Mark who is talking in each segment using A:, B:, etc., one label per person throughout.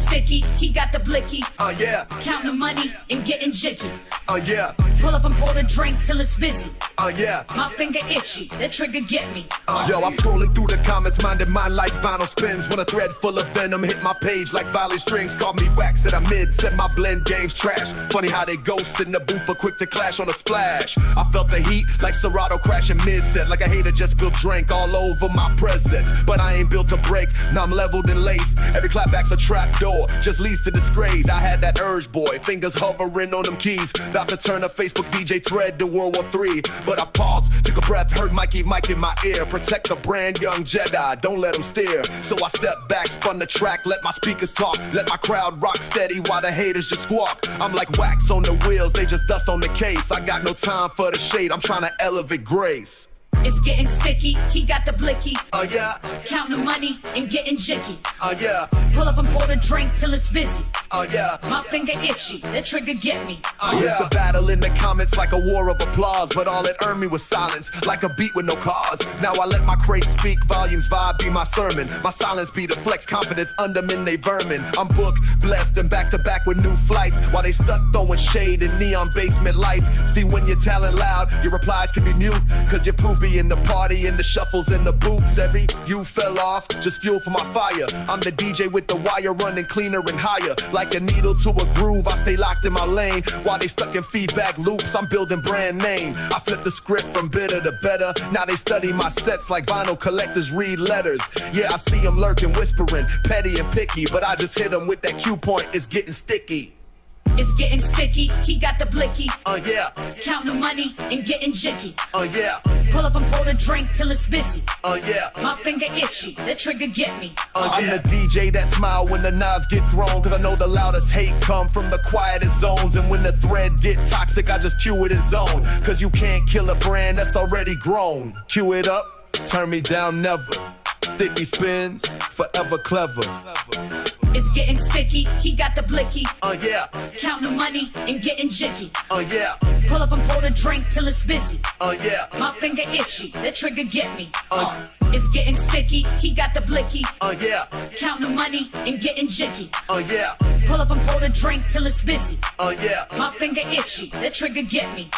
A: sticky, he got the blicky.
B: Yeah.
A: Counting the money and getting jiggy.
B: Yeah.
A: Pull up and pour the drink till it's fizzy.
B: Yeah.
A: My finger itchy, that trigger get me.
B: Yo, I'm scrolling through the comments, minding mine like vinyl spins. When a thread full of venom hit my page like violent strings. Call me wax at a mid, said my blend game's trash. Funny how they ghost in the booth, but quick to clash on a splash. I felt the heat like Serato crashing mid-set. Like a hater just spilled drink all over my presence. But I ain't built to break, now I'm leveled and laced. Every clapback's a trap door, just leads to disgrace. I had that urge, boy, fingers hovering on them keys. About to turn a Facebook DJ thread to World War III. But I paused, took a breath, heard Mikie Mike in my ear. Protect the brand, young Jedi, don't let them steer. So I stepped back, spun the track, let my speakers talk. Let my crowd rock steady while the haters just squawk. I'm like wax on the wheels, they just dust on the case. I got no time for the shade, I'm trying to elevate grace.
A: It's getting sticky, he got the blicky.
B: Yeah.
A: Counting the money and getting jiggy.
B: Yeah.
A: Pull up and pour the drink till it's fizzy.
B: Yeah.
A: My finger itchy, that trigger get me.
B: It's a battle in the comments like a war of applause. But all it earned me was silence, like a beat with no cause. Now I let my crate speak, volumes vibe be my sermon. My silence be the flex, confidence undermin they vermin. I'm booked, blessed, and back to back with new flights. While they stuck throwing shade in neon basement lights. See, when you're talent loud, your replies can be mute. Cause you're poopy in the party and the shuffles and the boots. Every you fell off, just fuel for my fire. I'm the DJ with the wire running cleaner and higher. Like a needle to a groove, I stay locked in my lane. While they stuck in feedback loops, I'm building brand name. I flip the script from bitter to better. Now they study my sets like vinyl collectors read letters. Yeah, I see them lurking, whispering, petty and picky. But I just hit them with that cue point, it's getting sticky.
A: It's getting sticky, he got the blicky.
B: Yeah.
A: Counting the money and getting jiggy.
B: Yeah.
A: Pull up and pour the drink till it's fizzy.
B: Yeah.
A: My finger itchy, that trigger get me.
B: I'm the DJ that smile when the knives get thrown. Cause I know the loudest hate come from the quietest zones. And when the thread get toxic, I just cue it in zone. Cause you can't kill a brand that's already grown. Cue it up, turn me down never. Sticky spins, forever clever.
A: It's getting sticky, he got the blicky.
B: Yeah.
A: Counting the money and getting jiggy.
B: Yeah.
A: Pull up and pour the drink till it's fizzy.
B: Yeah.
A: My finger itchy, that trigger get me. It's getting sticky, he got the blicky.
B: Yeah.
A: Counting the money and getting jiggy.
B: Yeah.
A: Pull up and pour the drink till it's fizzy.
B: Yeah.
A: My finger itchy, that trigger get me.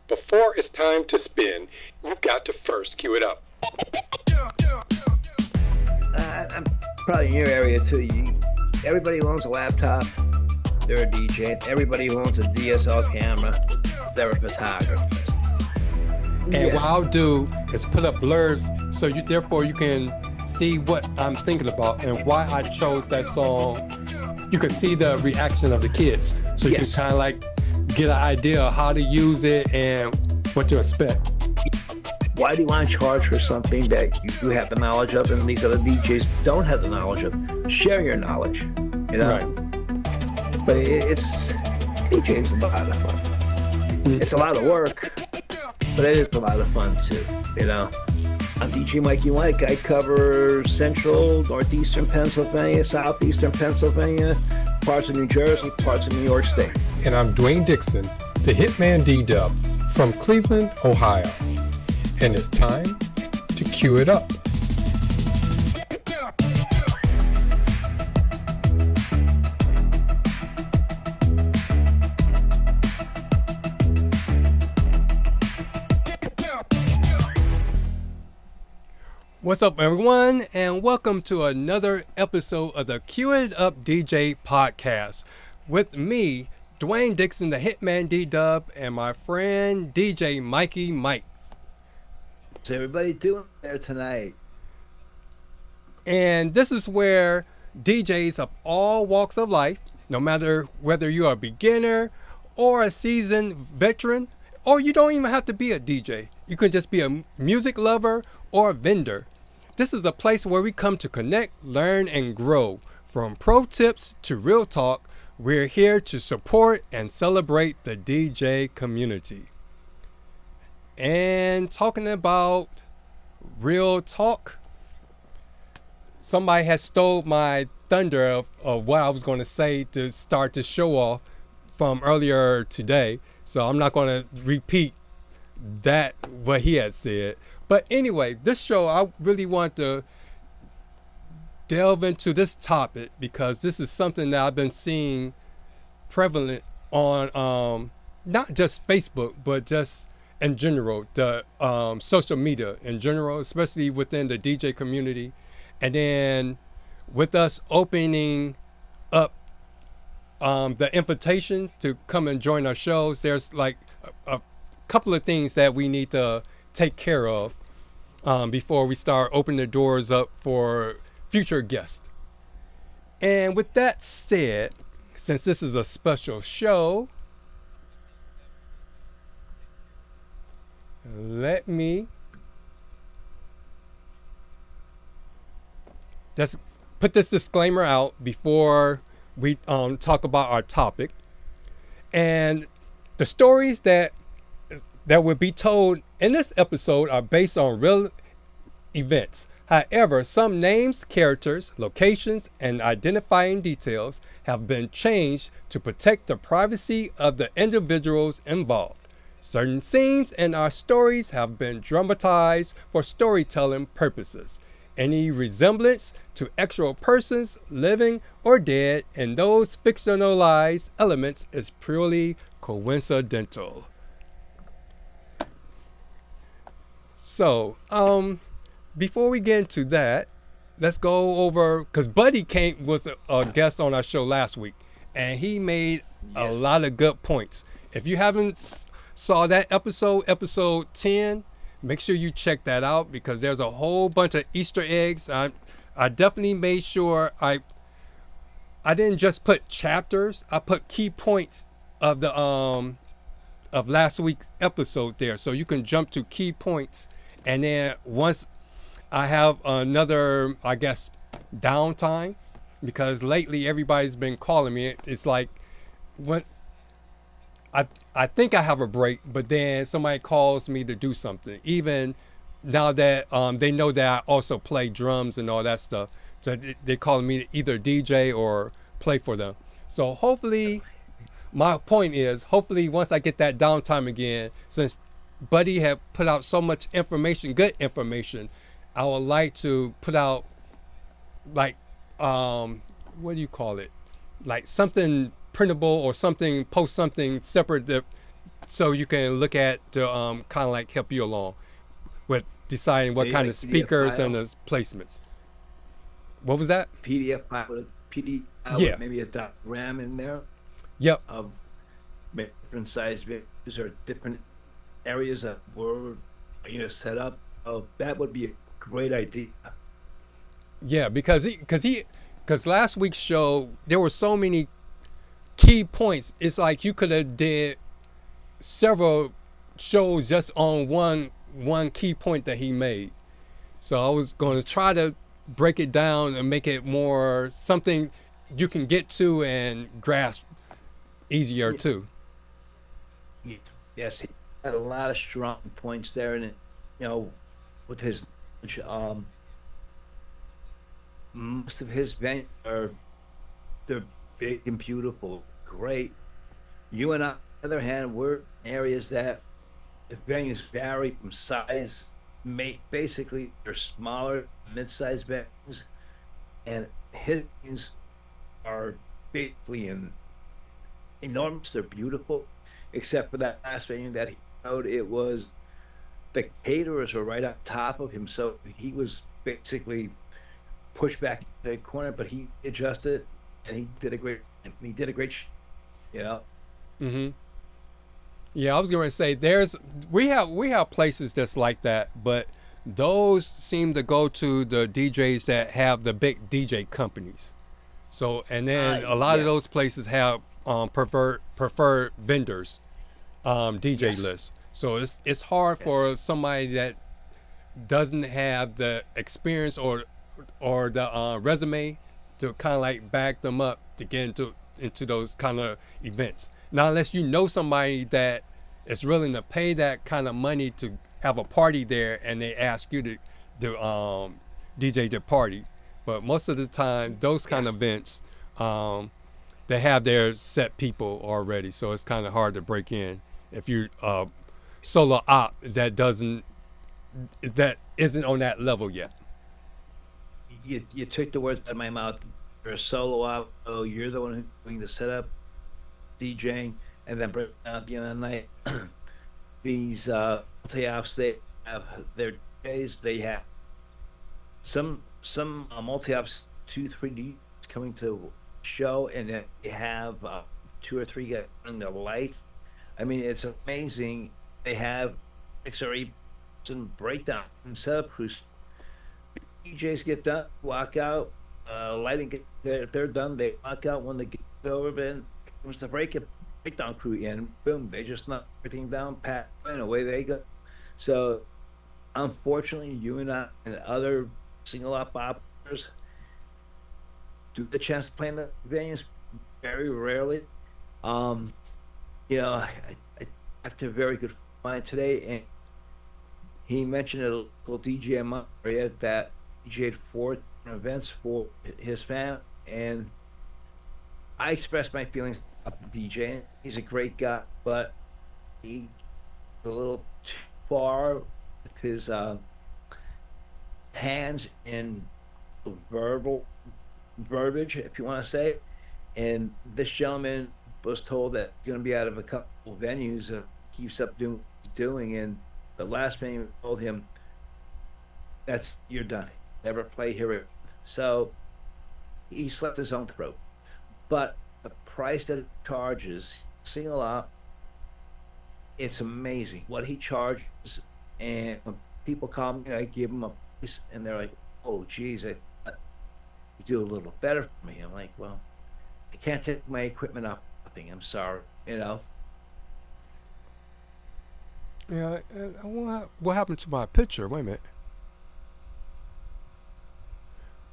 C: Before it's time to spin, you've got to first cue it up.
D: I'm probably in your area too. Everybody who owns a laptop, they're a DJ. Everybody who owns a DSL camera, they're a photographer.
E: And what I'll do is put up blurbs so therefore you can see what I'm thinking about and why I chose that song. You can see the reaction of the kids. So you can kind of like get an idea of how to use it and what to expect.
D: Why do you want to charge for something that you have the knowledge of and these other DJs don't have the knowledge of? Share your knowledge, you know?
E: Right.
D: But DJing's a lot of fun. It's a lot of work, but it is a lot of fun too, you know? I'm DJ Mikie Mike. I cover central, northeastern Pennsylvania, southeastern Pennsylvania, parts of New Jersey, parts of New York State.
E: And I'm Dwayne Dixon, the HitmanDDub from Cleveland, Ohio. And it's time to cue it up. What's up, everyone, and welcome to another episode of the Cue It Up DJ podcast with me, Dwayne Dixon, the HitmanDDub, and my friend DJ Mikie Mike.
D: What's everybody doing there tonight?
E: And this is where DJs of all walks of life, no matter whether you're a beginner or a seasoned veteran, or you don't even have to be a DJ. You can just be a music lover or a vendor. This is a place where we come to connect, learn, and grow. From pro tips to real talk, we're here to support and celebrate the DJ community. And talking about real talk, somebody has stole my thunder of what I was going to say to start the show off from earlier today. So I'm not going to repeat that, what he had said. But anyway, this show, I really want to delve into this topic because this is something that I've been seeing prevalent on not just Facebook, but just in general, the social media in general, especially within the DJ community. And then with us opening up the invitation to come and join our shows, there's like a couple of things that we need to take care of before we start opening the doors up for future guests. And with that said, since this is a special show, let me just put this disclaimer out before we talk about our topic. And the stories that will be told in this episode are based on real events. However, some names, characters, locations, and identifying details have been changed to protect the privacy of the individuals involved. Certain scenes in our stories have been dramatized for storytelling purposes. Any resemblance to actual persons, living or dead, in those fictionalized elements is purely coincidental. So, before we get into that, let's go over, because Buddy was a guest on our show last week, and he made a lot of good points. If you haven't saw that episode 10, make sure you check that out because there's a whole bunch of Easter eggs. I definitely made sure I didn't just put chapters, I put key points of the of last week's episode there, so you can jump to key points. And then once I have another, I guess, downtime, because lately everybody's been calling me. It's like when I think I have a break, but then somebody calls me to do something. Even now that they know that I also play drums and all that stuff, so they call me to either DJ or play for them. So hopefully, my point is, hopefully once I get that downtime again, since Buddy had put out so much information, good information, I would like to put out like, what do you call it? Like something printable or something, post something separate so you can look at to kind of like help you along with deciding what kind of speakers and the placements. What was that?
D: PDF file,
E: Yeah.
D: maybe a .ram in there.
E: Yep.
D: Of different size videos or different areas that were set up. Oh, that would be a great idea.
E: Yeah, because last week's show there were so many key points. It's like you could have did several shows just on one key point that he made. So I was going to try to break it down and make it more something you can get to and grasp easier too.
D: Yes, he had a lot of strong points there, and with his most of his venues they're big and beautiful, great. You and I, on the other hand, we're in areas that the venues vary from size. Basically, they're smaller, mid-sized venues, and his venues are basically enormous. They're beautiful, except for that last venue that he showed. It was the caterers were right on top of him, so he was basically pushed back in the corner, but he adjusted and he did a great
E: Mm-hmm. Yeah, I was going to say we have places that's like that, but those seem to go to the DJs that have the big DJ companies. So, and then a lot of those places have preferred vendors, DJ lists. So it's hard for somebody that doesn't have the experience or the resume to kind of like back them up to get into those kind of events. Now, unless you know somebody that is willing to pay that kind of money to have a party there, and they ask you to DJ the party, But most of the time, those kind of events, they have their set people already, so it's kind of hard to break in if you solo op that isn't on that level yet.
D: You took the words out of my mouth. You're a solo op, so you're the one who's doing the setup, DJing, and then bring out at the end of the night. These multi-ops, they have their days. They have some multi-ops 2-3 D coming to show, and then they have 2 or 3 guys in their life. I mean, it's amazing. They have 6 or 8 person breakdown and setup crews. DJs get done, walk out, lighting they're done, they walk out. When they get over, then comes the breakdown crew in, boom, they just knock everything down, pat, and away they go. So unfortunately, you and I and other single op operators do the chance to play in the venues very rarely. You know, I talked to a very good friend today, and he mentioned a local DJ in my area that DJ'd 4 events for his family, and I expressed my feelings about DJing. He's a great guy, but he's a little too far with his hands in verbal verbiage, if you want to say. And this gentleman was told that he's going to be out of a couple venues, keeps up doing what he's doing, and the last venue told him, you're done, never play here. So he slit his own throat. But the price that it charges, single out, it's amazing what he charges. And when people call me, I give them a price, and they're like, oh geez, you do a little better for me. I'm like, well, I can't take my equipment up. I'm sorry, you know.
E: Yeah, what happened to my picture? Wait a minute.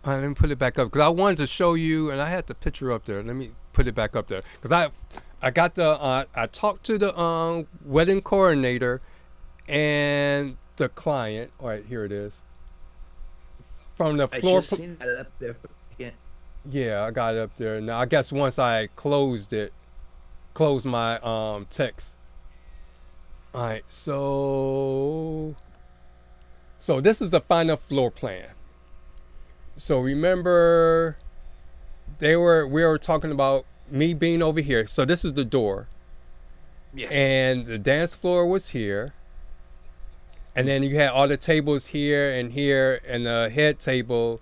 E: All right, let me put it back up, because I wanted to show you, and I had the picture up there. Let me put it back up there, because I got the I talked to the wedding coordinator and the client. All right, here it is. From the floor.
D: I just seen that up there.
E: Yeah, I got it up there. Now I guess once I closed my text. All right, so this is the final floor plan. So remember, we were talking about me being over here. So this is the door.
D: Yes.
E: And the dance floor was here. And then you had all the tables here, and the head table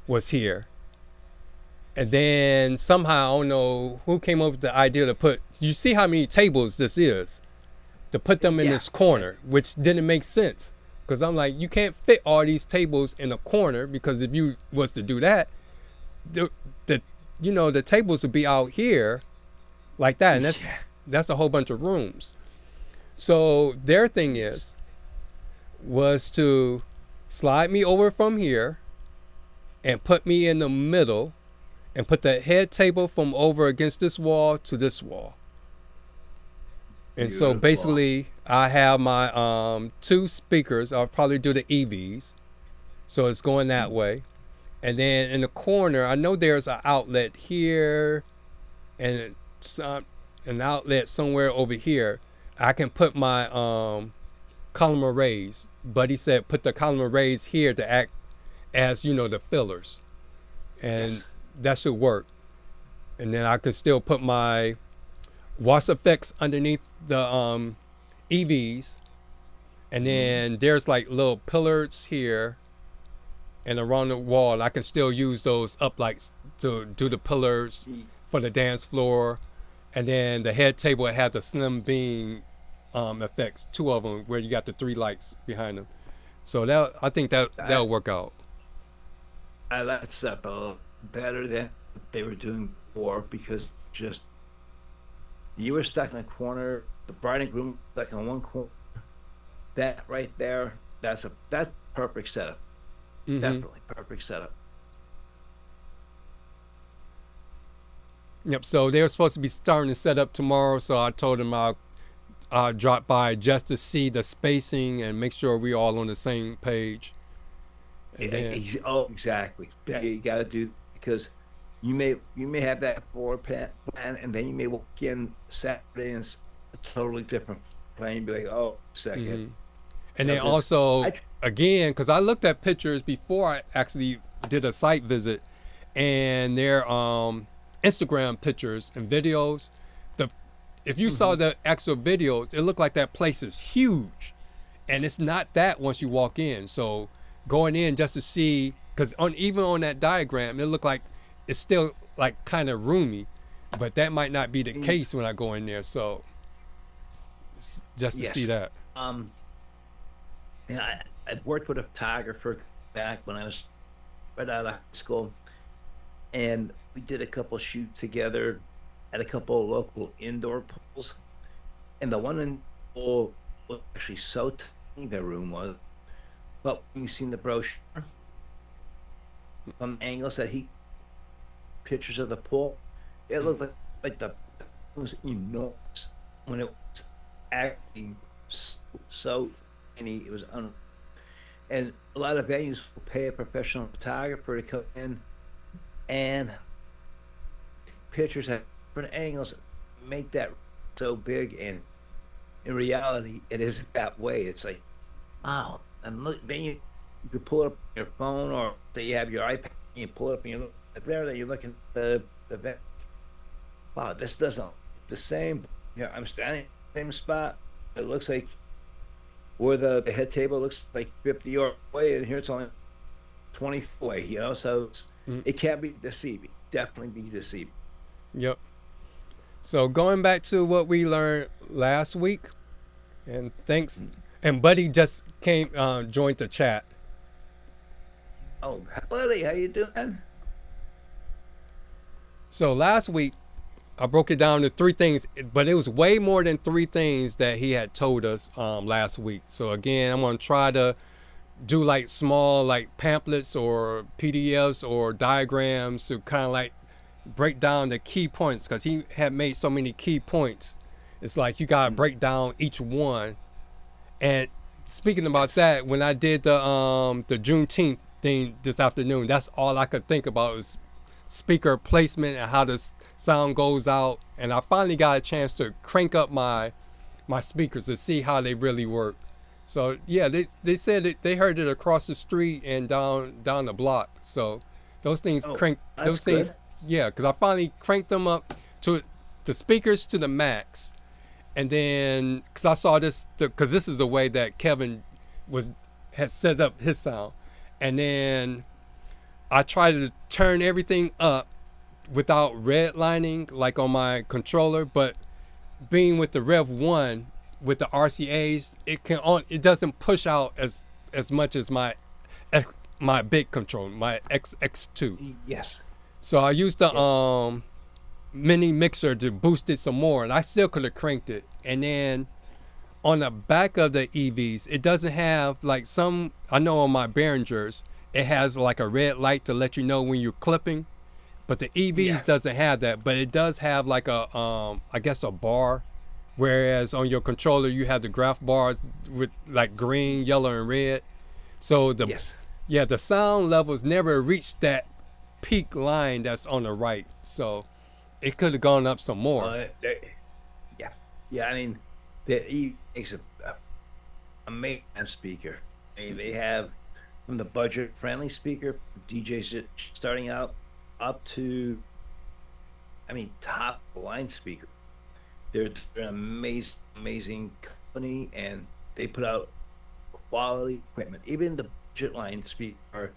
E: was here. And then somehow, I don't know who came up with the idea to you see how many tables this is? To put them in this corner, which didn't make sense. Because I'm like, you can't fit all these tables in a corner, because if you was to do that, the tables would be out here like that. And that's a whole bunch of rooms. So their thing was to slide me over from here and put me in the middle and put the head table from over against this wall to this wall. And
D: Beautiful.
E: So basically I have my 2 speakers. I'll probably do the EVs. So it's going that way. And then in the corner, I know there's an outlet here and an outlet somewhere over here. I can put my column arrays. Buddy said put the column arrays here to act as, the fillers. And that should work. And then I could still put my wash effects underneath the EVs. And then there's like little pillars here and around the wall. I can still use those uplights to do the pillars for the dance floor. And then the head table had the slim beam effects, 2 of them, where you got the 3 lights behind them. So I think that'll work out.
D: I like that stuff better than they were doing before, because just you were stuck in a corner, the bride and groom stuck in one corner. That right there, that's perfect setup. Mm-hmm. Definitely perfect setup.
E: Yep. So they were supposed to be starting to set up tomorrow. So I told them I'll drop by just to see the spacing and make sure we're all on the same page. And then,
D: Exactly. Yeah, you got to do, because you may have that floor plan, and then you may walk in Saturday and it's a totally different plan. You'd be like, oh, second.
E: and then also, again, because I looked at pictures before I actually did a site visit, and their Instagram pictures and videos, if you saw the actual videos, it looked like that place is huge, and it's not that once you walk in. So going in just to see, because even on that diagram, it looked like it's still like kind of roomy, but that might not be the case when I go in there. So just to see that.
D: Yeah, I worked with a photographer back when I was right out of high school, and we did a couple shoots together at a couple of local indoor pools, and the one in pool was actually so tiny, the room was, but when you seen the brochure from angles that he pictures of the pool, it looked like the it was enormous when it was actually so tiny. It was and a lot of venues will pay a professional photographer to come in and pictures at different angles, make that so big, and in reality it isn't that way. It's like, wow. And look, then you could pull it up on your phone, or say you have your iPad and you pull it up and you look at there, then you're looking at the event. Wow, this doesn't look the same. Yeah, I'm standing in the same spot. It looks like where the head table looks like 50 yards away, and here it's only 20 away, you know, so it can be deceiving. Definitely be deceiving.
E: Yep. So going back to what we learned last week, and thanks, and Buddy just came, joined the chat.
D: Oh, Buddy, how you doing?
E: So last week, I broke it down to 3 things, but it was way more than 3 things that he had told us last week. So again, I'm gonna try to do like small like pamphlets or PDFs or diagrams to kind of like break down the key points, because he had made so many key points. It's like you gotta break down each one. And speaking about that, when I did the Juneteenth thing this afternoon, that's all I could think about was speaker placement and how the sound goes out. And I finally got a chance to crank up my speakers to see how they really work. So yeah, they said that they heard it across the street and down the block. So those things yeah, because I finally cranked them up to the speakers to the max. And then, because I saw this, because this is the way that Kevin had set up his sound. And then I tried to turn everything up without redlining, like on my controller. But being with the Rev 1, with the RCAs, it doesn't push out as much as my big controller, my X2.
D: Yes.
E: So I used the mini mixer to boost it some more, and I still could have cranked it. And then on the back of the EVs, it doesn't have like some, I know on my Behringers, it has like a red light to let you know when you're clipping, but the EVs doesn't have that. But it does have like a I guess a bar, whereas on your controller you have the graph bars with like green, yellow, and red. So the sound levels never reached that peak line that's on the right, so it could have gone up some more.
D: I mean, the makes a amazing speaker. I mean, they have from the budget-friendly speaker, DJs starting out up to, I mean, top line speaker. They're an amazing company, and they put out quality equipment. Even the budget line speaker,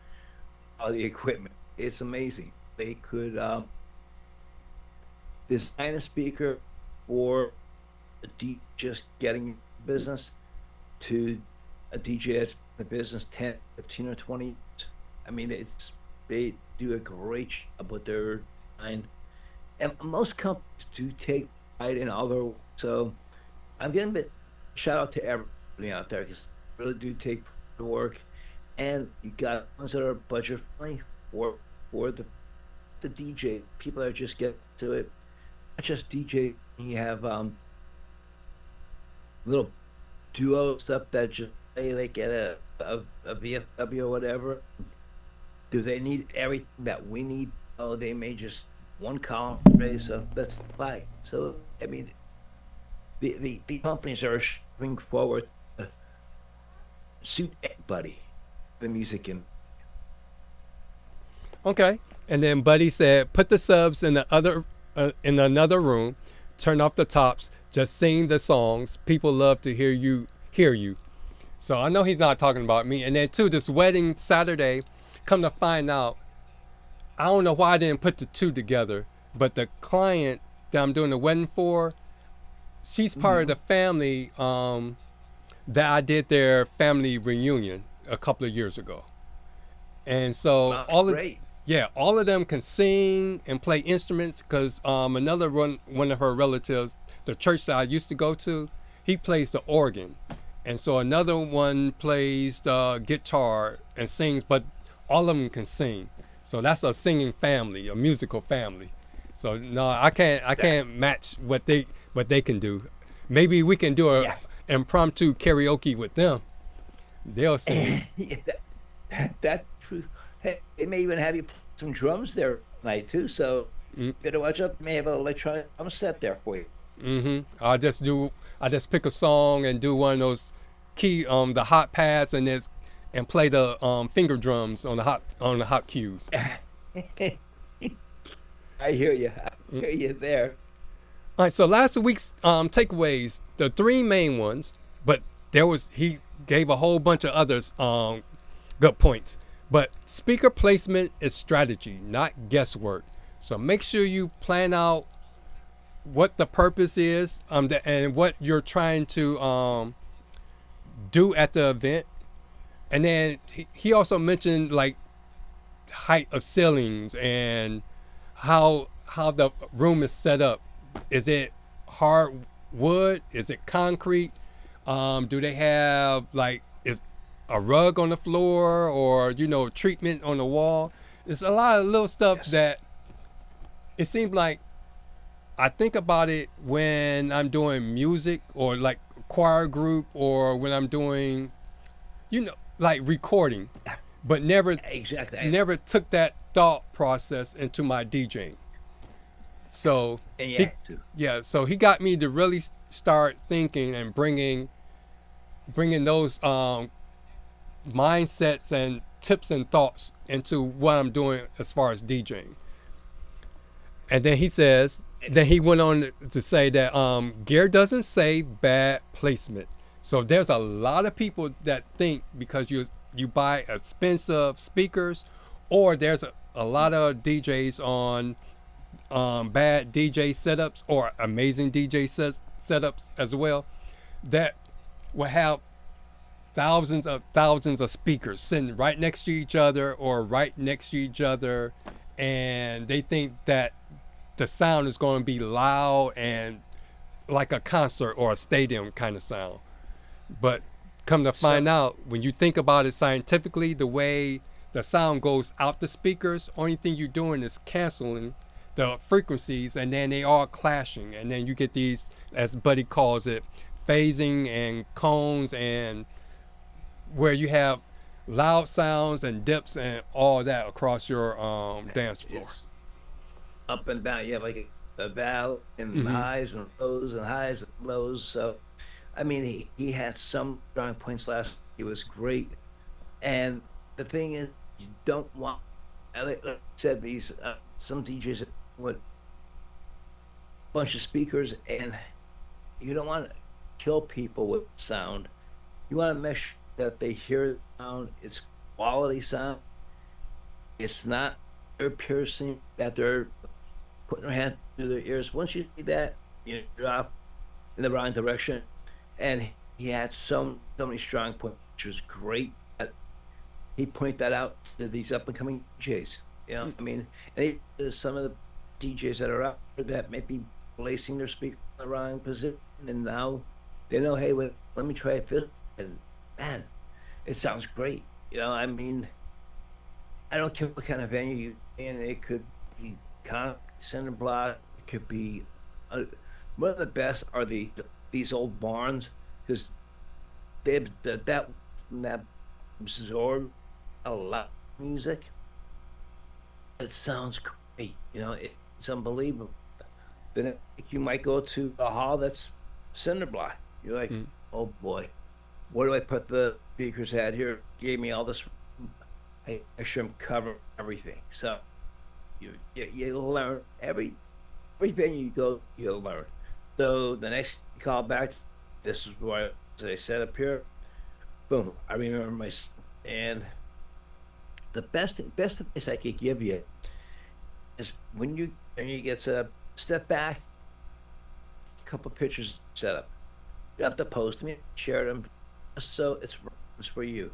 D: quality equipment. It's amazing. They could design a speaker for a DJ just getting business to a DJ that's in the business 10, 15, or 20 years. I mean, they do a great job with their design. And most companies do take pride in all their work. So I'm getting a bit shout out to everybody out there, because they really do take the work. And you got ones that are budget friendly for the DJ, people that just get to it. Not just DJ, you have little duo stuff that just play like at a a VFW or whatever, do they need everything that we need? Oh, they may just one column array, so that's fine. So I mean, the companies are moving forward to suit everybody, the music in.
E: Okay. And then Buddy said, put the subs in the other in another room, turn off the tops, just sing the songs. People love to hear you. So I know he's not talking about me. And then too, this wedding Saturday, come to find out, I don't know why I didn't put the two together, but the client that I'm doing the wedding for, she's part of the family that I did their family reunion a couple of years ago. And so all of them can sing and play instruments, because another one of her relatives, the church that I used to go to, he plays the organ. And so another one plays the guitar and sings, but all of them can sing. So that's a singing family, a musical family. So no, I can't match what they can do. Maybe we can do a impromptu karaoke with them. They'll sing.
D: That's true. Hey, they may even have you play some drums there tonight too. So better watch out. They may have an electronic drum set there for you.
E: I just pick a song and do one of those key the hot pads and play the finger drums on the hot cues.
D: I hear you. I hear you there.
E: All right, so last week's takeaways, the three main ones, but he gave a whole bunch of others good points. But speaker placement is strategy, not guesswork. So make sure you plan out what the purpose is and what you're trying to do at the event. And then he also mentioned like height of ceilings and how the room is set up. Is it hard wood? Is it concrete? Do they have like a rug on the floor or treatment on the wall? It's a lot of little stuff that it seems like I think about it when I'm doing music or like choir group or when I'm doing like recording, but never took that thought process into my DJing. So so he got me to really start thinking and bringing those mindsets and tips and thoughts into what I'm doing as far as DJing. And then he went on to say that gear doesn't save bad placement. So there's a lot of people that think because you buy expensive speakers, or there's a lot of DJs on bad DJ setups or amazing DJ setups as well, that will have thousands of speakers sitting right next to each other and they think that the sound is going to be loud and like a concert or a stadium kind of sound. But come to find out, when you think about it scientifically, the way the sound goes out the speakers, only thing you're doing is canceling the frequencies, and then they are clashing, and then you get these, as Buddy calls it, phasing and cones, and where you have loud sounds and dips and all that across your dance floor.
D: It's up and down. You have like a valley and highs and lows and highs and lows. So, I mean, he had some strong points last. He was great, and the thing is, you don't want. Like I said, these some DJs with a bunch of speakers, and you don't want to kill people with sound. You want to make sure that they hear the sound. It's quality sound. It's not ear piercing that they're putting their hands through their ears. Once you see that, you're off in the wrong direction. And he had so many strong points, which was great. He pointed that out to these up and coming DJs. I mean, and there's some of the DJs that are out there that may be placing their speaker in the wrong position, and now they know, hey, let me try it this, and man, it sounds great. I mean, I don't care what kind of venue you in. It could be center block. It could be one of the best are these old barns, because they have that absorb a lot of music. It sounds great, you know, it's unbelievable. Then you might go to a hall that's cinder block. You're like, oh boy, where do I put the speakers at here? Gave me all this. I should cover everything. So you learn every venue you go, you'll learn. So the next call back, this is where I set up here. Boom, I remember my, and the best advice I could give you is when you get set up, step back, a couple pictures set up. You have to post them, share them, so it's for you.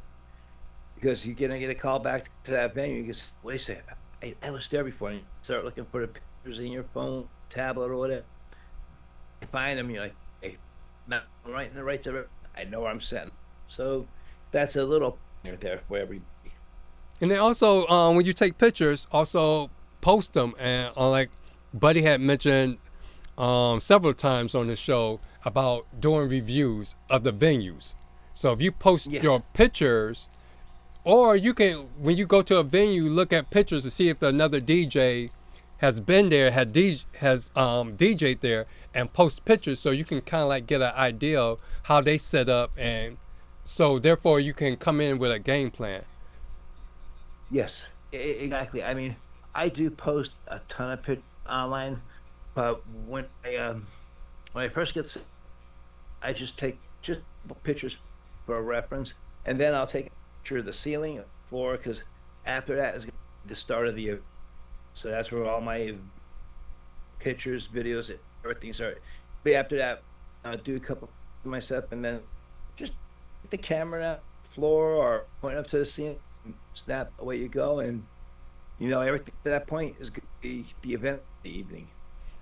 D: Because you're gonna get a call back to that venue. You can say, wait a second, I was there before. And you start looking for the pictures in your phone, tablet, or whatever. You find them, you're like, hey, not right in the right direction. I know where I'm sitting. So that's a little there for everybody.
E: And then also, when you take pictures, also post them. And like Buddy had mentioned several times on the show about doing reviews of the venues. So if you post your pictures, or you can, when you go to a venue, look at pictures to see if another DJ has been there, has DJ'd there, and post pictures, so you can kind of like get an idea of how they set up, and so therefore you can come in with a game plan.
D: Yes, exactly. I mean, I do post a ton of pictures online, but when I first get, I just take pictures for a reference, and then I'll take a picture of the ceiling, floor, because after that is the start of the event. So that's where all my pictures, videos, everything starts. But after that, I'll do a couple of myself, and then just put the camera out the floor or point up to the ceiling, snap, away you go, and you know everything to that point is going to be the event of the evening.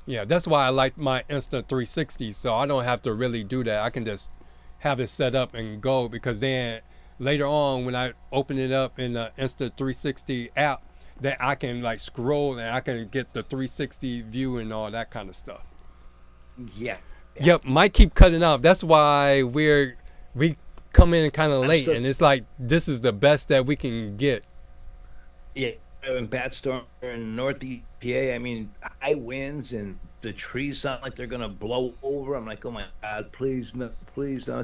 E: Yeah, that's why I like my Instant 360, so I don't have to really do that. I can just have it set up and go, because then later on when I open it up in the Instant 360 app, that I can like scroll and I can get the 360 view and all that kind of stuff.
D: Yeah.
E: Yep, might keep cutting off. That's why we come in kind of late, and it's like this is the best that we can get.
D: Yeah, in bad storm in Northeast PA, I mean, high winds and the trees sound like they're gonna blow over. I'm like, oh my God, please no, please no.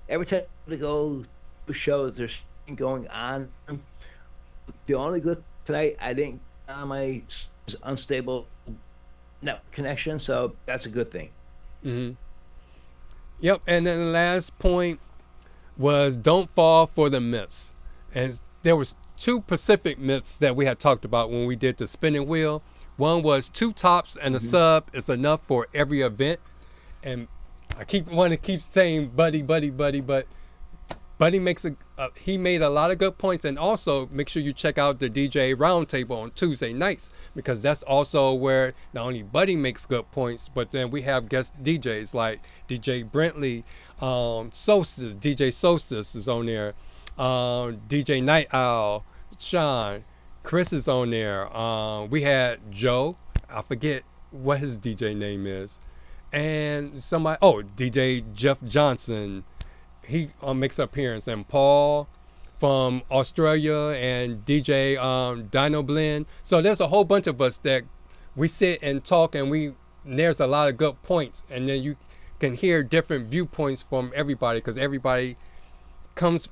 D: Every time we go to shows, there's going on. The only good tonight, I didn't on my unstable net connection, so that's a good thing.
E: Mm-hmm. Yep, and then the last point was don't fall for the myths. And there was 2 Pacific myths that we had talked about when we did the spinning wheel. One was 2 tops and a sub is enough for every event. And I want to keep saying Buddy, but Buddy he made a lot of good points. And also make sure you check out the DJ Roundtable on Tuesday nights, because that's also where not only Buddy makes good points, but then we have guest DJs like DJ Brentley, DJ Solstice is on there, DJ Night Owl, Sean, Chris is on there. We had Joe, I forget what his DJ name is, and DJ Jeff Johnson, he makes appearance, and Paul from Australia, and DJ Dino Blend. So there's a whole bunch of us that we sit and talk, and there's a lot of good points, and then you can hear different viewpoints from everybody, because everybody comes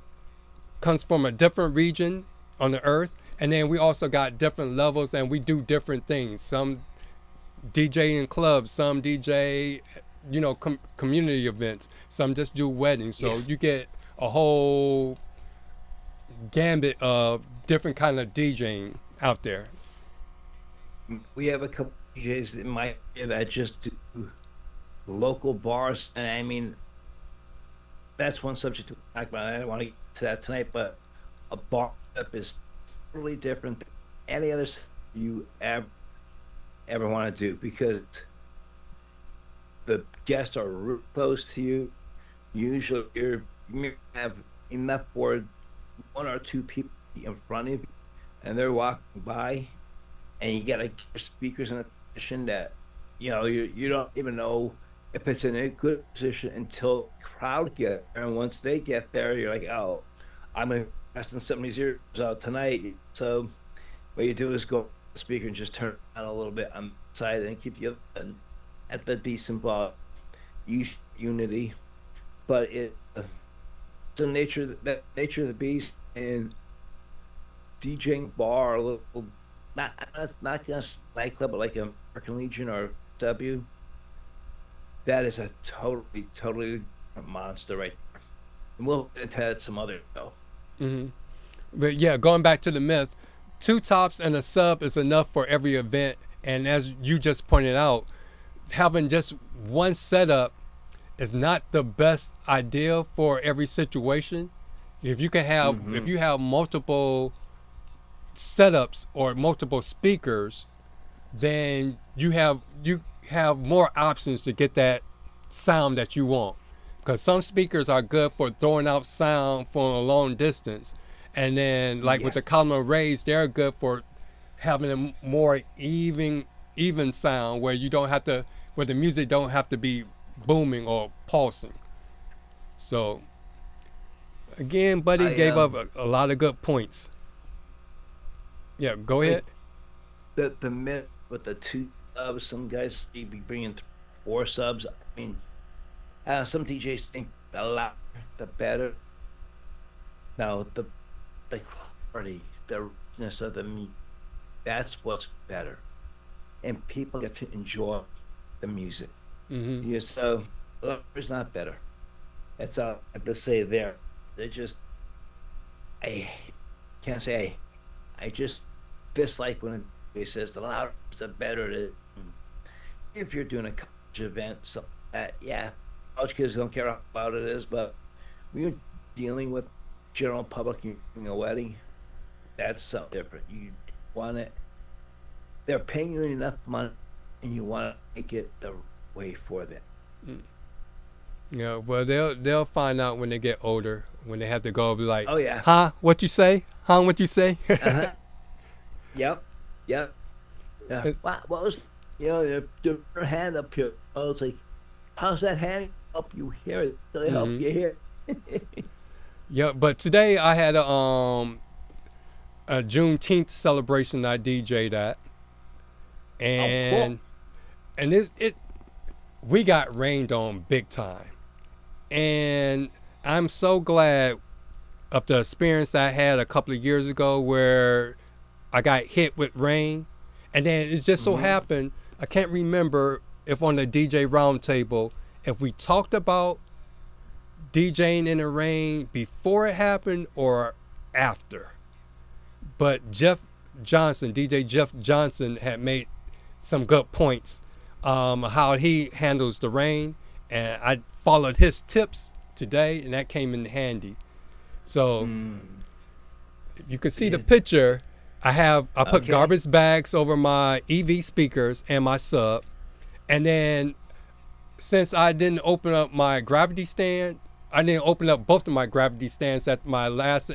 E: from a different region on the earth, and then we also got different levels, and we do different things. Some DJ in clubs, some DJ community events, some just do weddings. So you get a whole gambit of different kind of DJing out there.
D: We have a couple DJs in my area that just do local bars, and I mean, that's one subject to talk about. I don't want to get to that tonight, but a bar up is totally different than any other you ever want to do, because the guests are real close to you. Usually you have enough for 1 or 2 people in front of you, and they're walking by, and you got to get your speakers in a position that you don't even know if it's in a good position until crowd get there, and once they get there, you're like, oh, I'm gonna invest in somebody's ears out tonight. So what you do is go to the speaker and just turn it down a little bit on the side and keep the other end at the decent unity. But it's the nature of the beast, and DJing bar, a little not just nightclub, but like American Legion or W. That is a totally monster right there. And we'll get into that some other show.
E: Mm-hmm. But yeah, going back to the myth, 2 tops and a sub is enough for every event. And as you just pointed out, having just one setup is not the best idea for every situation. If you can have, if you have multiple setups or multiple speakers, then you have more options to get that sound that you want. Because some speakers are good for throwing out sound for a long distance, and then like with the column arrays, they're good for having a more even sound where you don't have to, where the music don't have to be booming or pulsing. So again, Buddy gave up a lot of good points. Yeah, go ahead.
D: The myth with the 2 subs, some guys be bringing 4 subs. I mean, some DJs think the louder the better. Now the clarity, the richness of the music, that's what's better, and people get to enjoy the music. Yeah, so it's not better. That's all I have to say there. They're just, I can't say I just dislike when it says the louder the better it is. If you're doing a college event, so yeah, college kids don't care how loud it is, but when you're dealing with general public, you're doing a wedding, that's something different. You want it, they're paying you enough money, and you want to make it the way for them.
E: Yeah, well, they'll find out when they get older, when they have to go, be like,
D: oh yeah,
E: huh, what you say? Huh, what you say?
D: Yep. Yeah. What was, your hand up here? I was like, how's that hand help you hear it? Did it help you hear?
E: Yeah, but today I had a Juneteenth celebration. I DJ'd at, and and we got rained on big time, and I'm so glad of the experience I had a couple of years ago where I got hit with rain, and then it just so happened, I can't remember if on the DJ roundtable, if we talked about DJing in the rain before it happened or after. But DJ Jeff Johnson had made some good points how he handles the rain, and I followed his tips today, and that came in handy. So if you can see the picture, I put garbage bags over my EV speakers and my sub, and then since I didn't open up my gravity stand, I didn't open up both of my gravity stands at my last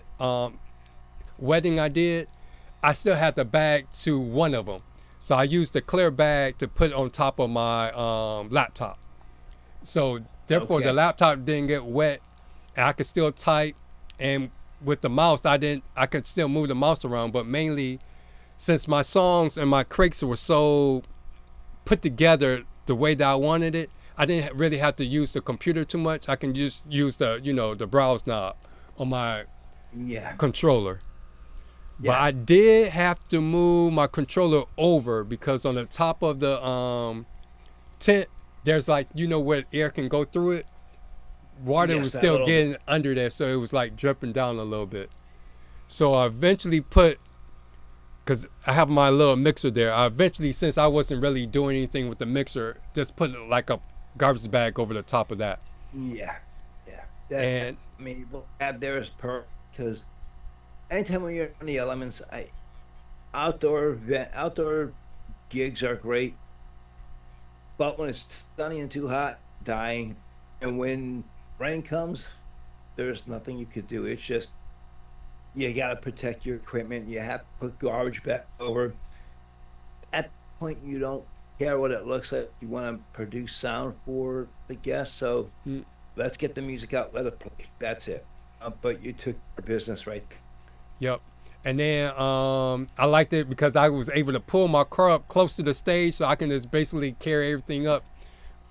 E: wedding I did, I still had the bag to one of them. So I used the clear bag to put on top of my laptop. So therefore the laptop didn't get wet, and I could still type, and with the mouse, I could still move the mouse around, but mainly since my songs and my crates were so put together the way that I wanted it, I didn't really have to use the computer too much. I can just use the, the browse knob on my controller. But I did have to move my controller over because on the top of the tent, there's like, where air can go through it. Water was still getting under there, so it was like dripping down a little bit. So I eventually because I have my little mixer there, since I wasn't really doing anything with the mixer, just put like a garbage bag over the top of that. And
D: I mean, we'll add there is because anytime when you're on the elements, outdoor gigs are great, but when it's sunny and too hot, dying, and when rain comes, there's nothing you could do. It's just, you got to protect your equipment. You have to put garbage back over. At that point, you don't care what it looks like. You want to produce sound for the guests, so let's get the music out, let it play. That's it. But you took your business right there.
E: Yep. And then I liked it because I was able to pull my car up close to the stage, so I can just basically carry everything up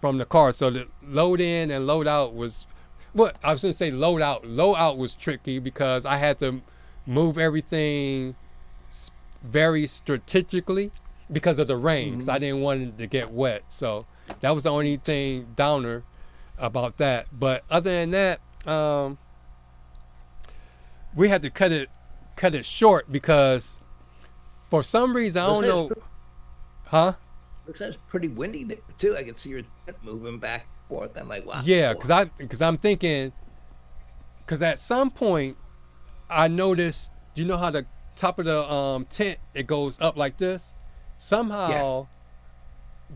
E: from the car. So the load in and load out was, well, I was gonna say load out. Load out was tricky because I had to move everything very strategically because of the rain. 'Cause I didn't want it to get wet. So that was the only thing downer about that. But other than that, we had to cut it short because for some reason, I don't know. Huh?
D: Looks like it's pretty windy there too. I can see your tent moving back and forth. I'm like, wow.
E: Yeah, because I'm thinking, because at some point I noticed, you know how the top of the tent, it goes up like this? Somehow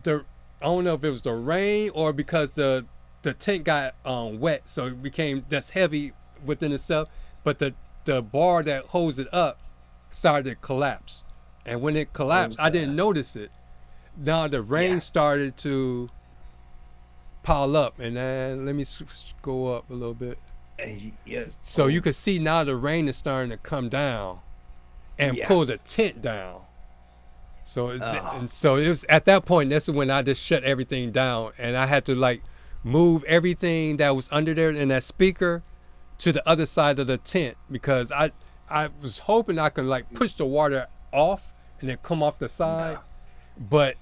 E: I don't know if it was the rain or because the tent got wet, so it became just heavy within itself, but the bar that holds it up started to collapse. And when it collapsed, I didn't notice it. Now the rain started to pile up, and then let me go up a little bit. So you can see now the rain is starting to come down and pull the tent down. So and so it was at that point, that's when I just shut everything down, and I had to like move everything that was under there in that speaker to the other side of the tent, because I was hoping I could like push the water off and then come off the side, but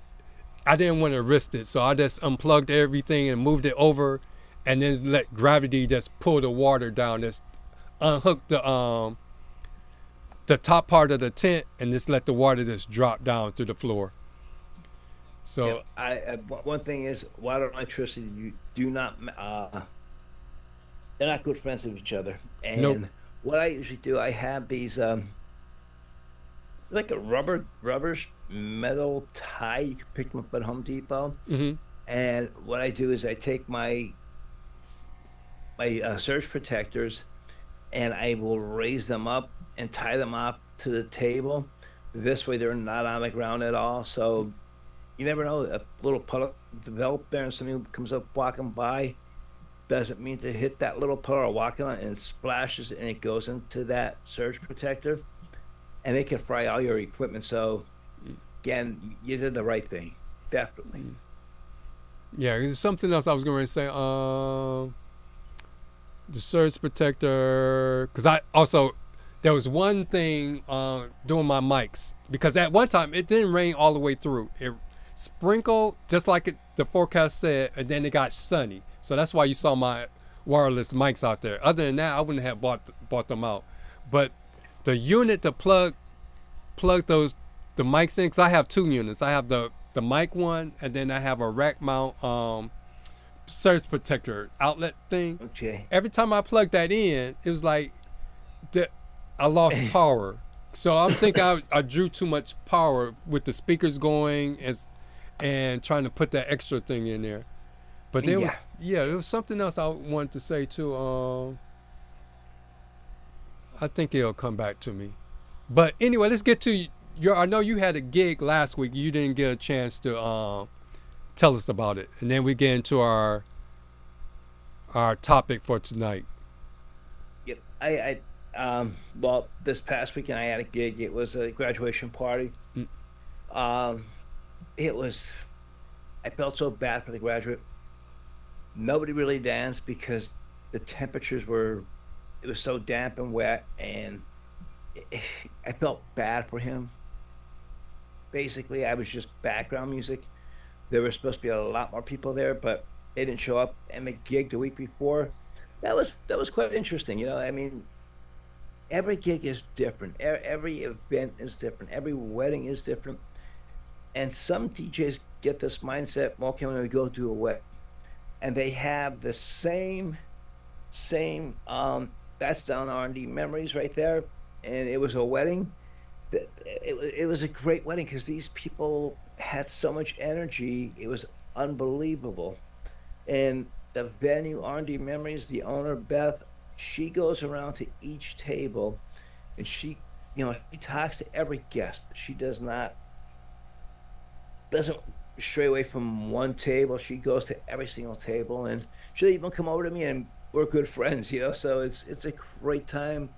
E: I didn't want to risk it, so I just unplugged everything and moved it over, and then let gravity just pull the water down. Just unhook the top part of the tent and just let the water just drop down to the floor. So
D: one thing is, water and electricity, you do not they're not good friends with each other. And what I usually do, I have these like a rubber metal tie. You can pick them up at Home Depot. And what I do is I take my surge protectors and I will raise them up and tie them up to the table. This way they're not on the ground at all. So you never know, a little puddle develop there and somebody comes up walking by, doesn't mean to hit that little puddle or walking on it, and it splashes and it goes into that surge protector, and it can fry all your equipment. So again, you did the right thing, definitely.
E: Yeah, there's something else I was going to say. The surge protector, because I also, there was one thing doing my mics, because at one time it didn't rain all the way through. It sprinkled just like the forecast said, and then it got sunny. So that's why you saw my wireless mics out there. Other than that, I wouldn't have bought them out. But the unit to plug the mics in, because I have two units. I have the mic one, and then I have a rack mount surge protector outlet thing.
D: Okay.
E: Every time I plug that in, it was like I lost power. So I'm thinking I drew too much power with the speakers going and trying to put that extra thing in there. But there was something else I wanted to say too. I think it'll come back to me. But anyway, let's get to I know you had a gig last week. You didn't get a chance to tell us about it, and then we get into our topic for tonight.
D: Yep. Well, this past weekend I had a gig. It was a graduation party. It was, I felt so bad for the graduate. Nobody really danced because the temperatures it was so damp and wet, and I felt bad for him. Basically, I was just background music. There were supposed to be a lot more people there, but they didn't show up. And the gig the week before, that was quite interesting. You know, I mean, every gig is different. Every event is different. Every wedding is different. And some DJs get this mindset, well, okay, I'm going to go do a wedding. And they have the same that's down R&D memories right there. And it was a wedding. It was a great wedding because these people had so much energy. It was unbelievable. And the venue, R&D Memories, the owner, Beth, she goes around to each table and she talks to every guest. She doesn't straight away from one table. She goes to every single table, and she'll even come over to me, and we're good friends, you know. So it's a great time.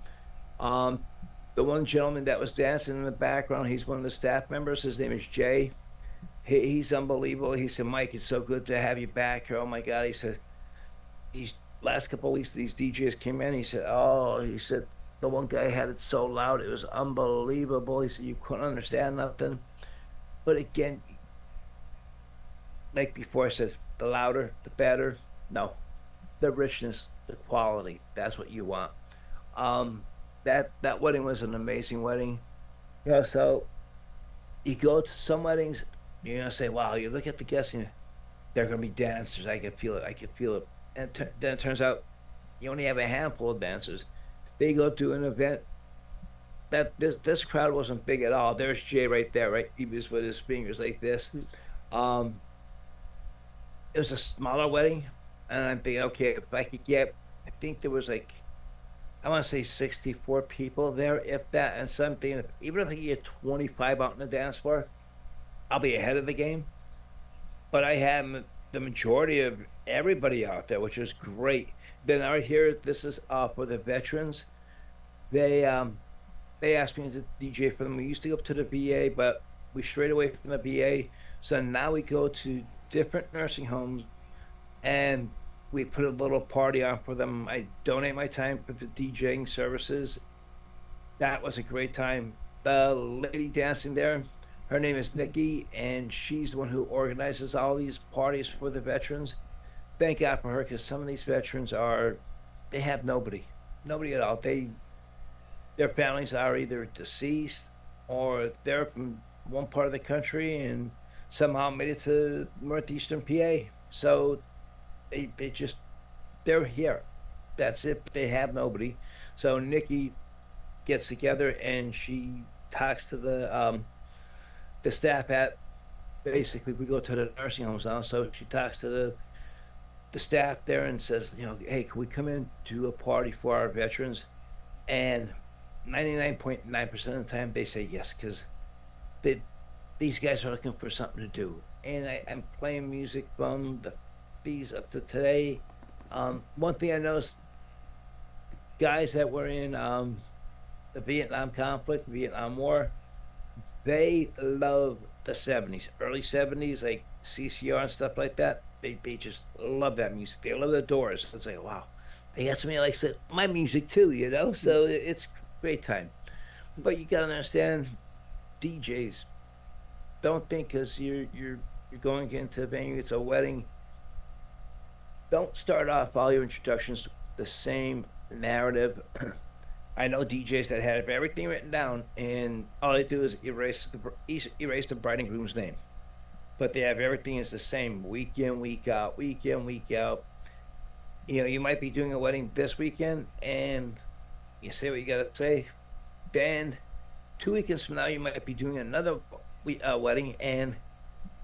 D: Um, the one gentleman that was dancing in the background, he's one of the staff members. His name is Jay. He's unbelievable. He said, Mike, it's so good to have you back here. Oh my God. He said, these last couple of weeks, these DJs came in. He said, oh, he said, the one guy had it so loud. It was unbelievable. He said, you couldn't understand nothing. But again, like before I said, the louder, the better. No, the richness, the quality. That's what you want. That wedding was an amazing wedding. You know, so you go to some weddings, you're gonna say, "Wow!" You look at the guests, and they're gonna be dancers. I can feel it. I can feel it. And then it turns out you only have a handful of dancers. They go to an event that this crowd wasn't big at all. There's Jay right there, right? He was with his fingers like this. Um, it was a smaller wedding, and I'm thinking, okay, if I could get, I think there was like, I want to say 64 people there, if that, and something. Even if I could get 25 out in the dance floor, I'll be ahead of the game. But I had the majority of everybody out there, which was great. Then right here, this is for the veterans. They asked me to DJ for them. We used to go up to the VA, but we strayed away from the VA. So now we go to different nursing homes, and we put a little party on for them. I donate my time for the DJing services. That was a great time. The lady dancing there, her name is Mikie, and she's the one who organizes all these parties for the veterans. Thank God for her, because some of these veterans they have nobody at all. Their families are either deceased, or they're from one part of the country and somehow made it to northeastern PA. So they're here. That's it. They have nobody. So Nikki gets together and she talks to the staff at, basically we go to the nursing homes now. So she talks to the staff there and says, you know, hey, can we come in to a party for our veterans? And 99.9% of the time they say yes, because these guys are looking for something to do. And I'm playing music from the these up to today. One thing I noticed, guys that were in the Vietnam conflict, Vietnam War, they love the 70s, early 70s, like CCR and stuff like that. They just love that music. They love the Doors. It's like, wow, they got somebody that likes my music too, you know? So it's a great time. But you gotta understand, DJs, don't think because you're going into a venue, it's a wedding, don't start off all your introductions the same narrative. I know DJs that have everything written down, and all they do is erase the bride and groom's name. But they have everything is the same week in, week out, week in, week out. You know, you might be doing a wedding this weekend, and you say what you gotta say. Then 2 weekends from now, you might be doing another wedding, and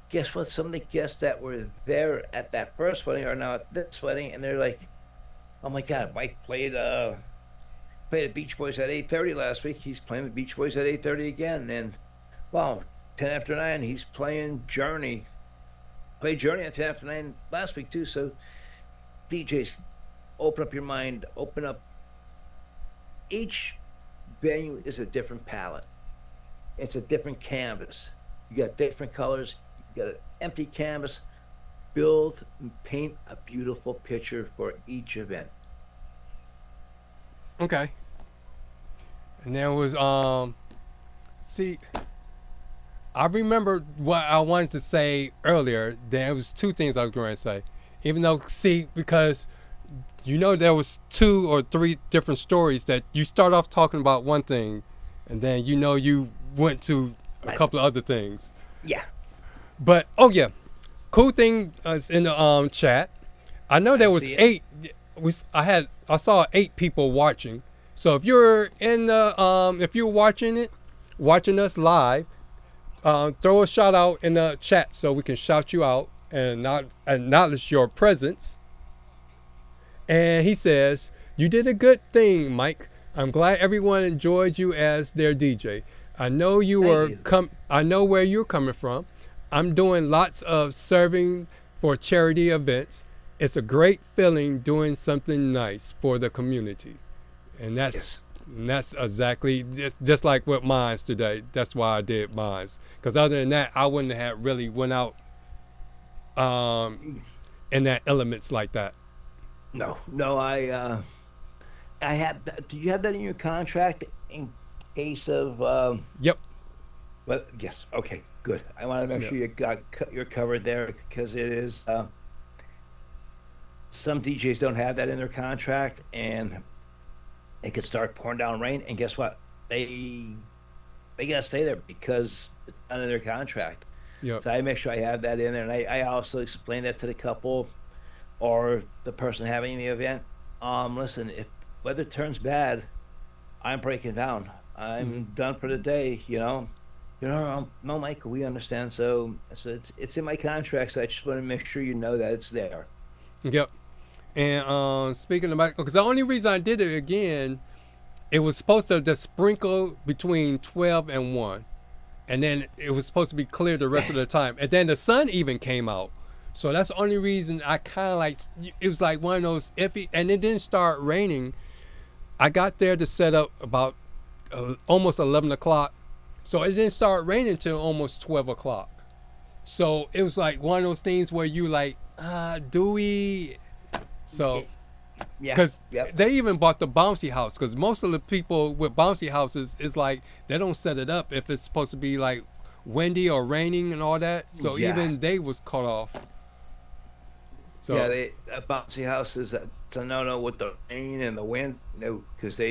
D: guess what? Some of the guests that were there at that first wedding are now at this wedding, and they're like, "Oh my God, Mike played the Beach Boys at 8:30 last week. He's playing the Beach Boys at 8:30 again." And wow, 10 after 9, he's playing Journey. Played Journey at 10 after 9 last week too. So DJs, open up your mind. Open up. Each venue is a different palette. It's a different canvas. You got different colors. You got an empty canvas. Build and paint a beautiful picture for each event.
E: Okay. And there was see, I remember what I wanted to say earlier. There was two things I was going to say. Even though, see, because you know there was 2 or 3 different stories that you start off talking about one thing, and then you know you went to a couple of other things.
D: Yeah.
E: But oh yeah, cool thing is in the chat. I know there was 8. I saw 8 people watching. So if you're in the if you're watching us live, throw a shout out in the chat so we can shout you out and not acknowledge your presence. And he says, "You did a good thing, Mike. I'm glad everyone enjoyed you as their DJ. I know I know where you're coming from. I'm doing lots of serving for charity events. It's a great feeling doing something nice for the community. And that's exactly just like with mines today. That's why I did mines. Because other than that, I wouldn't have really went out in that elements like that.
D: No, I have. Do you have that in your contract in case of?
E: Yep.
D: Well, yes. Okay, good. I want to make sure you're covered there because it is. Some DJs don't have that in their contract, and it could start pouring down rain. And guess what? They gotta stay there because it's not in their contract.
E: Yep.
D: So I make sure I have that in there, and I also explain that to the couple or the person having the event. Listen, if weather turns bad, I'm breaking down. I'm done for the day. No, Michael, we understand. So it's in my contract. So I just want to make sure you know that it's there.
E: Yep. And speaking about, because the only reason I did it again, it was supposed to just sprinkle between 12 and 1. And then it was supposed to be clear the rest of the time. And then the sun even came out. So that's the only reason I kind of like, it was like one of those iffy, and it didn't start raining. I got there to set up about almost 11 o'clock. So it didn't start raining until almost 12 o'clock. So it was like one of those things where you like, do we? So, because they even bought the bouncy house, because most of the people with bouncy houses is like, they don't set it up if it's supposed to be like windy or raining and all that. So even they was cut off. So
D: bouncy houses, it's a no with the rain and the wind. No, because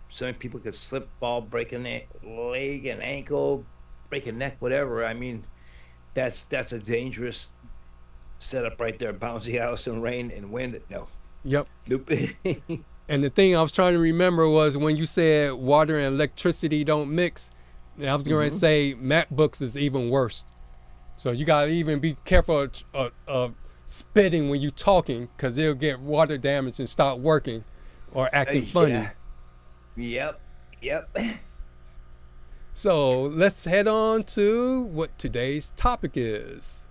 D: some people could slip, fall, break a leg and ankle, break a neck, whatever. I mean, that's a dangerous setup right there. Bouncy house and rain and wind. No.
E: Yep.
D: Nope.
E: And the thing I was trying to remember was when you said water and electricity don't mix. I was going to say MacBooks is even worse. So you got to even be careful of spitting when you're talking, because it'll get water damage and start working or acting funny.
D: Yep.
E: So let's head on to what today's topic is.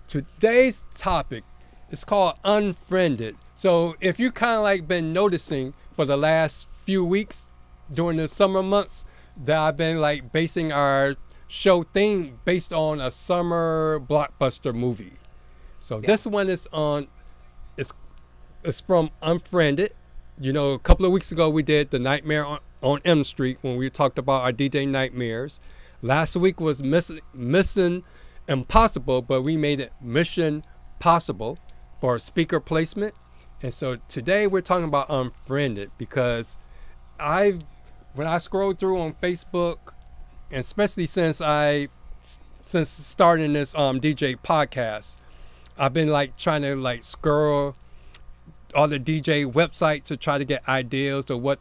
E: Today's topic is called Unfriended. So if you kind of like been noticing for the last few weeks during the summer months that I've been like basing our show theme based on a summer blockbuster movie. So this one is it's from Unfriended. A couple of weeks ago we did The Nightmare on Elm Street when we talked about our DJ nightmares. Last week was Mission Impossible, but we made it Mission Possible for speaker placement. And so today we're talking about Unfriended, because when I scroll through on Facebook, and especially since starting this DJ podcast, I've been like trying to like scroll all the DJ websites to try to get ideas of what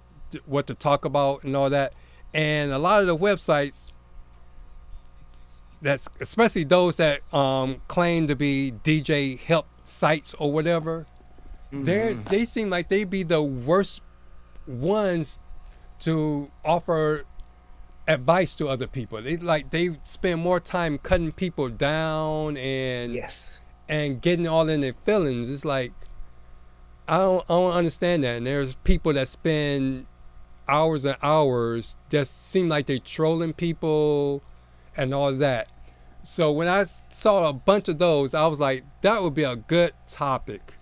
E: to talk about and all that. And a lot of the websites, that's especially those that claim to be DJ help sites or whatever, they seem like they be the worst ones to offer advice to other people. They spend more time cutting people down and getting all in their feelings. It's like, I don't understand that. And there's people that spend hours and hours just seem like they trolling people and all that. So when I saw a bunch of those, I was like, that would be a good topic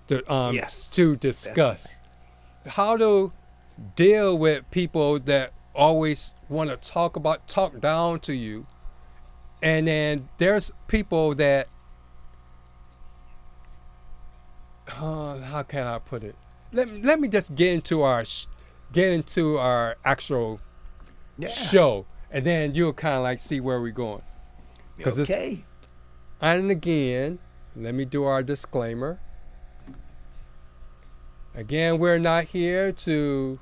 E: to discuss. Definitely. How to deal with people that always want to talk down to you. And then there's people that, how can I put it? Let me just get into our actual show, and then you'll kind of like see where we're going.
D: Okay.
E: And again, let me do our disclaimer. Again, we're not here to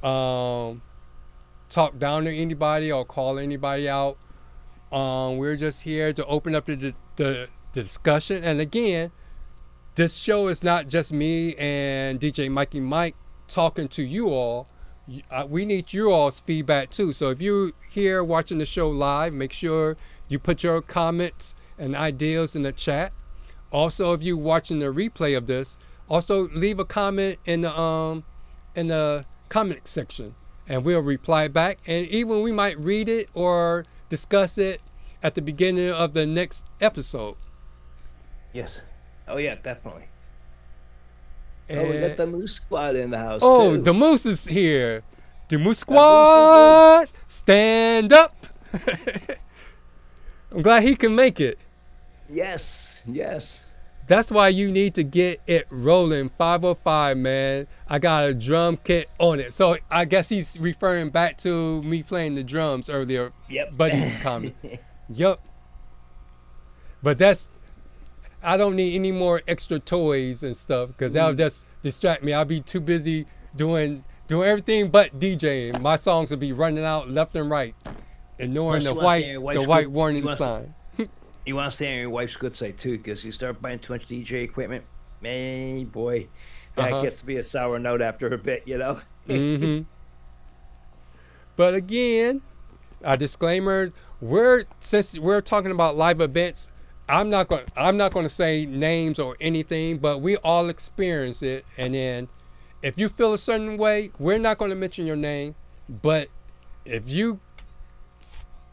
E: talk down to anybody or call anybody out. We're just here to open up the discussion. And again, this show is not just me and DJ Mikey Mike talking to you all. We need you all's feedback too. So if you're here watching the show live, make sure you put your comments and ideas in the chat. Also, if you're watching the replay of this, also leave a comment in the comment section, and we'll reply back. And even we might read it or discuss it at the beginning of the next episode.
D: Yes. Oh yeah, definitely.
E: And
D: we got the Moose Squad in the house.
E: oh,
D: too.
E: the Moose is here. The Moose Squad, stand up. I'm glad he can make it.
D: Yes.
E: That's why you need to get it rolling. 505, man. I got a drum kit on it. So I guess he's referring back to me playing the drums earlier.
D: Yep.
E: Buddy's comment. Yup. But I don't need any more extra toys and stuff, because that'll just distract me. I'll be too busy doing everything but DJing. My songs will be running out left and right, ignoring
D: Plus,
E: the
D: you wanna stay on your
E: white
D: wife's
E: warning
D: you wanna
E: sign.
D: You want to stay on your wife's good side too, because you start buying too much DJ equipment, man, boy, that gets to be a sour note after a bit, you know.
E: Mm-hmm. But again, a disclaimer: since we're talking about live events, I'm not going to say names or anything, but we all experience it. And then, if you feel a certain way, we're not going to mention your name. But if you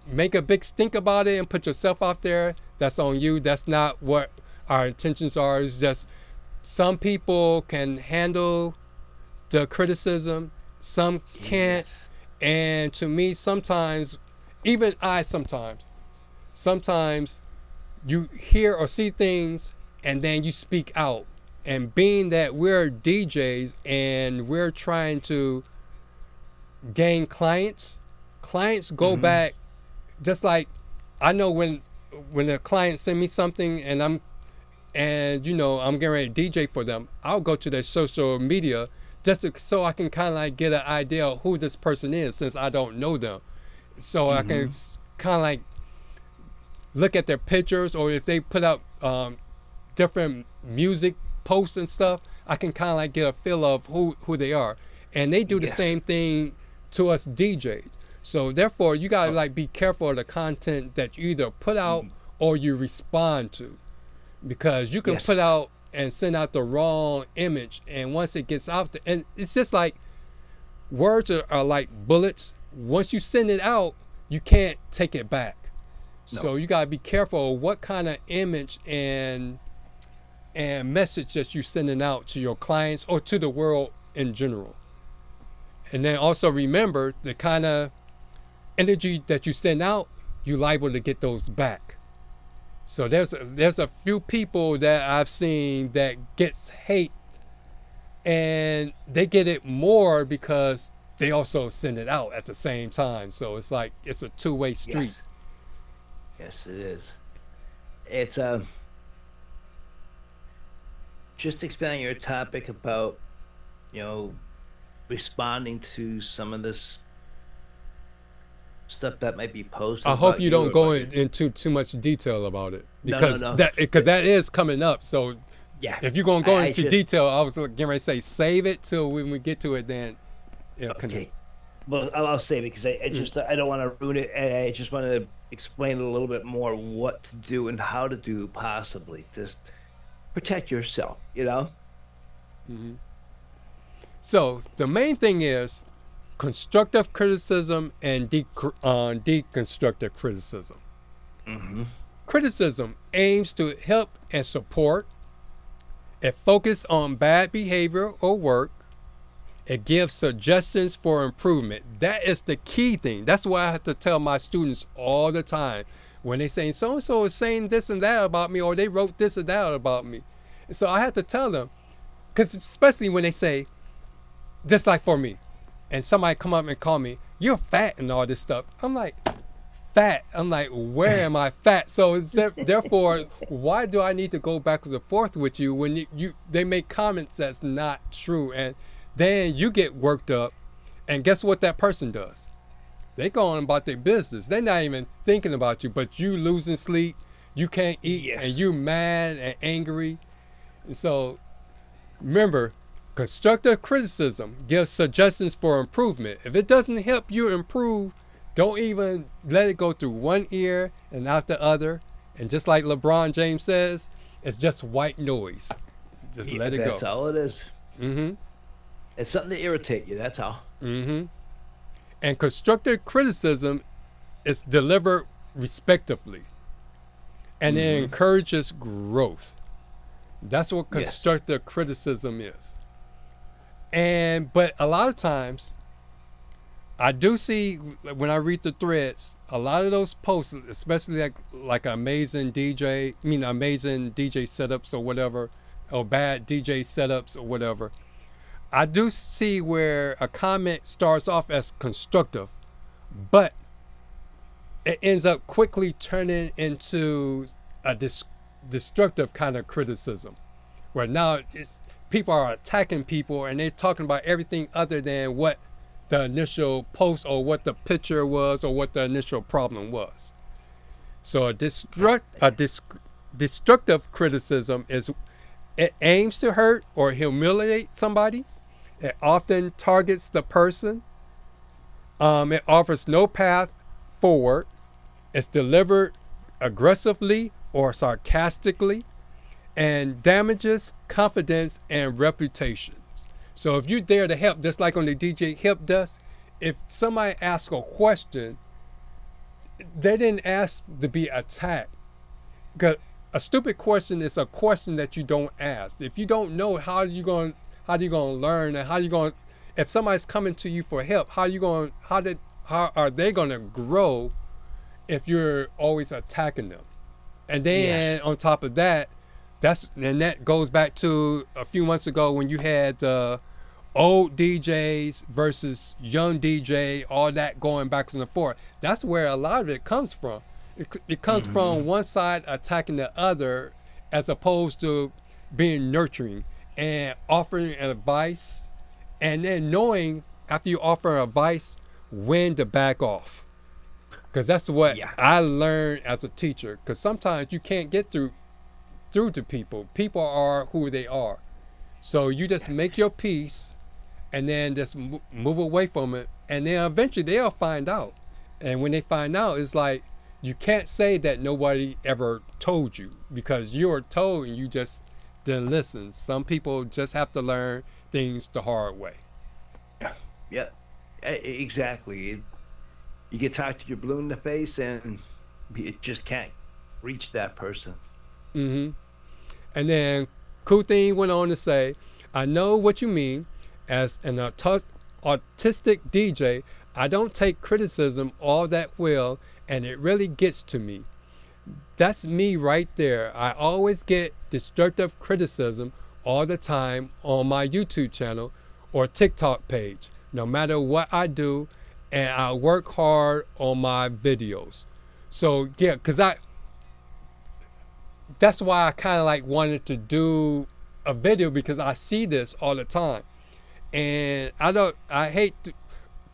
E: make a big stink about it and put yourself out there, that's on you. That's not what our intentions are. It's just some people can handle the criticism, some can't.
D: Yes.
E: And to me, sometimes, even I sometimes you hear or see things and then you speak out. And being that we're DJs and we're trying to gain clients go back. Just like I know when a client send me something and I'm getting ready to DJ for them, I'll go to their social media just so I can kind of like get an idea of who this person is, since I don't know them. So I can kind of like look at their pictures, or if they put up different music posts and stuff, I can kind of like get a feel of who they are. And they do the same thing to us DJs. So therefore, you gotta like be careful of the content that you either put out or you respond to, because you can put out and send out the wrong image, and once it gets out there, and it's just like words are like bullets. Once you send it out, you can't take it back. So you gotta be careful of what kind of image and message that you're sending out to your clients or to the world in general. And then also remember, the kind of energy that you send out, you're liable to get those back. So there's a few people that I've seen that gets hate, and they get it more because they also send it out at the same time. So it's like it's a two-way street.
D: Yes, it is. It's just expanding your topic about, responding to some of this stuff that might be posted.
E: I hope you don't go into too much detail about it, because
D: No.
E: that is coming up. So
D: Yeah.
E: if you're gonna go into detail, I was getting ready to say save it till when we get to it. Then
D: Okay. Well, I'll say, because I don't want to ruin it. I just want to explain a little bit more what to do and how to do, possibly. Just protect yourself,
E: So the main thing is constructive criticism and deconstructive criticism. Criticism aims to help and support. It focuses on bad behavior or work. It gives suggestions for improvement. That is the key thing. That's why I have to tell my students all the time when they say so-and-so is saying this and that about me, or they wrote this or that about me. So I have to tell them, because especially when they say, just like for me, and somebody come up and call me, you're fat and all this stuff. I'm like, fat? I'm like, where am I fat? So therefore, why do I need to go backwards and forth with you when they make comments that's not true? And then you get worked up, and guess what that person does? They go on about their business. They're not even thinking about you, but you losing sleep, you can't eat, and you're mad and angry. And so remember, constructive criticism gives suggestions for improvement. If it doesn't help you improve, Don't even let it go through one ear and out the other. And just like LeBron James says, it's just white noise. Just let it go.
D: That's all it is.
E: Mm-hmm.
D: It's something to irritate you. That's all.
E: Mm-hmm. And constructive criticism is delivered respectively. And it encourages growth. That's what constructive criticism is. But a lot of times, I do see when I read the threads, a lot of those posts, especially like amazing DJ setups or whatever, or bad DJ setups or whatever. I do see where a comment starts off as constructive, but it ends up quickly turning into a destructive kind of criticism, where now people are attacking people and they're talking about everything other than what the initial post or what the picture was or what the initial problem was. So a destructive criticism is, it aims to hurt or humiliate somebody. It often targets the person. It offers no path forward. It's delivered aggressively or sarcastically, and damages confidence and reputations. So if you're there to help, just like on the DJ Help Desk, if somebody asks a question, they didn't ask to be attacked. Because a stupid question is a question that you don't ask. If you don't know, how are you going to learn, and if somebody's coming to you for help, how are they going to grow if you're always attacking them? And then on top of that, that goes back to a few months ago when you had old DJs versus young DJ, all that going back and forth. That's where a lot of it comes from. It comes from one side attacking the other, as opposed to being nurturing and offering advice, and then knowing after you offer advice when to back off. Because that's what I learned as a teacher. Because sometimes you can't get through to people. People are who they are. So you just make your peace and then just move away from it. And then eventually they'll find out. And when they find out, it's like, you can't say that nobody ever told you, because you were told and you just didn't listen. Some people just have to learn things the hard way.
D: Yeah, exactly. You get tired to your blue in the face and it just can't reach that person.
E: And then Cool Thing went on to say, I know what you mean. As an autistic DJ, I don't take criticism all that well, and it really gets to me. That's me right there. I always get destructive criticism all the time on my YouTube channel or TikTok page, no matter what I do, and I work hard on my videos. So yeah, that's why I kind of like wanted to do a video, because I see this all the time. And I hate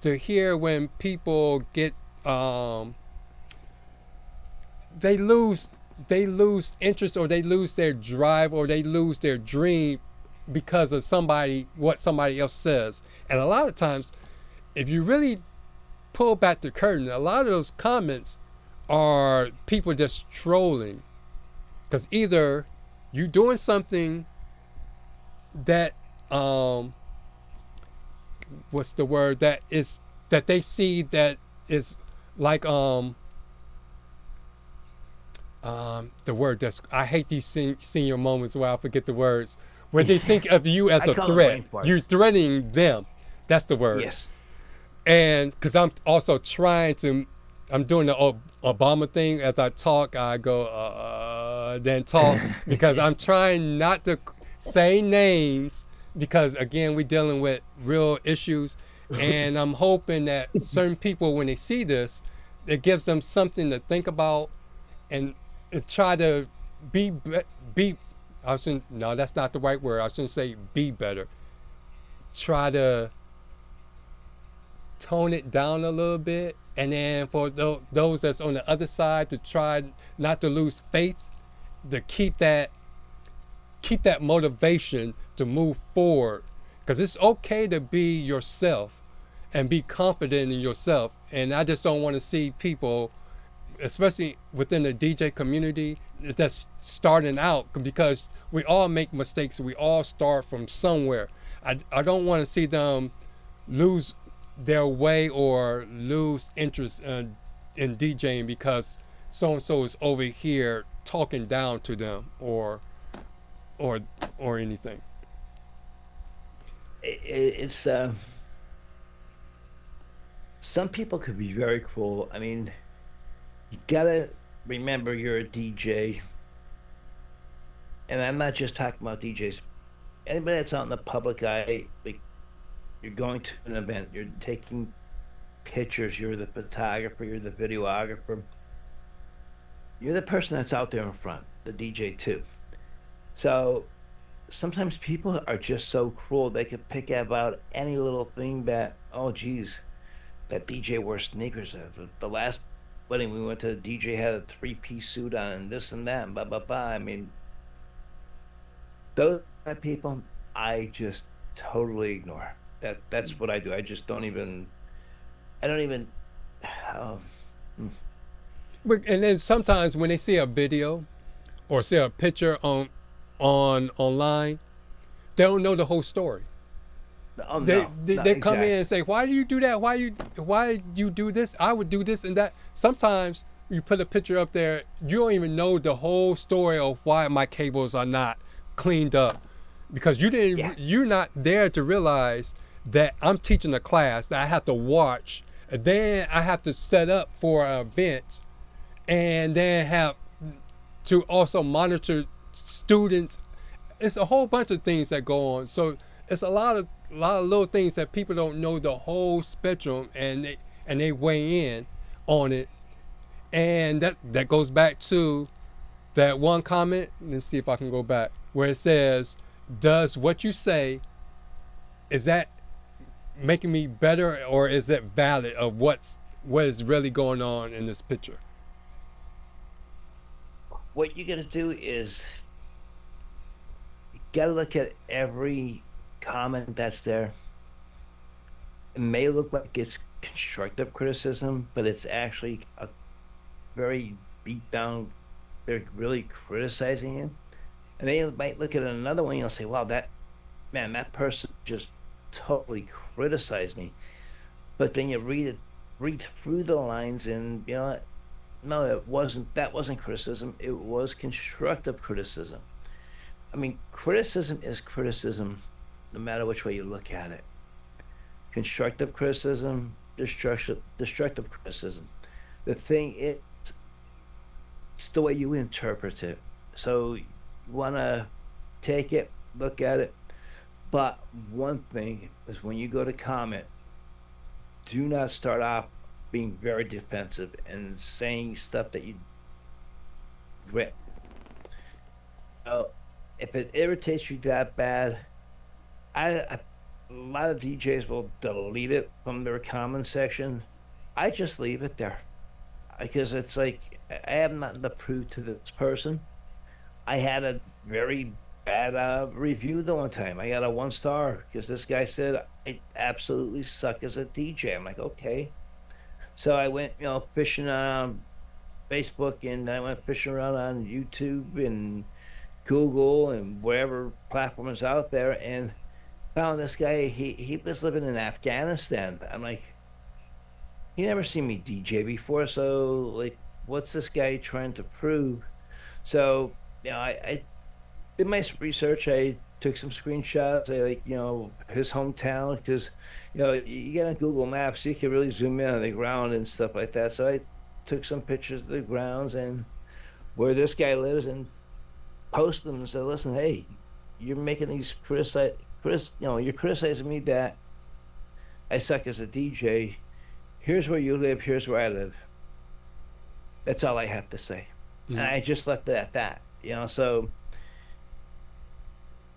E: to hear when people get, they lose interest, or they lose their drive, or they lose their dream because of what somebody else says. And a lot of times, if you really pull back the curtain, a lot of those comments are people just trolling. Because either you doing something that, what's the word, that they see that is like, the word that's, I hate these senior moments where I forget the words, where they think of you as a threat. You're threatening them. That's the word.
D: Yes.
E: And because I'm also I'm doing the Obama thing. As I talk, I go, then talk, because I'm trying not to say names, because again, we're dealing with real issues. And I'm hoping that certain people, when they see this, it gives them something to think about, and try to no, that's not the right word. I shouldn't say be better. Try to tone it down a little bit. And then for those that's on the other side, to try not to lose faith, to keep that motivation to move forward. Because it's okay to be yourself. and be confident in yourself. And I just don't want to see people, especially within the DJ community, that's starting out, because we all make mistakes. We all start from somewhere. I don't want to see them lose their way or lose interest in DJing because so-and-so is over here talking down to them or anything.
D: It's some people could be very cruel. I mean, you gotta remember you're a DJ, and I'm not just talking about DJs. Anybody that's out in the public eye, like, you're going to an event, you're taking pictures, you're the photographer, you're the videographer, you're the person that's out there in front, the DJ too. So sometimes people are just so cruel, they could pick about any little thing that, oh geez, that DJ wore sneakers. The last wedding we went to, the DJ had a 3-piece suit on and this and that and blah blah blah. I mean, those kind of people I just totally ignore. That's what I do. I just don't even oh,
E: And then sometimes when they see a video or see a picture on online, they don't know the whole story.
D: oh
E: They
D: no,
E: they,
D: no,
E: they come in
D: exactly.
E: and say, why do you do that? Why you do this? I would do this and that. Sometimes you put a picture up there, you don't even know the whole story of why my cables are not cleaned up, because you're not there to realize that I'm teaching a class that I have to watch, and then I have to set up for an event, and then have to also monitor students. It's a whole bunch of things that go on. So it's a lot of little things that people don't know the whole spectrum, and they weigh in on it. And that goes back to that one comment. Let's see if I can go back, where it says, does what you say, is that making me better, or is it valid of what is really going on in this picture?
D: What you got to do is you got to look at every comment that's there. It may look like it's constructive criticism, but it's actually a very beat down. They're really criticizing you. And then you might look at another one and you'll say, wow, that person just totally criticized me. But then you read through the lines, and you know, no, that wasn't criticism. It was constructive criticism. I mean, criticism is criticism no matter which way you look at it. Constructive criticism, destructive criticism. The thing is, it's the way you interpret it. So you want to take it, look at it. But one thing is, when you go to comment, do not start off being very defensive and saying stuff that you regret. So if it irritates you that bad, a lot of DJs will delete it from their comment section. I just leave it there, because it's like, I have nothing to prove to this person. I had a very bad review the one time. I got a 1-star because this guy said I absolutely suck as a DJ. I'm like, okay. So I went, fishing on Facebook, and I went fishing around on YouTube and Google and wherever platform is out there, and found this guy. He was living in Afghanistan. I'm like, he never seen me DJ before, so like, what's this guy trying to prove? So I did my research. I took some screenshots. His hometown, because you get on Google Maps, you can really zoom in on the ground and stuff like that. So I took some pictures of the grounds and where this guy lives, and posted them and said, listen, hey, you're making these you're criticizing me that I suck as a DJ. Here's where you live, here's where I live. That's all I have to say. And I just left it at that. So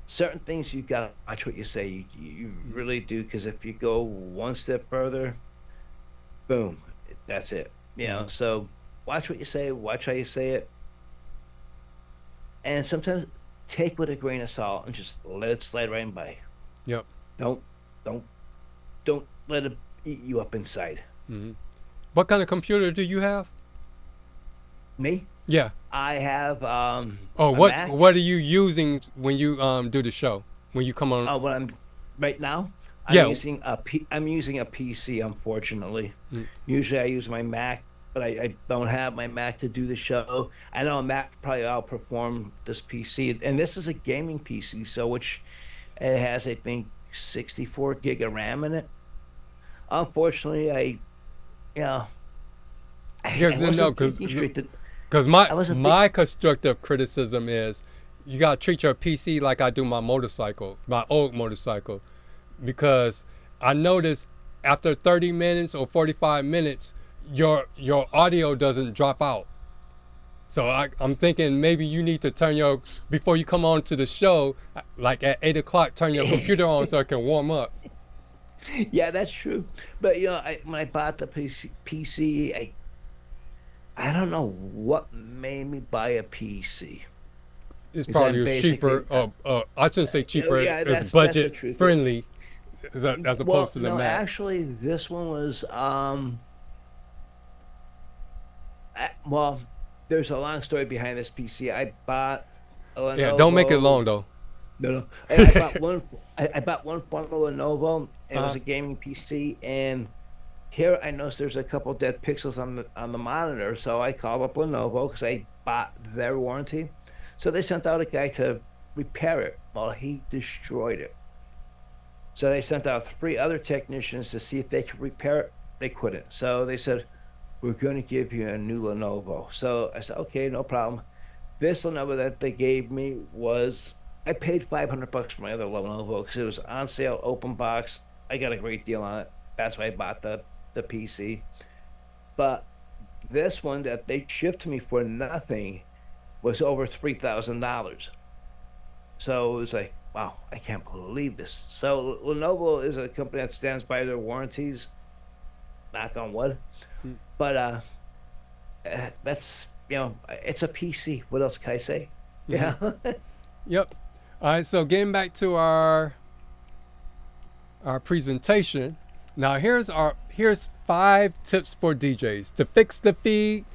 D: certain things you gotta watch what you say. You really do, because if you go one step further, boom, that's it. So watch what you say, watch how you say it, and sometimes take with a grain of salt and just let it slide right by.
E: Yep.
D: Don't let it eat you up inside.
E: What kind of computer do you have?
D: Me?
E: Yeah.
D: I have
E: Oh,
D: a
E: what
D: Mac.
E: what are you using when you do the show? When you come on?
D: What I'm right now,
E: Yeah.
D: I'm using a PC, unfortunately.
E: Mm.
D: Usually I use my Mac, but I don't have my Mac to do the show. I know a Mac probably outperform this PC, and this is a gaming PC, so which it has, I think, 64 gig of RAM in it. Unfortunately, I
E: Yeah, no,
D: wasn't
E: because
D: thinking straight to.
E: my
D: I wasn't
E: my constructive criticism is you gotta treat your PC like I do my motorcycle, my old motorcycle, because I noticed after 30 minutes or 45 minutes, your audio doesn't drop out. So I'm thinking maybe you need to turn your before you come on to the show, like at 8 o'clock, turn your computer on so it can warm up.
D: Yeah, that's true. But when I bought the PC, I don't know what made me buy a PC.
E: It's
D: Is
E: probably
D: that
E: cheaper.
D: basically-
E: I shouldn't say cheaper.
D: yeah, that's
E: It's
D: the
E: budget
D: truth.
E: friendly, as opposed
D: Well,
E: to the
D: no,
E: Mac.
D: actually, this one was well, there's a long story behind this PC. I bought a
E: Yeah, don't make it
D: Lenovo.
E: long though.
D: No. I bought one. I bought one from Lenovo. It was
E: Uh-huh.
D: a gaming PC, and here I noticed there's a couple dead pixels on the monitor. So I called up Lenovo because I bought their warranty. So they sent out a guy to repair it. Well, he destroyed it. So they sent out 3 other technicians to see if they could repair it. They couldn't. So they said, "We're going to give you a new Lenovo." So I said, "Okay, no problem." This Lenovo that they gave me was, I paid $500 for my other Lenovo because it was on sale, open box. I got a great deal on it. That's why I bought the PC. But this one that they shipped to me for nothing was over $3,000. So it was like, wow, I can't believe this. So Lenovo is a company that stands by their warranties, knock on wood. But that's, it's a PC. What else can I say? Yeah.
E: Yep. All right. So getting back to our presentation. Now here's 5 tips for DJs to fix the feed,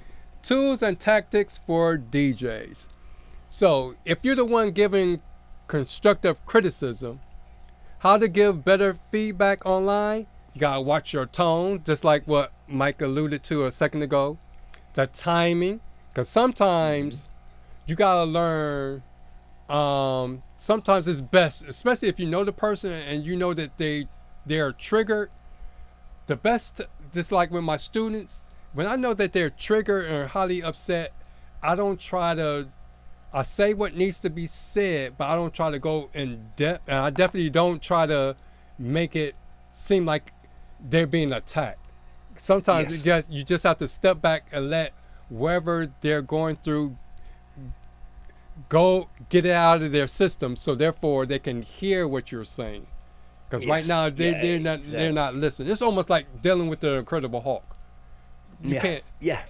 E: tools and tactics for DJs. So if you're the one giving constructive criticism, how to give better feedback online, you gotta watch your tone, just like what Mike alluded to a second ago. The timing, because sometimes you gotta learn. Sometimes it's best, especially if you know the person and you know that they're triggered. The best, just like with my students, when I know that they're triggered and highly upset, I say what needs to be said, but I don't try to go in depth, and I definitely don't try to make it seem like they're being attacked. Sometimes you just have to step back and let wherever they're going through go get it out of their system, so therefore they can hear what you're saying. Because right now they're not listening. It's almost like dealing with the Incredible Hulk. You can't.
D: Yeah.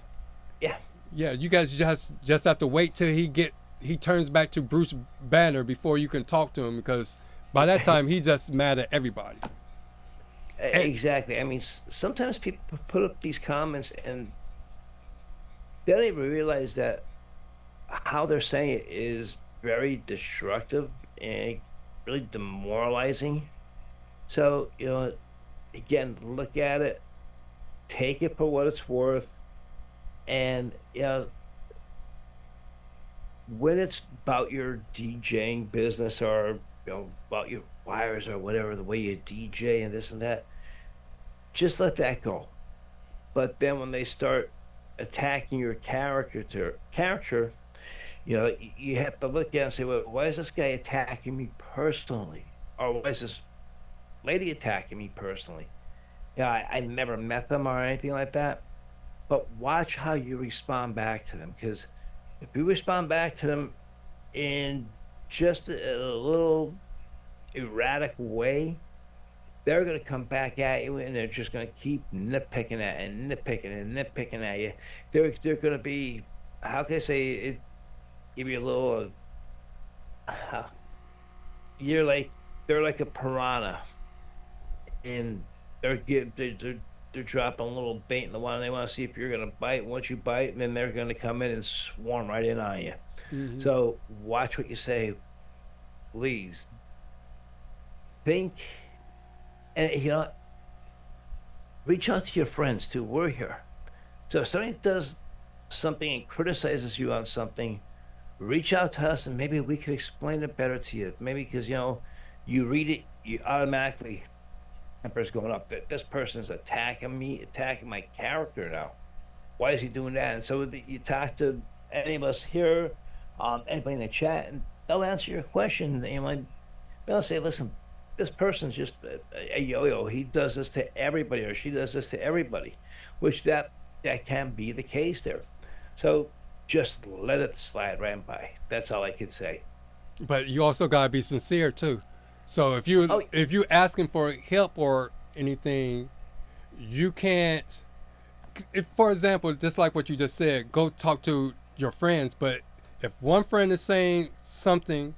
E: Yeah, you guys just have to wait till he turns back to Bruce Banner before you can talk to him, because by that time he's just mad at everybody.
D: Exactly. I mean, sometimes people put up these comments and they don't even realize that how they're saying it is very destructive and really demoralizing. So, again, look at it, take it for what it's worth, and when it's about your DJing business, or about your wires or whatever, the way you DJ and this and that, just let that go. But then when they start attacking your character, you have to look at it and say, well, why is this guy attacking me personally, or why is this lady attacking me personally? I never met them or anything like that, but watch how you respond back to them, because if you respond back to them in just a little erratic way, they're going to come back at you, and they're just going to keep nitpicking at you. They're going to be, how can I say it, give you a little they're like a piranha in they're dropping a little bait in the water. They want to see if you're gonna bite. Once you bite, and then they're gonna come in and swarm right in on you. So watch what you say. Please think, and reach out to your friends too. We're here. So if somebody does something and criticizes you on something, reach out to us and maybe we could explain it better to you. Maybe because you read it, you automatically temper's going up. That this person's attacking me, attacking my character now. Why is he doing that? And so you talk to any of us here, anybody in the chat, and they'll answer your question. They'll say, listen, this person's just a yo-yo. He does this to everybody, or she does this to everybody, which that can be the case there. So just let it slide right by. That's all I could say.
E: But you also gotta be sincere too. So if you asking for help or anything, you can't. If, for example, just like what you just said, go talk to your friends. But if one friend is saying something,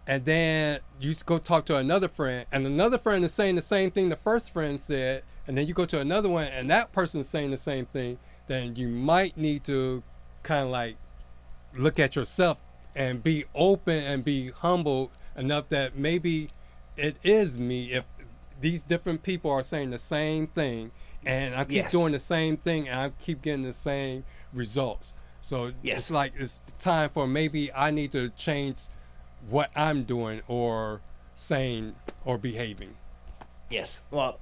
E: and then you go talk to another friend, and another friend is saying the same thing the first friend said, and then you go to another one, and that person is saying the same thing, then you might need to kind of like look at yourself and be open and be humble enough that maybe it is me. If these different people are saying the same thing, and I keep doing the same thing, and I keep getting the same results. So it's like it's time for maybe I need to change what I'm doing or saying or behaving.
D: Yes. Well,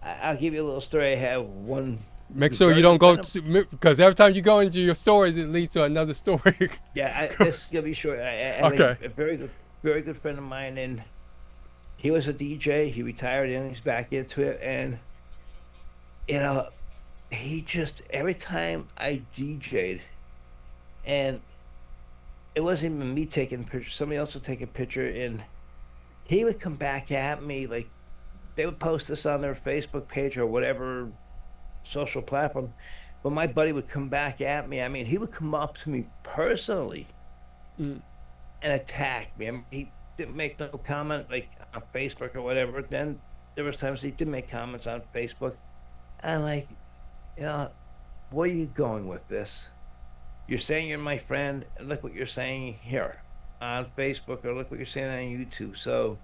D: I'll give you a little story. I have one.
E: Make sure you don't go to, because every time you go into your stories, it leads to another story.
D: This is gonna be short. Okay. A very good friend of mine, and he was a DJ. He retired and he's back into it, and he just every time I DJ'd, and it wasn't even me taking a picture, somebody else would take a picture, and he would come back at me like they would post this on their Facebook page or whatever social platform, but my buddy would come back at me. I mean, he would come up to me personally and attack me. I mean, he didn't make no comment like on Facebook or whatever. Then there was times he did make comments on Facebook. And I'm like, where are you going with this? You're saying you're my friend, and look what you're saying here on Facebook, or look what you're saying on YouTube. So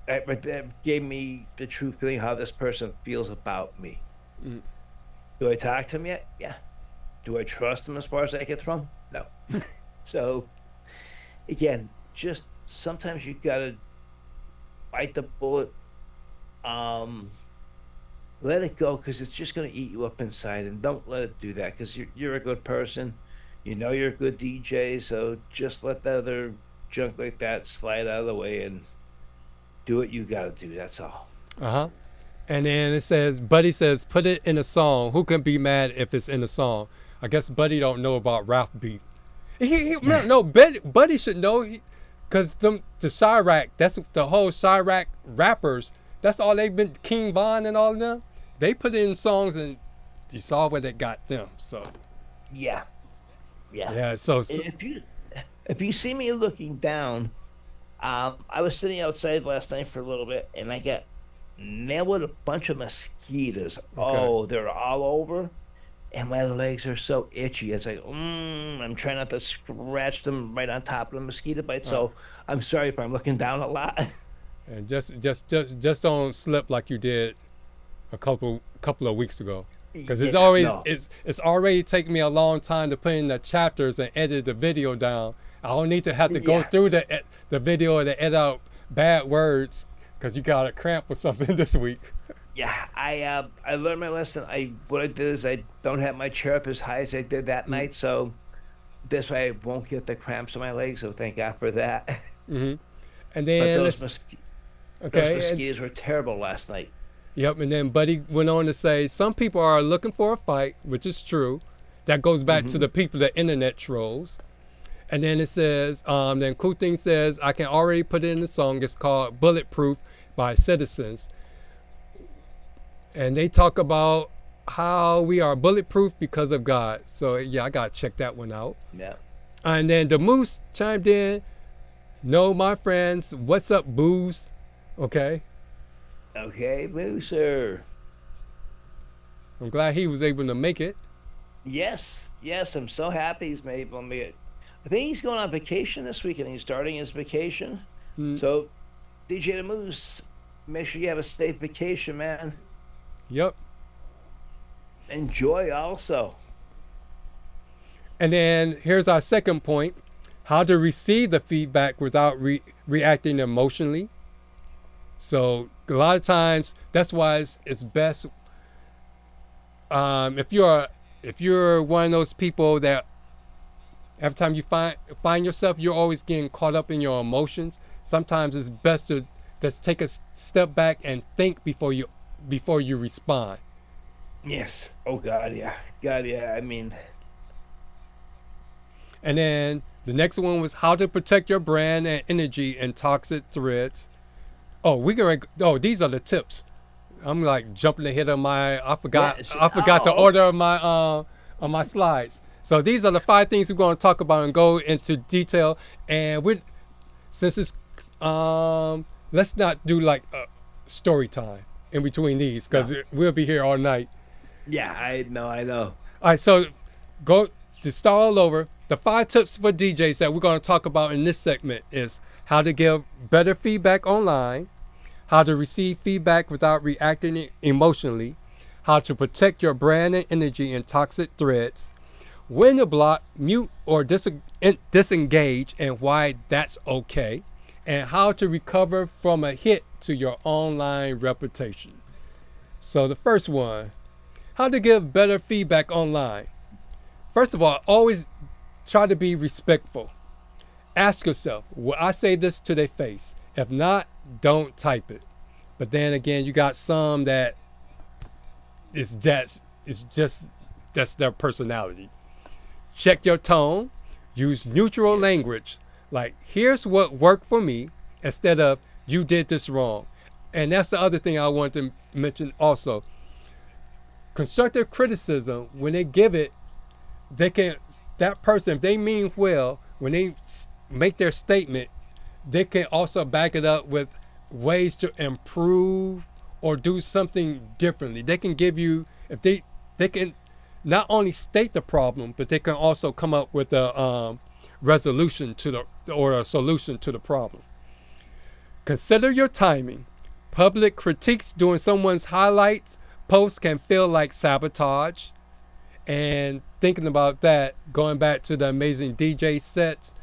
D: that gave me the true feeling how this person feels about me. Do I talk to him yet? Yeah. Do I trust him as far as I can throw him? No. So again, just sometimes you gotta bite the bullet, let it go, because it's just going to eat you up inside, and don't let it do that, because you're a good person, you're a good DJ, so just let that other junk like that slide out of the way and do what you got to do. That's all.
E: And then it says, Buddy says, put it in a song. Who can be mad if it's in a song? I guess Buddy don't know about Ralph beef. Buddy should know, because the Chirac, that's the whole Chirac rappers, that's all they've been, King Von and all of them. They put it in songs, and you saw where they got them. So
D: yeah.
E: So
D: if you see me looking down, I was sitting outside last night for a little bit, and I got nailed with a bunch of mosquitoes. Okay. Oh, they're all over, and my legs are so itchy. It's like, I'm trying not to scratch them right on top of the mosquito bite. So I'm sorry if I'm looking down a lot.
E: And just don't slip like you did a couple of weeks ago, because it's already taken me a long time to put in the chapters and edit the video down. I don't need to have to go through the video and edit out bad words because you got a cramp or something this week.
D: Yeah, I learned my lesson. What I did is I don't have my chair up as high as I did that night, so this way I won't get the cramps in my legs. So thank God for that.
E: And then
D: those mosquitoes were terrible last night.
E: Yep, and then Buddy went on to say, some people are looking for a fight, which is true. That goes back to the people, the internet trolls. And then it says, then Cool Thing says, I can already put it in the song. It's called Bulletproof by Citizens. And they talk about how we are bulletproof because of God. So yeah, I got to check that one out.
D: Yeah.
E: And then the Moose chimed in, no, my friends, what's up, booze? Okay.
D: Okay, Mooser.
E: I'm glad he was able to make it.
D: Yes, yes, I'm so happy he's made able to make it. I think he's going on vacation this weekend. He's starting his vacation. So, DJ the Moose, make sure you have a safe vacation, man.
E: Yep.
D: Enjoy also.
E: And then here's our second point: how to receive the feedback without reacting emotionally. So a lot of times that's why it's best if you're one of those people that every time you find yourself, you're always getting caught up in your emotions. Sometimes it's best to just take a step back and think before you respond.
D: Yes. Oh God, yeah. God, yeah. I mean,
E: and then the next one was how to protect your brand and energy in toxic threads. These are the tips. I'm like jumping ahead of I forgot the order of my on my slides. So these are the 5 things we're going to talk about and go into detail. And since it's let's not do like a story time in between these, because we'll be here all night.
D: Yeah, I know.
E: All right, so go to start all over. The 5 tips for DJs that we're going to talk about in this segment is how to give better feedback online, how to receive feedback without reacting emotionally, how to protect your brand and energy in toxic threads, when to block, mute, or disengage and why that's okay, and how to recover from a hit to your online reputation. So the first one, how to give better feedback online. First of all, always try to be respectful. Ask yourself, will I say this to their face? If not, don't type it. But then again, you got some that that's their personality. Check your tone. Use neutral language. Like, here's what worked for me, instead of you did this wrong. And that's the other thing I want to mention also. Constructive criticism, when they give it, that person, if they mean well, when they make their statement, they can also back it up with ways to improve or do something differently. They can give you, if they can not only state the problem, but they can also come up with a resolution or a solution to the problem. Consider your timing. Public critiques during someone's highlights post can feel like sabotage. And thinking about that, going back to the amazing DJ sets,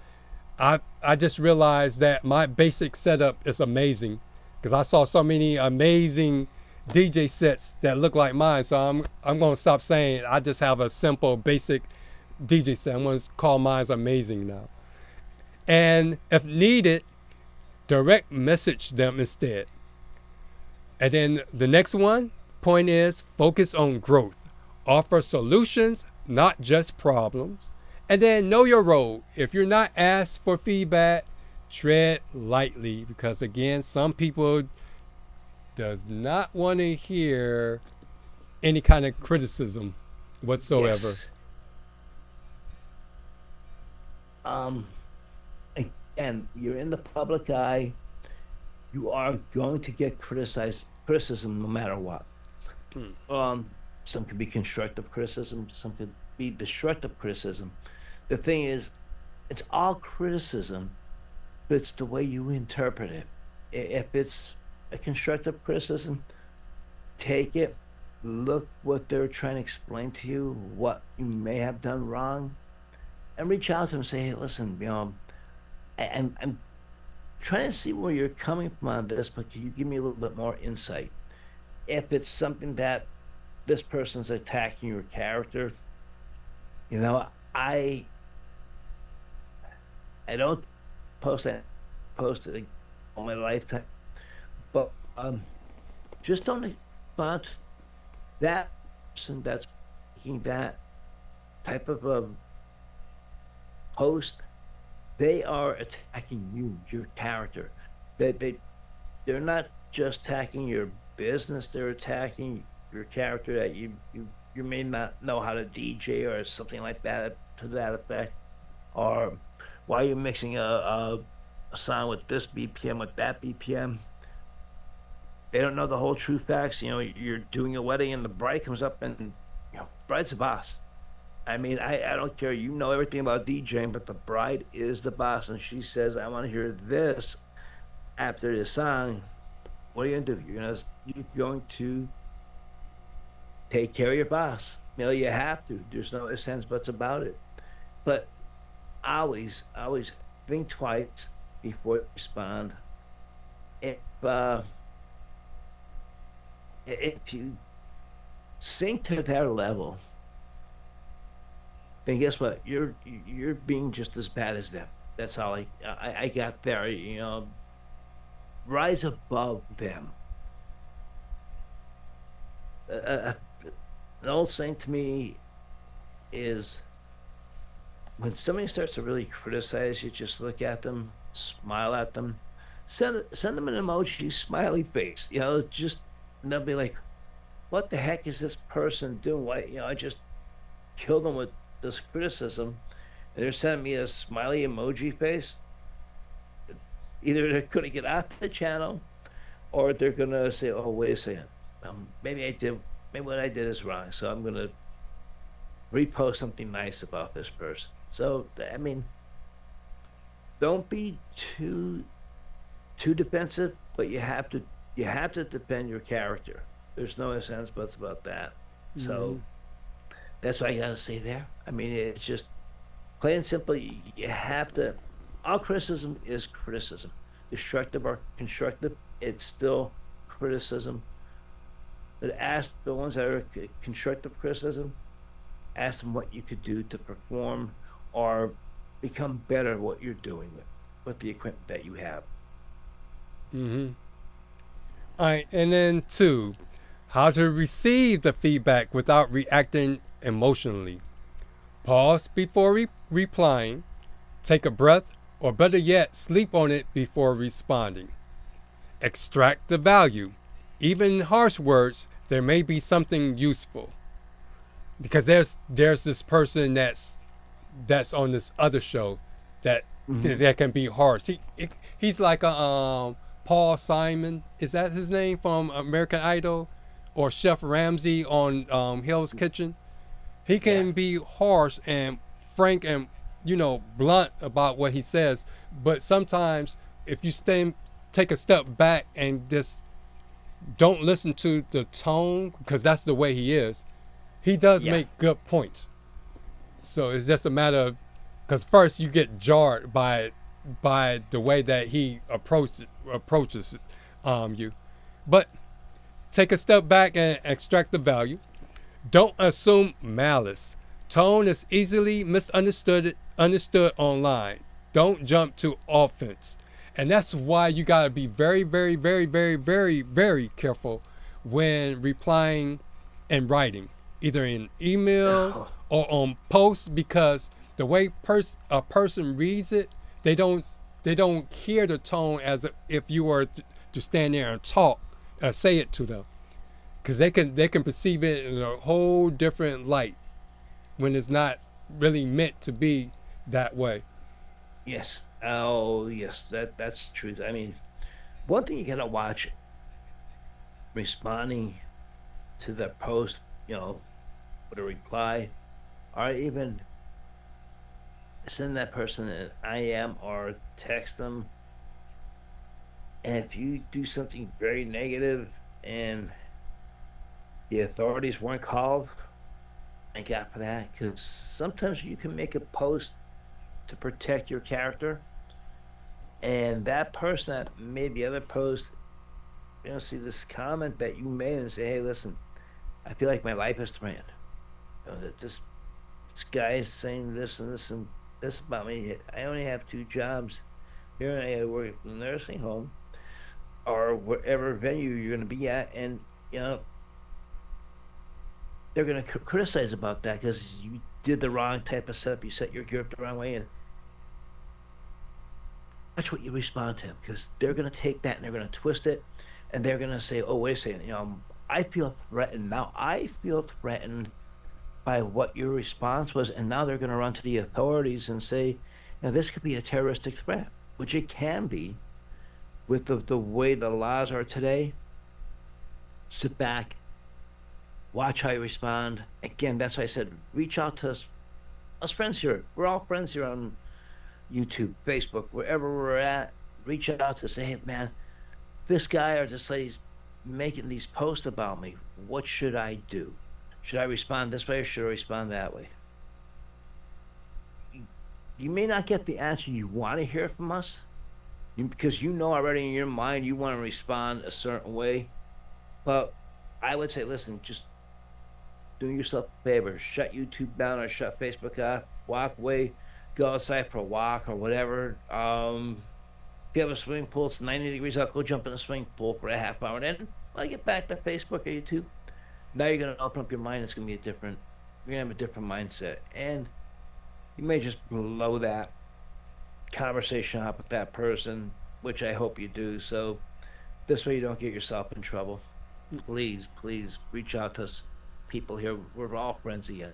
E: I just realized that my basic setup is amazing, because I saw so many amazing DJ sets that look like mine. So I'm going to stop saying I just have a simple basic DJ set. I'm going to call mine amazing now. And if needed, direct message them instead. And then the next point is focus on growth. Offer solutions, not just problems. And then know your role. If you're not asked for feedback, tread lightly, because again, some people does not want to hear any kind of criticism whatsoever.
D: Yes. Again, you're in the public eye. You are going to get criticism no matter what. Some could be constructive criticism, some could be destructive criticism. The thing is, it's all criticism, but it's the way you interpret it. If it's a constructive criticism, take it, look what they're trying to explain to you, what you may have done wrong, and reach out to them and say, hey, listen, I'm trying to see where you're coming from on this, but can you give me a little bit more insight? If it's something that this person's attacking your character, I don't post it all my lifetime, but just don't respond to that person that's making that type of a post. They are attacking you, your character. They're not just attacking your business, they're attacking your character, that you may not know how to DJ or something like that, to that effect, or why you're mixing a song with this BPM with that BPM. They don't know the whole true facts. You know, you're doing a wedding and the bride comes up and, you know, bride's the boss. I mean, I don't care. You know everything about DJing, but the bride is the boss. And she says, I want to hear this after the song. What are you going to do? You're going to take care of your boss. You know, you have to. There's no ifs, ands, buts about it. But always think twice before you respond. If you sink to their level, then guess what? You're being just as bad as them. That's all I got there. You know, rise above them. An old saying to me is, when somebody starts to really criticize you, just look at them, smile at them, send them an emoji, smiley face. You know, just, and they'll be like, "What the heck is this person doing? Why? You know, I just killed them with this criticism, and they're sending me a smiley emoji face." Either they're going to get out the channel, or they're going to say, "Oh, wait a second, maybe what I did is wrong, so I'm going to repost something nice about this person." So, I mean, don't be too defensive, but you have to defend your character. There's no ifs, ands, buts about that. So that's what I gotta say there. I mean, it's just plain and simple. You have to. All criticism is criticism, destructive or constructive. It's still criticism. But ask the ones that are constructive criticism. Ask them what you could do to perform or become better at what you're doing with the equipment that you have.
E: All right, and then 2, how to receive the feedback without reacting emotionally. Pause before replying, take a breath, or better yet, sleep on it before responding. Extract the value. Even in harsh words, there may be something useful. Because there's this person that's on this other show that can be harsh. He's like a Paul Simon, is that his name, from American Idol, or Chef Ramsay on Hell's Kitchen? He can be harsh and frank and, you know, blunt about what he says, but sometimes if you take a step back and just don't listen to the tone, because that's the way he is, he does make good points. So it's just a matter of, because first you get jarred by the way that he approaches you, but take a step back and extract the value. Don't assume malice. Tone is easily understood online. Don't jump to offense, and that's why you gotta be very, very, very, very, very, very careful when replying and writing, either in email or on posts, because the way a person reads it, they don't hear the tone as if you were to stand there and talk, say it to them, because they can perceive it in a whole different light when it's not really meant to be that way.
D: Yes. Oh, yes. That's the truth. I mean, one thing you gotta watch, responding to the post, you know, with a reply, or even send that person an IM or text them. And if you do something very negative and the authorities weren't called, thank God for that, because sometimes you can make a post to protect your character, and that person that made the other post, you know, see this comment that you made and say, "Hey, listen, I feel like my life is threatened. You know, that this guy is saying this and this and this about me. I only have 2 jobs here, and I work in a nursing home or whatever venue you're going to be at, and you know, they're going to criticize about that because you did the wrong type of setup. You set your gear up the wrong way, and that's what you respond to them, because they're going to take that and they're going to twist it, and they're going to say, "Oh, wait a second, you know, I feel threatened now. I feel threatened by what your response was," and now they're going to run to the authorities and say, "Now this could be a terroristic threat," which it can be with the way the laws are today. sit back, watch how you respond. Again, that's why I said reach out to us friends here. We're all friends here on YouTube, Facebook, wherever we're at. Reach out to say, hey man, this guy or this lady's making these posts about me. What should I do? Should I respond this way or should I respond that way? You may not get the answer you want to hear from us because you know already in your mind you want to respond a certain way. But I would say, listen, just do yourself a favor. Shut YouTube down or shut Facebook off. Walk away. Go outside for a walk or whatever. If you have a swimming pool, it's 90 degrees out, go jump in the swimming pool for a half hour. Then when I get back to Facebook or YouTube, now you're going to open up your mind. It's going to be you're going to have a different mindset. And you may just blow that conversation up with that person, which I hope you do. So this way you don't get yourself in trouble. Please, please reach out to us. People here, we're all friends again.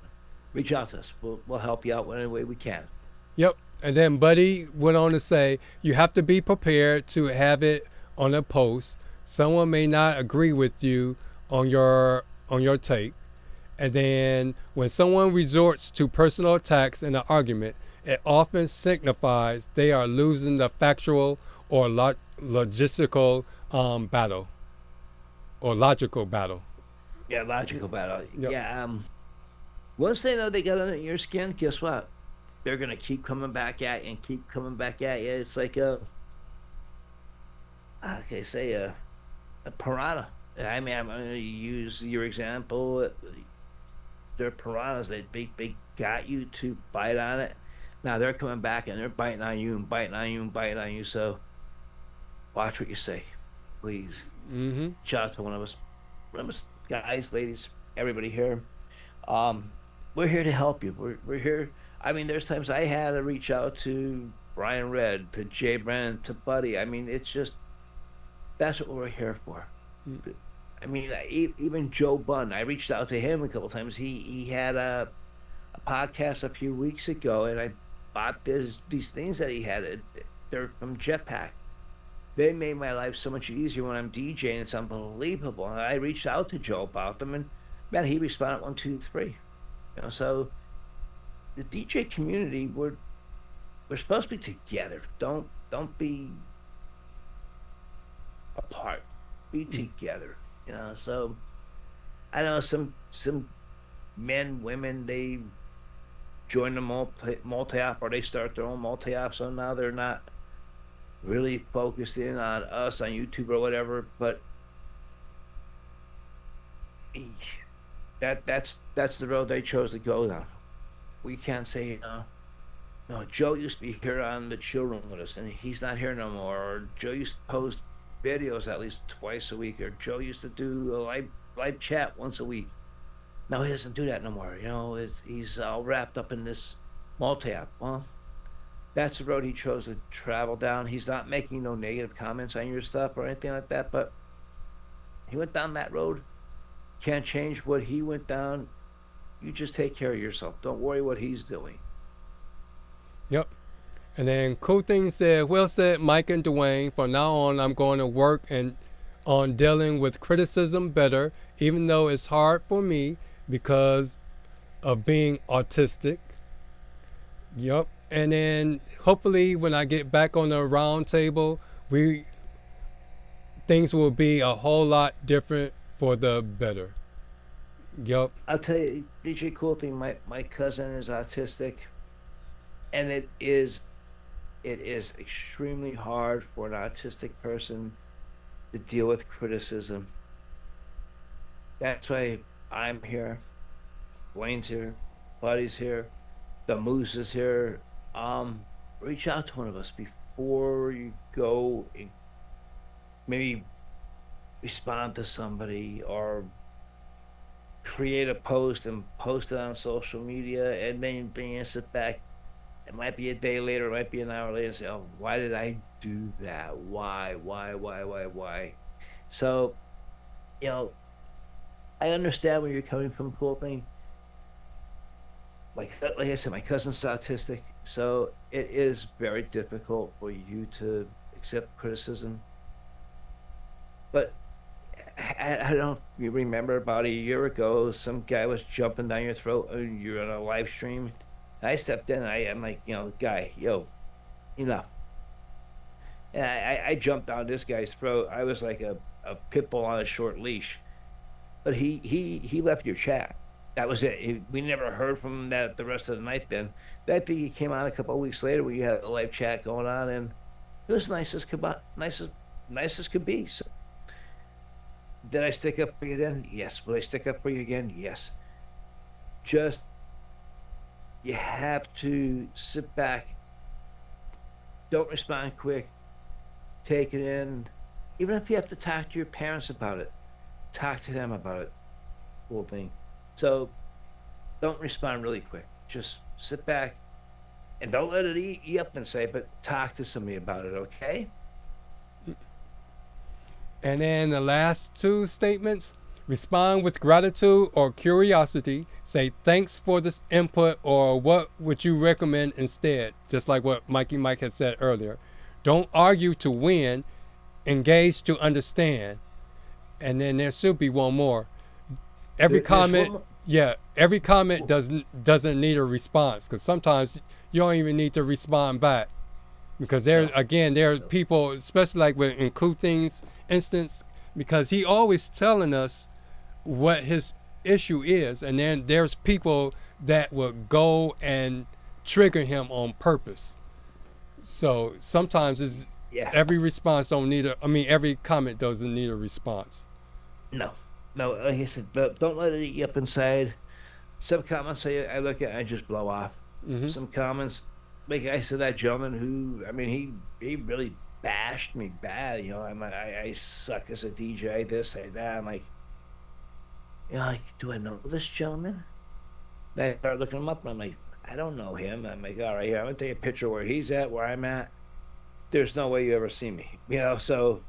D: Reach out to us. We'll help you out in any way we can.
E: Yep. And then Buddy went on to say, you have to be prepared to have it on a post. Someone may not agree with you on your take. And then when someone resorts to personal attacks in an argument, it often signifies they are losing the factual or logistical battle. Or logical battle.
D: Yeah, logical battle.
E: Yep.
D: Yeah. Once they know they got under your skin, guess what? They're gonna keep coming back at you and keep coming back at you. It's like a piranha. I mean, I'm gonna use your example. They're piranhas. They got you to bite on it. Now they're coming back and they're biting on you and biting on you and biting on you. So watch what you say, please.
E: Mm-hmm.
D: Shout out to one of us, guys, ladies, everybody here. We're here to help you. We're here. I mean, there's times I had to reach out to Brian Red, to Jay Brennan, to Buddy. I mean, it's just, that's what we're here for. Mm-hmm. I mean, even Joe Bunn, I reached out to him a couple times. He had a podcast a few weeks ago, and I bought these things that he had. They're from Jetpack. They made my life so much easier when I'm DJing. It's unbelievable. And I reached out to Joe about them, and man, he responded 1, 2, 3. You know, so the DJ community, we're supposed to be together. Don't be apart. Be together. You know, so I know some men, women, they join the multi-op or they start their own multi-op, so now they're not really focused in on us on YouTube or whatever, but that's the road they chose to go down. We can't say, no, Joe used to be here on the chill room with us and he's not here no more, or Joe used to post videos at least twice a week, or Joe used to do a live chat once a week. No, he doesn't do that no more. You know, he's all wrapped up in this multi-app. Well, that's the road he chose to travel down. He's not making no negative comments on your stuff or anything like that, but he went down that road. Can't change what he went down. You just take care of yourself. Don't worry what he's doing.
E: Yep. And then Cool Thing said, well said, Mike and Dwayne. From now on, I'm going to work on dealing with criticism better, even though it's hard for me because of being autistic. Yep. And then hopefully when I get back on the round table, things will be a whole lot different for the better. Yep.
D: I'll tell you, DJ Cool Thing, my cousin is autistic, and it is extremely hard for an autistic person to deal with criticism. That's why I'm here, Wayne's here, Buddy's here, the Moose is here. Reach out to one of us before you go and maybe respond to somebody or create a post and post it on social media and then sit back. It might be a day later, it might be an hour later, and say, oh, why did I do that? Why? So, you know, I understand where you're coming from, Cool Thing. Like I said, my cousin's autistic, so it is very difficult for you to accept criticism. But I don't you remember about a year ago, some guy was jumping down your throat and you're on a live stream. And I stepped in and I'm like, guy, yo, enough. And I jumped down this guy's throat. I was like a pit bull on a short leash. But he left your chat. That was it. We never heard from him that the rest of the night then. That he came on a couple of weeks later where you had a live chat going on, and it was nice as could be. So, did I stick up for you then? Yes. Will I stick up for you again? Yes. Just, you have to sit back. Don't respond quick. Take it in. Even if you have to talk to your parents about it, talk to them about it. Cool thing. So don't respond really quick. Just sit back and don't let it eat you up and say, but talk to somebody about it, okay?
E: And then the last two statements, respond with gratitude or curiosity. Say thanks for this input, or what would you recommend instead? Just like what Mikie Mike had said earlier. Don't argue to win, engage to understand. And then there should be one more. Every comment doesn't need a response, because sometimes you don't even need to respond back, because there are people, especially like with include things instance, because he always telling us what his issue is, and then there's people that will go and trigger him on purpose. So sometimes every response every comment doesn't need a response.
D: No, like I said, don't let it eat you up inside. Some comments I look at and I just blow off. Mm-hmm. Some comments, like I said, that gentleman who, he really bashed me bad. I suck as a DJ, this, that. I'm like, do I know this gentleman? I start looking him up and I'm like, I don't know him. I'm like, all right, here, I'm gonna take a picture where he's at, where I'm at. There's no way you ever see me, So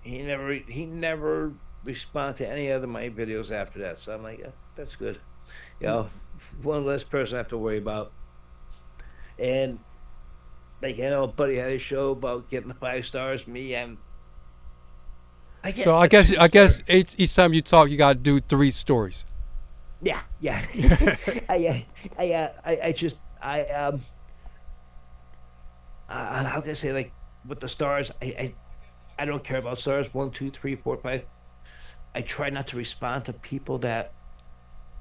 D: he never respond to any other of my videos after that. So I'm like, yeah, that's good. One less person I have to worry about. And like, a buddy had a show about getting the 5 stars.
E: I guess each time you talk, you gotta do 3 stories.
D: Yeah. How can I say, like, with the stars, I don't care about stars 1, 2, 3, 4, 5. I try not to respond to people that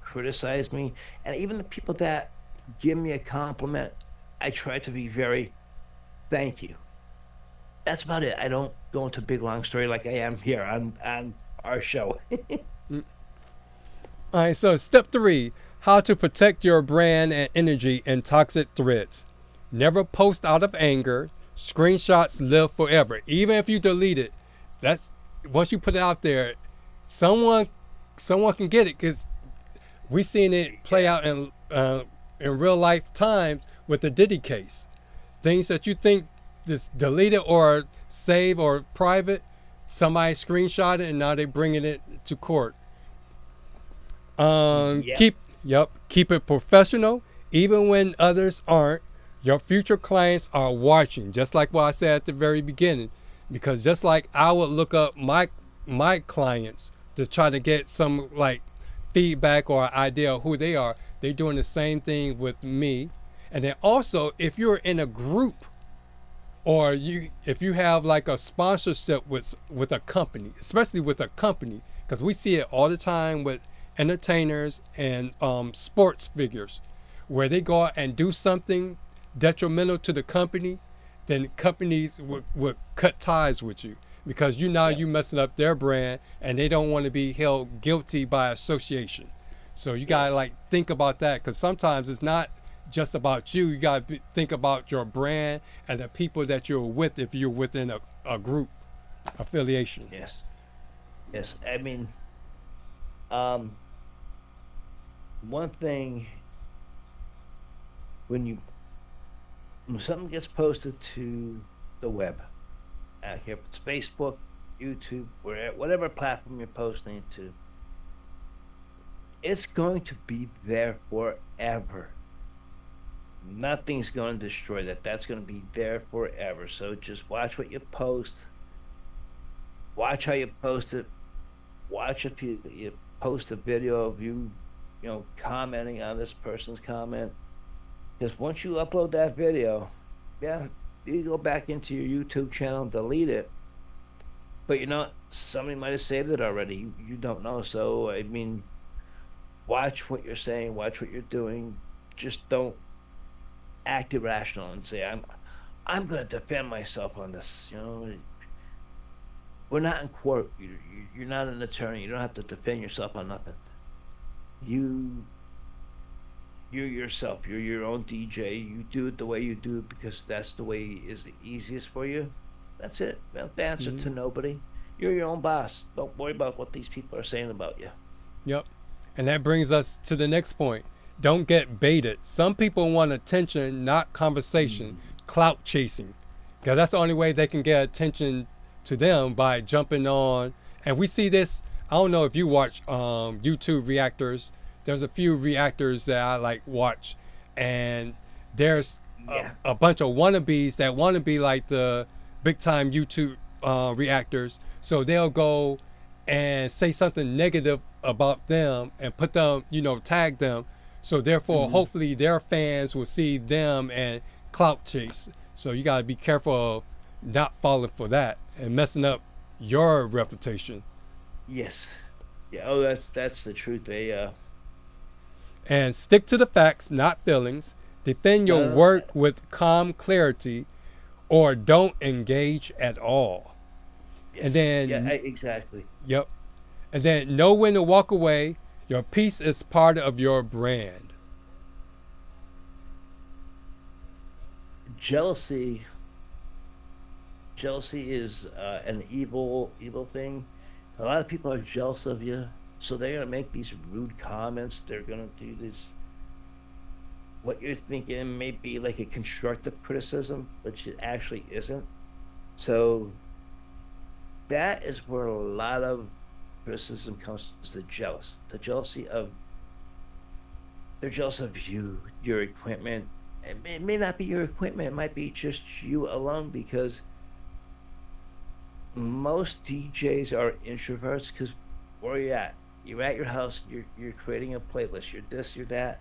D: criticize me, and even the people that give me a compliment, I try to be very thank you. That's about it. I don't go into a big long story like I am here on our show.
E: All right, so step 3, how to protect your brand and energy in toxic threads. Never post out of anger. Screenshots live forever. Even if you delete it, once you put it out there, someone can get it, because we've seen it play out in real life times with the Diddy case. Things that you think just deleted or save or private, somebody screenshot it and now they're bringing it to court. Keep it professional, even when others aren't. Your future clients are watching, just like what I said at the very beginning. Because just like I would look up my clients to try to get some like feedback or idea of who they are, they're doing the same thing with me. And then also, if you're in a group, or if you have like a sponsorship with a company, especially with a company, because we see it all the time with entertainers and sports figures, where they go out and do something detrimental to the company, then companies would cut ties with you, because you messing up their brand and they don't want to be held guilty by association. So you gotta like think about that, because sometimes it's not just about you. You gotta think about your brand and the people that you're with, if you're within a group affiliation.
D: Yes. One thing, when something gets posted to the web, here it's Facebook, YouTube, whatever platform you're posting it to, it's going to be there forever. Nothing's going to destroy that. That's going to be there forever. So just watch what you post. Watch how you post it. watch if you post a video of you, commenting on this person's comment. Because once you upload that video, yeah, you go back into your YouTube channel and delete it. But somebody might have saved it already. You don't know. So, I mean, watch what you're saying, watch what you're doing. Just don't act irrational and say, I'm going to defend myself on this. We're not in court. You're not an attorney. You don't have to defend yourself on nothing. You're yourself. You're your own DJ. You do it the way you do it because that's the way is the easiest for you. That's it. Don't answer to nobody. You're your own boss. Don't worry about what these people are saying about you.
E: Yep. And that brings us to the next point. Don't get baited. Some people want attention, not conversation. Clout chasing. Because that's the only way they can get attention to them, by jumping on. And we see this, I don't know if you watch YouTube reactors. There's a few reactors that I watch, and there's a bunch of wannabes that want to be like the big time YouTube reactors. So they'll go and say something negative about them and put them, tag them. So therefore, hopefully their fans will see them and clout chase. So you got to be careful of not falling for that and messing up your reputation.
D: Yes. Yeah. That's the truth.
E: And stick to the facts, not feelings. Defend your work with calm clarity, or don't engage at all.
D: Yes.
E: And then,
D: exactly.
E: Yep. And then know when to walk away. Your piece is part of your brand.
D: Jealousy is an evil thing. A lot of people are jealous of you, so they're gonna make these rude comments. They're gonna do this. What you're thinking may be like a constructive criticism, which it actually isn't. So that is where a lot of criticism comes, is the jealousy of, they're jealous of you, your equipment. It may not be your equipment, it might be just you alone, because most DJs are introverts. Because where you at? You're at your house, you're creating a playlist, you're this, you're that.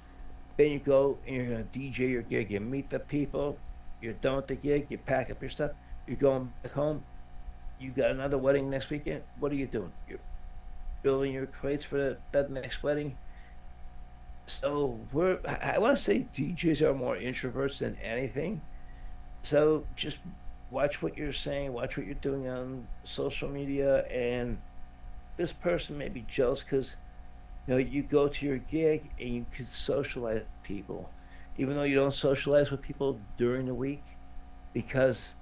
D: Then you go and you're gonna DJ your gig, you meet the people, you're done with the gig, you pack up your stuff, you're going back home, you got another wedding next weekend. What are you doing? You're building your crates for that next wedding. So I want to say DJs are more introverts than anything. So just watch what you're saying, watch what you're doing on social media. And this person may be jealous because you go to your gig and you can socialize with people, even though you don't socialize with people during the week, because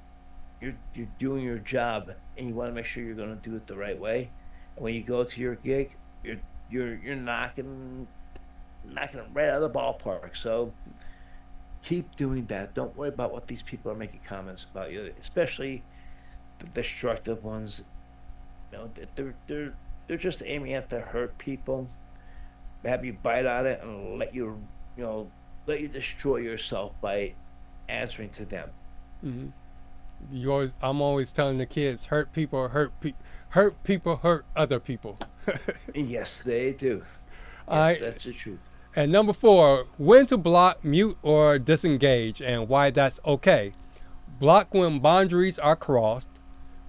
D: you're doing your job and you want to make sure you're going to do it the right way. And when you go to your gig, you're knocking them right out of the ballpark. So keep doing that. Don't worry about what these people are making comments about you, especially the destructive ones. They're just aiming at to hurt people, have you bite on it, and let you destroy yourself by answering to them.
E: I'm always telling the kids, hurt people hurt other people.
D: Yes, they do.
E: Yes,
D: that's the truth.
E: And number 4, when to block, mute, or disengage, and why that's okay. Block when boundaries are crossed,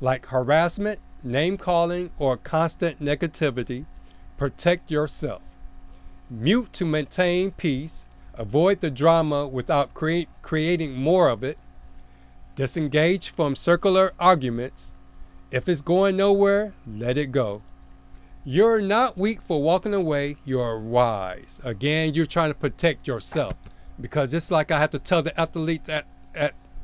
E: like harassment, name calling, or constant negativity. Protect yourself. Mute to maintain peace. Avoid the drama without creating more of it. Disengage from circular arguments. If it's going nowhere, let it go. You're not weak for walking away, you're wise. Again, you're trying to protect yourself, because it's like I have to tell the athletes at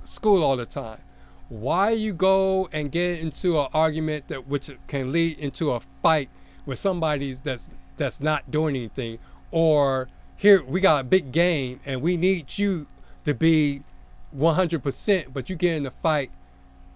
E: school all the time. Why you go and get into an argument which can lead into a fight with somebody that's not doing anything, or here we got a big game and we need you to be 100%, but you get in a fight,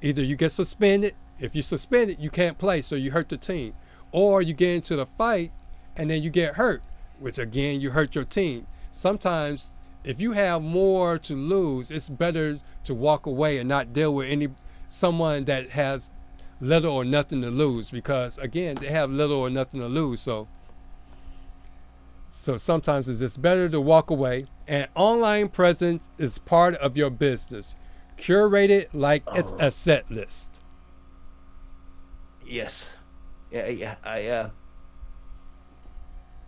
E: either you get suspended. If you're suspended, you can't play, so you hurt the team. Or you get into the fight and then you get hurt, which again, you hurt your team. Sometimes if you have more to lose, it's better to walk away and not deal with someone that has little or nothing to lose, because again, they have little or nothing to lose. So sometimes it's just better to walk away. And online presence is part of your business. Curate it like it's a set list.
D: Yes. Yeah.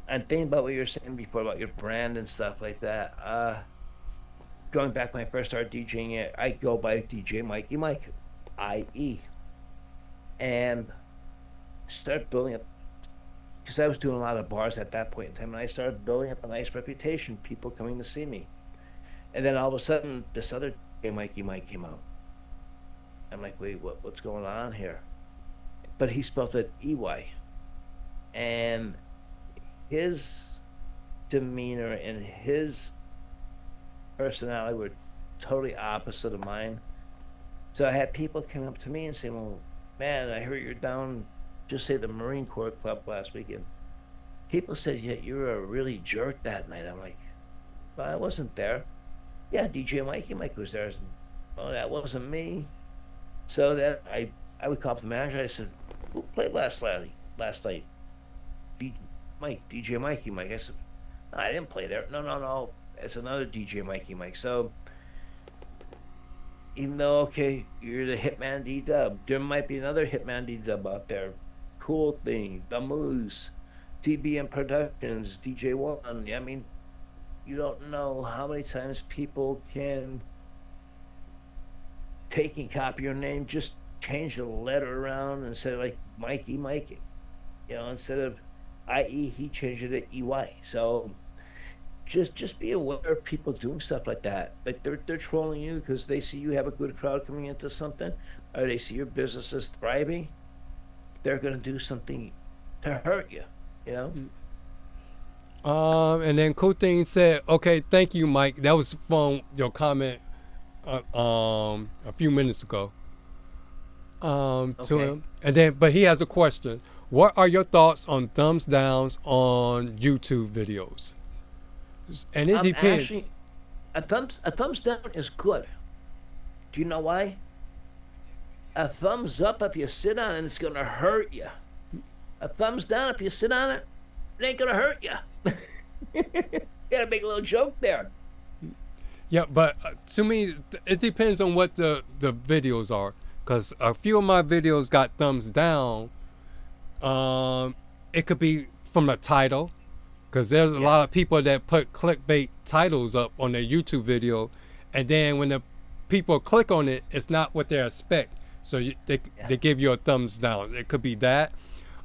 D: I'm thinking about what you were saying before about your brand and stuff like that. Going back when I first started DJing it, I go by djmikiemike, IE, and start building up, because I was doing a lot of bars at that point in time, and I started building up a nice reputation, people coming to see me. And then all of a sudden, this other Mikie came out. I'm like, wait, what's going on here? But he spelled it EY. And his demeanor and his personality were totally opposite of mine. So I had people come up to me and say, well, man, I heard you're down, just say the Marine Corps Club last weekend. People said, yeah, you were a really jerk that night. I'm like, well, I wasn't there. Yeah, Mike was there. I said, oh, that wasn't me. So then I would call up the manager. I said, who played last night? DJ Mikey Mike. I said, no, I didn't play there. No. It's another DJ Mikey Mike. So even though, okay, you're the HitmanDDub, there might be another HitmanDDub out there. Cool Thing, The Moose, TBM Productions, DJ1. I mean, you don't know how many times people can take and copy your name, just change the letter around instead of like Mikey Mike. Instead of IE, he changed it to EY. So just be aware of people doing stuff like that. Like they're trolling you because they see you have a good crowd coming into something, or they see your business is thriving. They're gonna do something to hurt you.
E: And then Cool Thing said, okay, thank you, Mike. That was from your comment a few minutes ago to him. And then, but he has a question. What are your thoughts on thumbs downs on YouTube videos? And it depends.
D: Actually, a thumbs down is good. Do you know why? A thumbs up, if you sit on it, it's going to hurt you. A thumbs down, if you sit on it, it ain't going to hurt you. You got to make a little joke there.
E: Yeah, but to me, it depends on what the videos are. Because a few of my videos got thumbs down. It could be from the title. Because there's a lot of people that put clickbait titles up on their YouTube video. And then when the people click on it, it's not what they expect. So they give you a thumbs down. It could be that.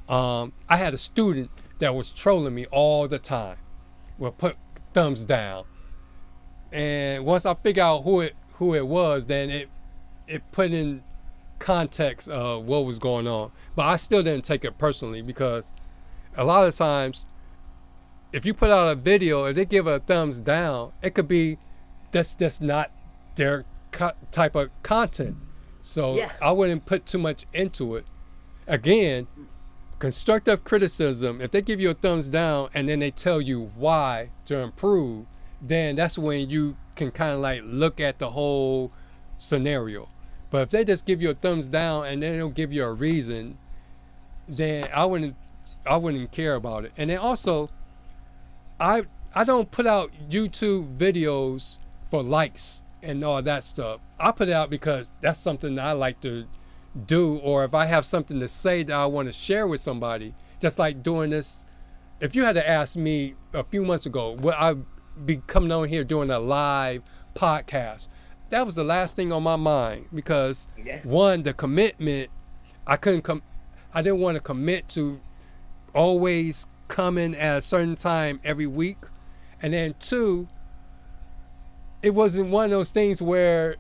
E: I had a student that was trolling me all the time. Well, put thumbs down. And once I figure out who it was, then it put in context of what was going on. But I still didn't take it personally, because a lot of times, if you put out a video, if they give a thumbs down, it could be that's just not their type of content. So I wouldn't put too much into it. Again, constructive criticism, if they give you a thumbs down and then they tell you why to improve, then that's when you can kind of like look at the whole scenario. But if they just give you a thumbs down and they don't give you a reason, then I wouldn't care about it. And then also, I don't put out YouTube videos for likes and all that stuff. I put it out because that's something that I like to do, or if I have something to say that I want to share with somebody, just like doing this. If you had to ask me a few months ago, would I be coming on here doing a live podcast? That was the last thing on my mind, because one, the commitment, I didn't want to commit to always coming at a certain time every week. And then two, it wasn't one of those things where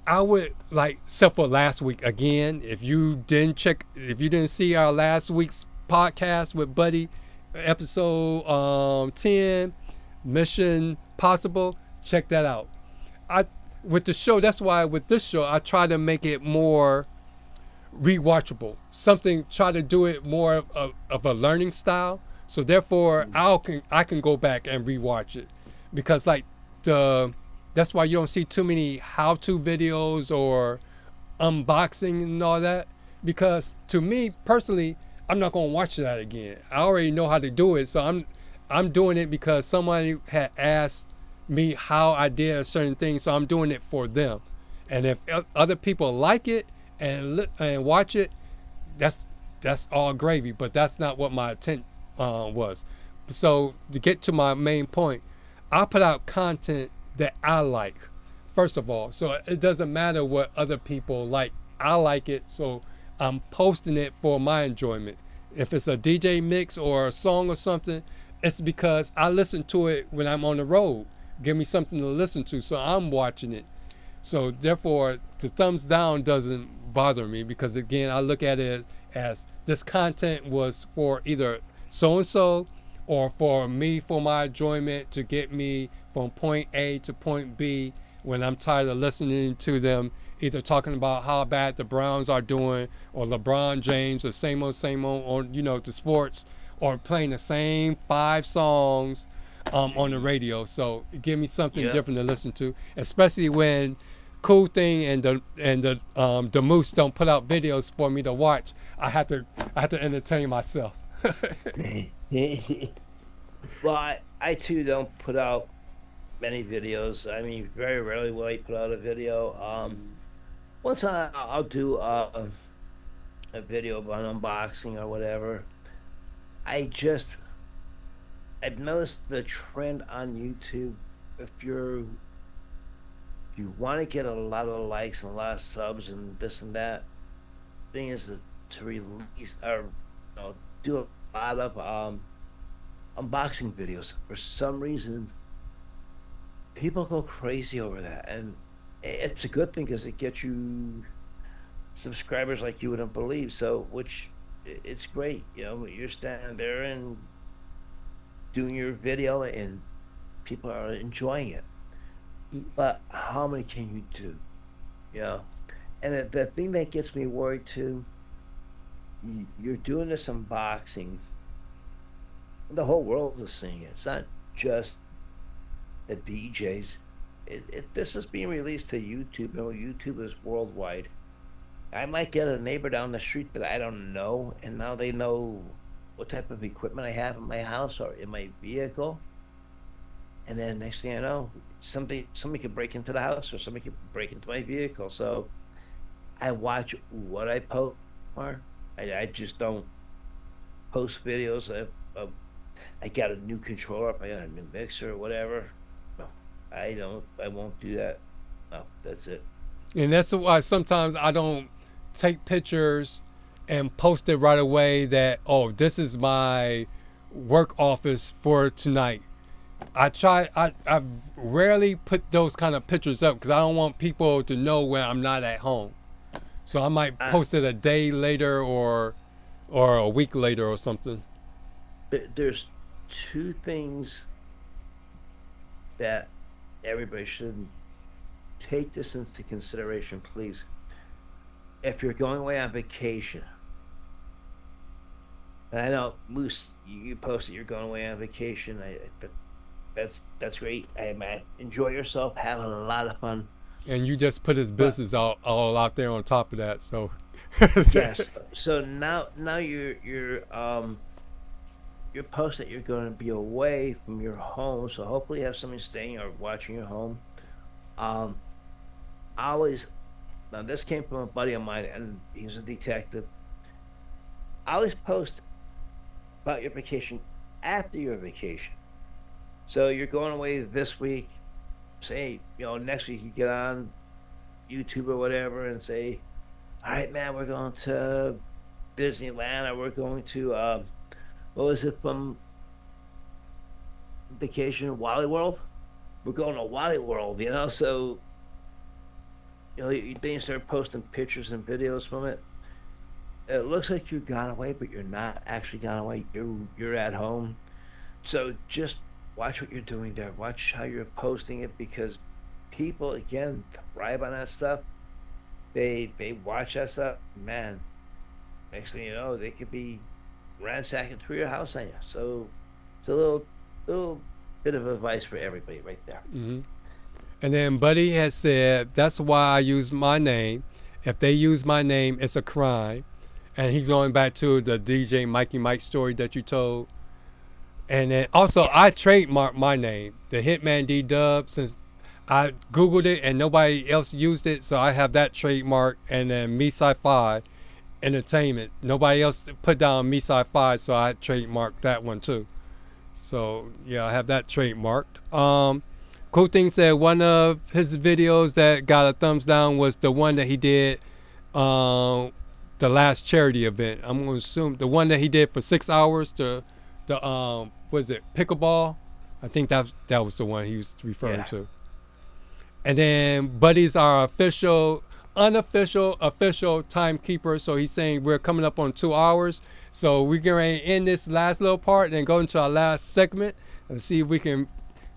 E: I would, like, except for last week again, if you didn't see our last week's podcast with Buddy, episode 10, Mission Possible, check that out. With the show, that's why with this show, I try to make it more rewatchable. Try to do it more of a learning style. So therefore, I can go back and rewatch it, because that's why you don't see too many how-to videos or unboxing and all that, because to me personally, I'm not gonna watch that again. I already know how to do it, so I'm doing it because somebody had asked me how I did a certain thing, so I'm doing it for them. And if other people like it and watch it, that's all gravy. But that's not what my intent was. So to get to my main point, I put out content that I like, first of all. So it doesn't matter what other people like. I like it, so I'm posting it for my enjoyment. If it's a DJ mix or a song or something, it's because I listen to it when I'm on the road. Give me something to listen to, so I'm watching it. So therefore, the thumbs down doesn't bother me because, again, I look at it as this content was for either so-and-so or for me, for my enjoyment, to get me from point A to point B when I'm tired of listening to them either talking about how bad the Browns are doing or LeBron James, the same old, or, the sports, or playing the same 5 songs on the radio. So give me something different to listen to, especially when Cool Thing and the Moose don't put out videos for me to watch. I have to entertain myself.
D: Well, I too don't put out many videos. I mean, very rarely will I put out a video. Once I'll do a video about unboxing or whatever. I've noticed the trend on YouTube. If you want to get a lot of likes and a lot of subs and this and that, thing is to release or do a lot of unboxing videos. For some reason, people go crazy over that, and it's a good thing because it gets you subscribers like you wouldn't believe. So, which it's great, you're standing there and doing your video, and people are enjoying it. But how many can you do? And the thing that gets me worried too, you're doing this unboxing. The whole world is seeing it. It's not just the DJs. This is being released to YouTube. YouTube is worldwide. I might get a neighbor down the street that I don't know, and now they know what type of equipment I have in my house or in my vehicle. And then next thing I know, somebody could break into the house, or somebody could break into my vehicle. So I watch what I post more. I just don't post videos of I got a new controller up, I got a new mixer or whatever. No, I won't do that. No, that's it.
E: And that's why sometimes I don't take pictures and post it right away that, this is my work office for tonight. I rarely put those kind of pictures up because I don't want people to know when I'm not at home. So I might post it a day later or a week later or something.
D: There's 2 things that everybody should take this into consideration, please. If you're going away on vacation, and I know Moose, you posted you're going away on vacation. That's great. I enjoy yourself, have a lot of fun.
E: And you just put his business all out there on top of that. So
D: yes. So now you're post that you're going to be away from your home. So hopefully you have somebody staying or watching your home. Now this came from a buddy of mine, and he's a detective. I always post about your vacation after your vacation. So you're going away this week, say, next week you get on YouTube or whatever and say, all right, man, we're going to Disneyland, or we're going to, what was it from vacation, Wally World? We're going to Wally World, so, then you start posting pictures and videos from it. It looks like you got away, but you're not actually gone away. You're at home. So just watch what you're doing there. Watch how you're posting it, because people, again, thrive on that stuff. They watch that stuff. Man, next thing you know, they could be ransacking through your house on you. So it's a little bit of advice for everybody right there.
E: Mm-hmm. And then Buddy has said, that's why I use my name. If they use my name, it's a crime. And he's going back to the DJ Mikey Mike story that you told. And then also I trademarked my name, the HitmanDDub, since I Googled it and nobody else used it. So I have that trademark. And then Me Sci-Fi Entertainment. Nobody else put down Me Sci-Fi, so I trademarked that one too. So yeah, I have that trademarked. Cool Thing said one of his videos that got a thumbs down was the one that he did the last charity event. I'm gonna assume the one that he did for 6 hours, the was it pickleball? I think that was the one he was referring to. And then Buddy's our unofficial timekeeper, so he's saying we're coming up on 2 hours, so we're going to end this last little part and then go into our last segment and see if we can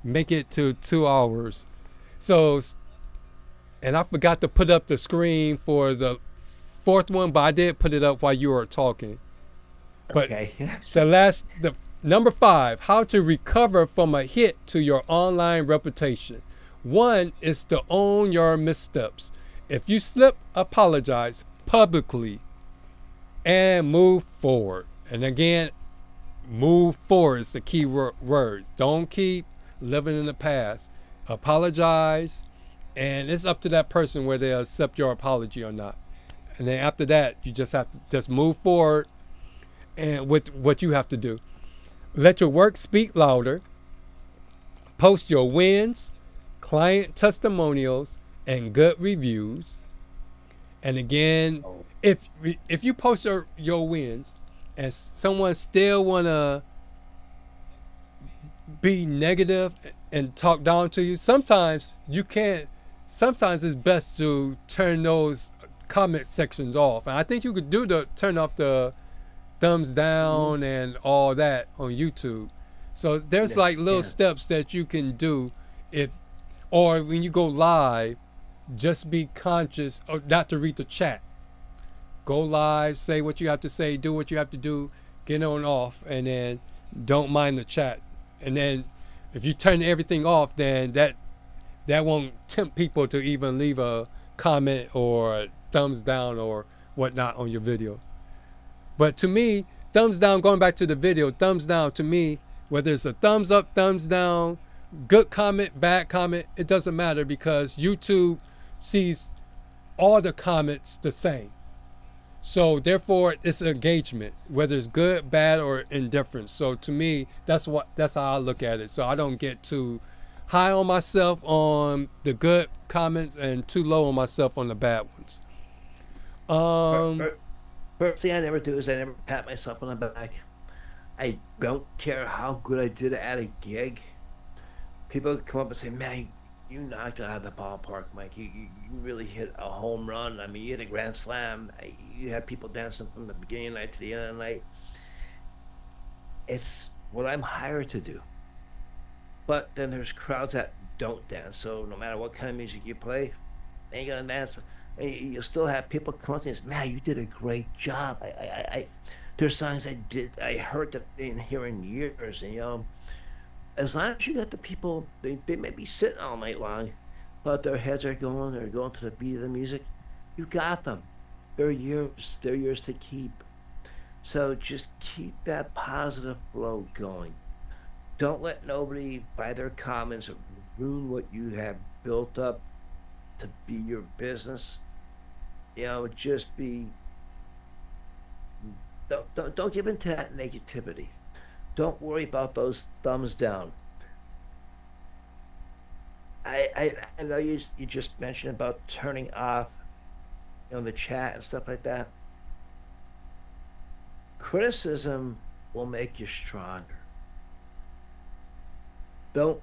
E: make it to 2 hours. So, and I forgot to put up the screen for the fourth one, but I did put it up while you were talking. But
D: okay.
E: the number 5, how to recover from a hit to your online reputation. 1 is to own your missteps. If you slip, apologize publicly and move forward. And again, move forward is the key word. Don't keep living in the past. Apologize, and it's up to that person whether they accept your apology or not. And then after that, you just have to just move forward and with what you have to do. Let your work speak louder. Post your wins, client testimonials, and good reviews. And again, if you post your wins and someone still wanna be negative and talk down to you, sometimes it's best to turn those comment sections off. And I think you could turn off the thumbs down and all that on YouTube. So there's like little steps that you can do or when you go live, just be conscious of not to read the chat. Go live, say what you have to say, do what you have to do, get on off, and then don't mind the chat. And then if you turn everything off, then that won't tempt people to even leave a comment or a thumbs down or whatnot on your video. But to me, thumbs down, going back to the video, thumbs down to me, whether it's a thumbs up, thumbs down, good comment, bad comment, it doesn't matter because YouTube sees all the comments the same. So therefore it's engagement, whether it's good, bad, or indifferent. So to me, that's how I look at it. So I don't get too high on myself on the good comments and too low on myself on the bad ones.
D: First thing I never do is I never pat myself on the back. I don't care how good I did at a gig. People come up and say, "Man, you knocked it out of the ballpark, Mike. You really hit a home run. I mean, you hit a grand slam. You had people dancing from the beginning of the night to the end of the night." It's what I'm hired to do. But then there's crowds that don't dance. So no matter what kind of music you play, they ain't gonna dance. You'll still have people come up and say, "Man, you did a great job. There's songs I heard that I didn't hear in years." And as long as you got the people, they may be sitting all night long, but their heads are going, they're going to the beat of the music. You got them. They're yours to keep. So just keep that positive flow going. Don't let nobody, by their comments, ruin what you have built up to be your business. Just be. Don't give in to that negativity. Don't worry about those thumbs down. I know you just mentioned about turning off, the chat and stuff like that. Criticism will make you stronger. Don't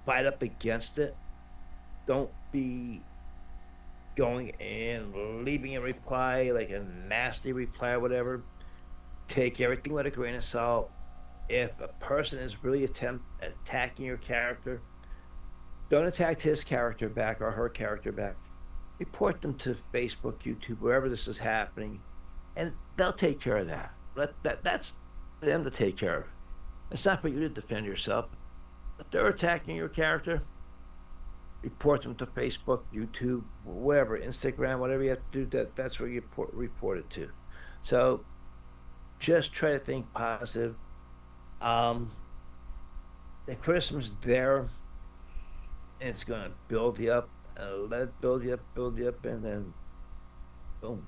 D: fight up against it. Don't be going and leaving a reply, like a nasty reply or whatever. Take everything with a grain of salt. If a person is really attacking your character, don't attack his character back or her character back. Report them to Facebook, YouTube, wherever this is happening, and they'll take care of that. That's for them to take care of. It's not for you to defend yourself. If they're attacking your character, report them to Facebook, YouTube, whatever, Instagram, whatever you have to do. That's where you report it to. So just try to think positive. The criticism's there, and it's gonna build you up, let it build you up, and then boom.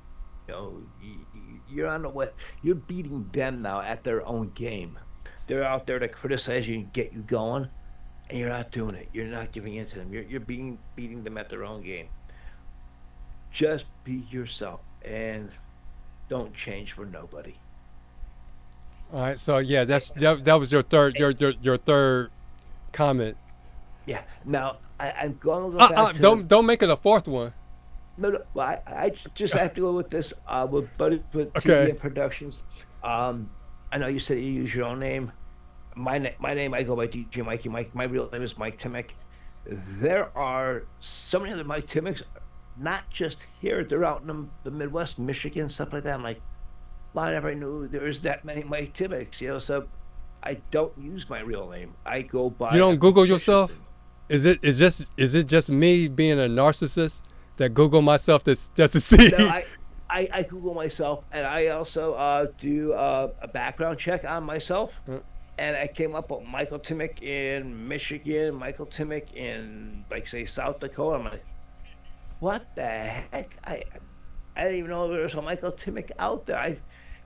D: You're on the way. You're beating them now at their own game. They're out there to criticize you and get you going, and you're not doing it. You're not giving in to them. You're beating them at their own game. Just be yourself and don't change for nobody.
E: All right. So yeah, that was your third comment.
D: Yeah. Now I'm going to go back to
E: don't make it a fourth one.
D: No. Well, I just have to go with this. With
E: Okay.
D: TDM Productions. I know you said you use your own name. My name, I go by djmikiemike. My real name is Mike Timmick. There are so many other Mike Timmicks, not just here. They're out in the Midwest, Michigan, stuff like that. I'm like, well, I never knew there was that many Mike Timmicks. So I don't use my real name. I go by.
E: You don't Google yourself? Is it just me being a narcissist that Google myself just to see?
D: No, I Google myself, and I also do a background check on myself. And I came up with Michael Timmick in Michigan, Michael Timmick in, like, say, South Dakota. I'm like, what the heck? I didn't even know there was a Michael Timmick out there.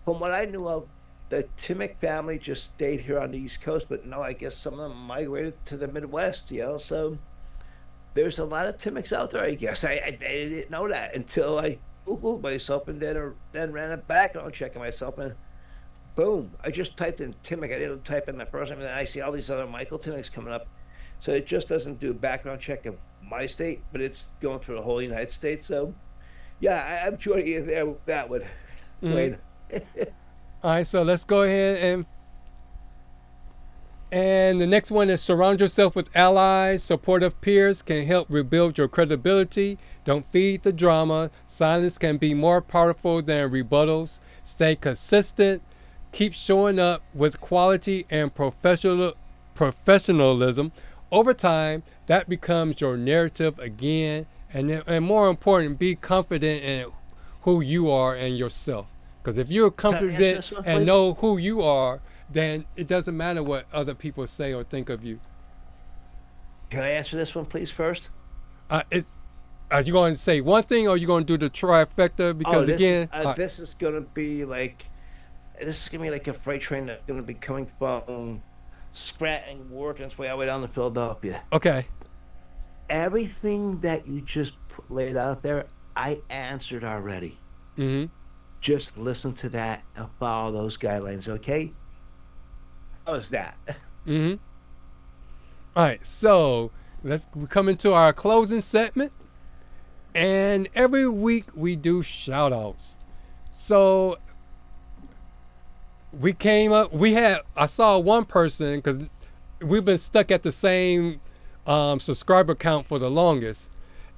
D: From what I knew of, the Timmick family just stayed here on the East Coast, but no, I guess some of them migrated to the Midwest, So there's a lot of Timmicks out there, I guess. I didn't know that until I Googled myself and then ran a background check on myself, and boom, I just typed in Timmick. I didn't type in my first name, and then I see all these other Michael Timmicks coming up. So it just doesn't do a background check of my state, but it's going through the whole United States. So, yeah, I'm joining you there with that one, Wayne.
E: All right, so let's go ahead and the next one is surround yourself with allies. Supportive peers can help rebuild your credibility. Don't feed the drama. Silence can be more powerful than rebuttals. Stay consistent. Keep showing up with quality and professionalism. Over time, that becomes your narrative again. And more important, be confident in who you are and yourself. Because if you're confident and know who you are, then it doesn't matter what other people say or think of you.
D: Can I answer this one, please, first?
E: Are you going to say one thing, or are you going to do the trifecta? Because
D: this is going to be like a freight train that's going to be coming from Scranton, working its way all the way down to Philadelphia.
E: Okay.
D: Everything that you just laid out there, I answered already.
E: Mm-hmm.
D: Just listen to that and follow those guidelines, okay? How's that?
E: Mm-hmm. All right, so we come into our closing segment, and every week we do shout outs. So I saw one person, because we've been stuck at the same subscriber count for the longest,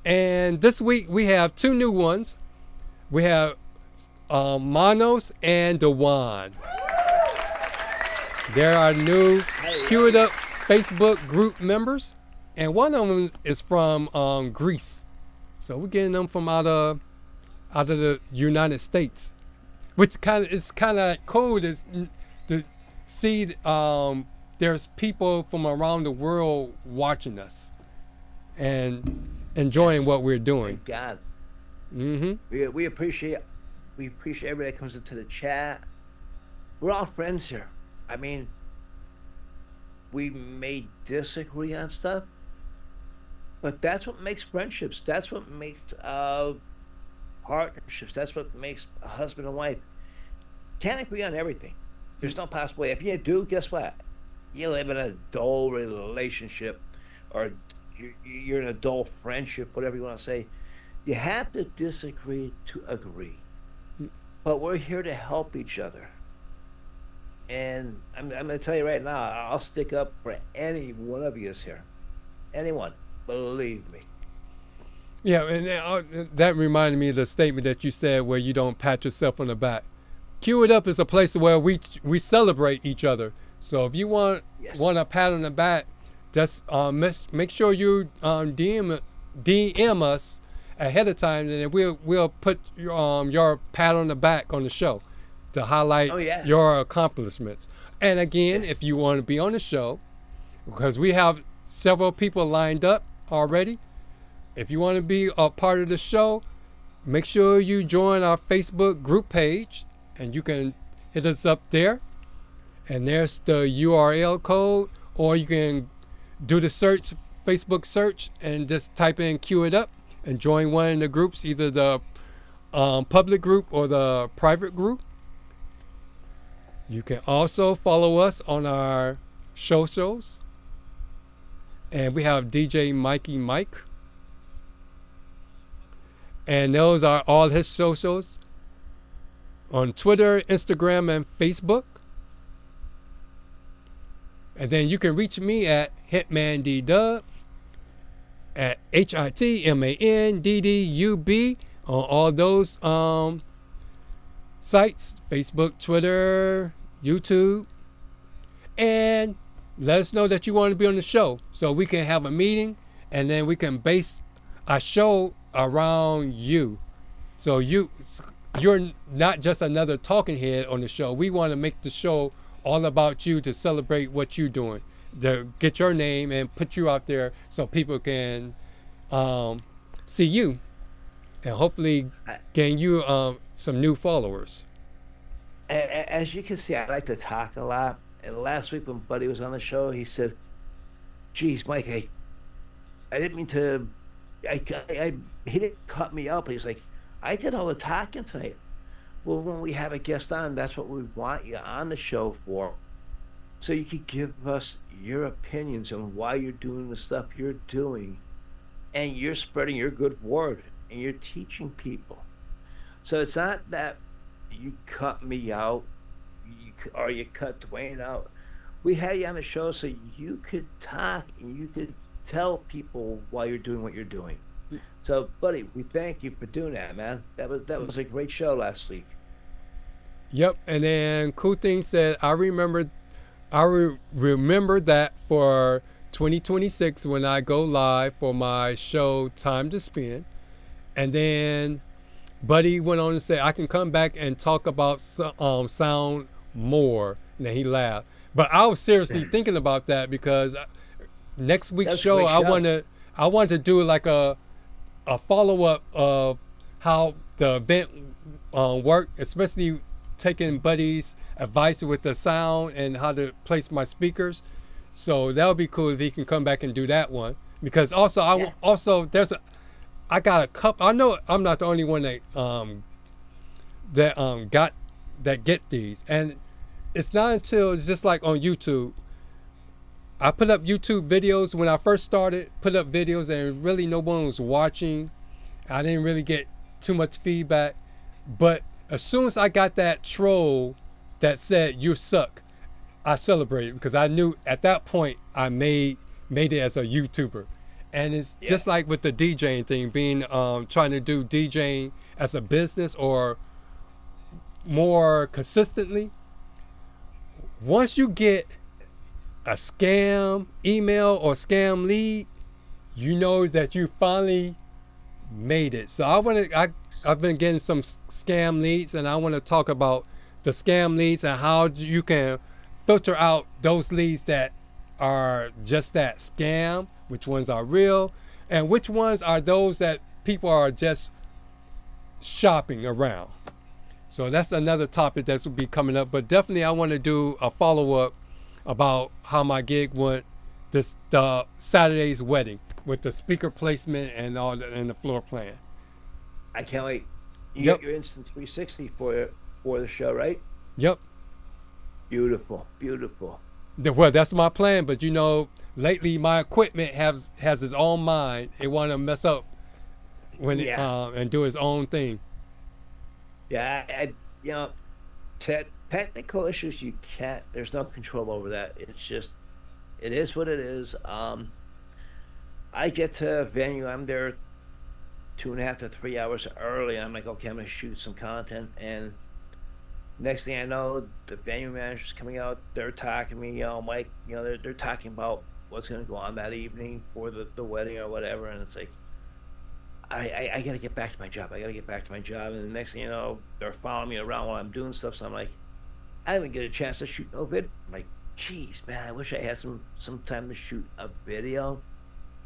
E: and this week we have two new ones. We have Manos and Dewan. There are new queued up Facebook group members, and one of them is from Greece. So we're getting them from out of the United States, which is kind of cool to see. There's people from around the world watching us and enjoying what we're doing.
D: Thank God.
E: Mm-hmm.
D: We appreciate everybody that comes into the chat. We're all friends here. I mean, we may disagree on stuff, but that's what makes friendships. That's what makes partnerships. That's what makes a husband and wife. Can't agree on everything. There's no possible way. If you do, guess what? You live in a dull relationship, or you're in a dull friendship, whatever you want to say. You have to disagree to agree. But we're here to help each other. And I'm going to tell you right now, I'll stick up for any one of you here. Anyone. Believe me.
E: Yeah, and that reminded me of the statement that you said where you don't pat yourself on the back. Queue It Up is a place where we celebrate each other. So if you want a pat on the back, just make sure you DM us ahead of time, and then we'll put your pat on the back on the show. to highlight
D: Oh, yeah.
E: your accomplishments. And again, if you want to be on the show, because we have several people lined up already, if you want to be a part of the show, make sure you join our Facebook group page, and you can hit us up there. And there's the URL code, or you can do the search, Facebook search, and just type in Queue It Up and join one of the groups, either the public group or the private group. You can also follow us on our socials. And we have djmikiemike. And those are all his socials on Twitter, Instagram, and Facebook. And then you can reach me at HitmanDDub at HitmanDDub on all those sites, Facebook, Twitter, YouTube. And let us know that you want to be on the show so we can have a meeting, and then we can base our show around you. So you're not just another talking head on the show. We want to make the show all about you, to celebrate what you're doing, to get your name and put you out there so people can see you and hopefully gain you some new followers.
D: As you can see, I like to talk a lot. And last week when Buddy was on the show, he said, "Geez, Mike, I didn't mean to. He didn't cut me up." He's like, "I did all the talking tonight." Well, when we have a guest on, that's what we want you on the show for. So you can give us your opinions on why you're doing the stuff you're doing. And you're spreading your good word. And you're teaching people. So it's not that you cut me out or you cut Dwayne out. We had you on the show so you could talk and you could tell people why you're doing what you're doing. So, Buddy, we thank you for doing that, man. That was a great show last week.
E: Yep, and then Cool Thing said, I remember that for 2026 when I go live for my show Time to Spin. And then Buddy went on to say, I can come back and talk about sound more. And then he laughed. But I was seriously thinking about that, because next week's show, I want to do like a follow-up of how the event worked, especially taking Buddy's advice with the sound and how to place my speakers. So that would be cool if he can come back and do that one. Because also, I got a couple. I know I'm not the only one that get these, and it's not until it's just like on YouTube. I put up YouTube videos when I first started, put up videos and really no one was watching. I didn't really get too much feedback. But as soon as I got that troll that said, "You suck," I celebrated, because I knew at that point I made it as a YouTuber. And it's just like with the DJing thing, being trying to do DJing as a business or more consistently. Once you get a scam email or scam lead, you know that you finally made it. So I've been getting some scam leads, and I want to talk about the scam leads and how you can filter out those leads that are just that scam, which ones are real, and which ones are those that people are just shopping around. So that's another topic that will be coming up. But definitely I want to do a follow-up about how my gig went, the Saturday's wedding, with the speaker placement and all that, and the floor plan.
D: I can't wait. You got your instant 360 for the show, right?
E: Yep.
D: Beautiful, beautiful.
E: Well, that's my plan, but lately my equipment has its own mind. It want to mess up when and do its own thing.
D: Yeah, technical issues, there's no control over that. It's just, it is what it is. I get to a venue, I'm there 2.5 to 3 hours early. I'm like, okay, I'm gonna shoot some content, and next thing I know, the venue manager's coming out. They're talking to me, Mike. They're talking about what's going to go on that evening for the wedding or whatever. And it's like, I got to get back to my job. I got to get back to my job. And the next thing you know, they're following me around while I'm doing stuff. So I'm like, I didn't get a chance to shoot no vid. I'm like, geez, man, I wish I had some time to shoot a video.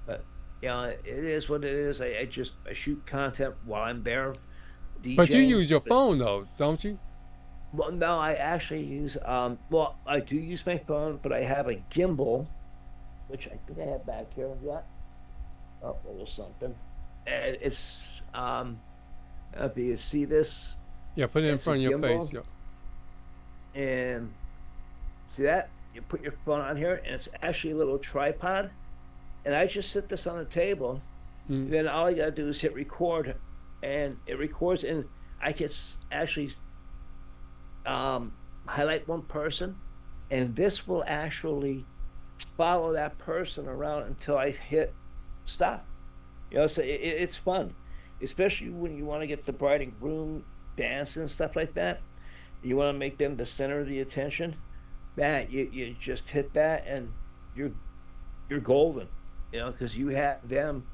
D: But you know, it is what it is. I shoot content while I'm there. DJing.
E: But you use your phone though, don't you?
D: Well, no, I actually use well, I do use my phone, but I have a gimbal, which I think I have back here. Yeah. Oh, a little something. And it's do you see this?
E: Yeah, put it in
D: It's a
E: front of your
D: gimbal.
E: face. Yeah.
D: And see that? You put your phone on here, and it's actually a little tripod. And I just sit this on the table. Then all I gotta do is hit record, and it records. And I can actually highlight one person, and this will actually follow that person around until I hit stop. You know, so it's fun, especially when you want to get the bride and groom dance and stuff like that. You want to make them the center of the attention. Man, you just hit that and you're golden. You know, because you have them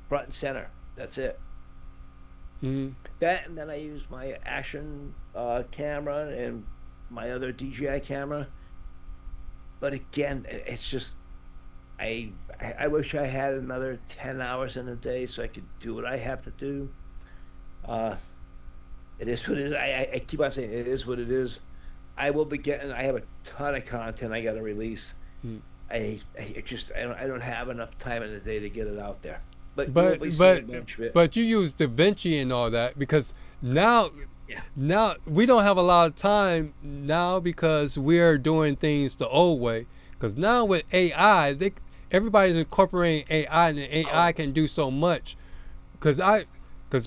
D: front and center. That's it. That, and then I use my action camera and my other DJI camera. But again, it's just I wish I had another 10 hours in a day so I could do what I have to do. It is what it is. I keep on saying it is what it is. I will be getting. I have a ton of content I got to release. I don't have enough time in the day to get it out there. But
E: you use DaVinci and all that because now we don't have a lot of time now because we're doing things the old way. Because now with AI, everybody's incorporating AI, and the AI can do so much. Because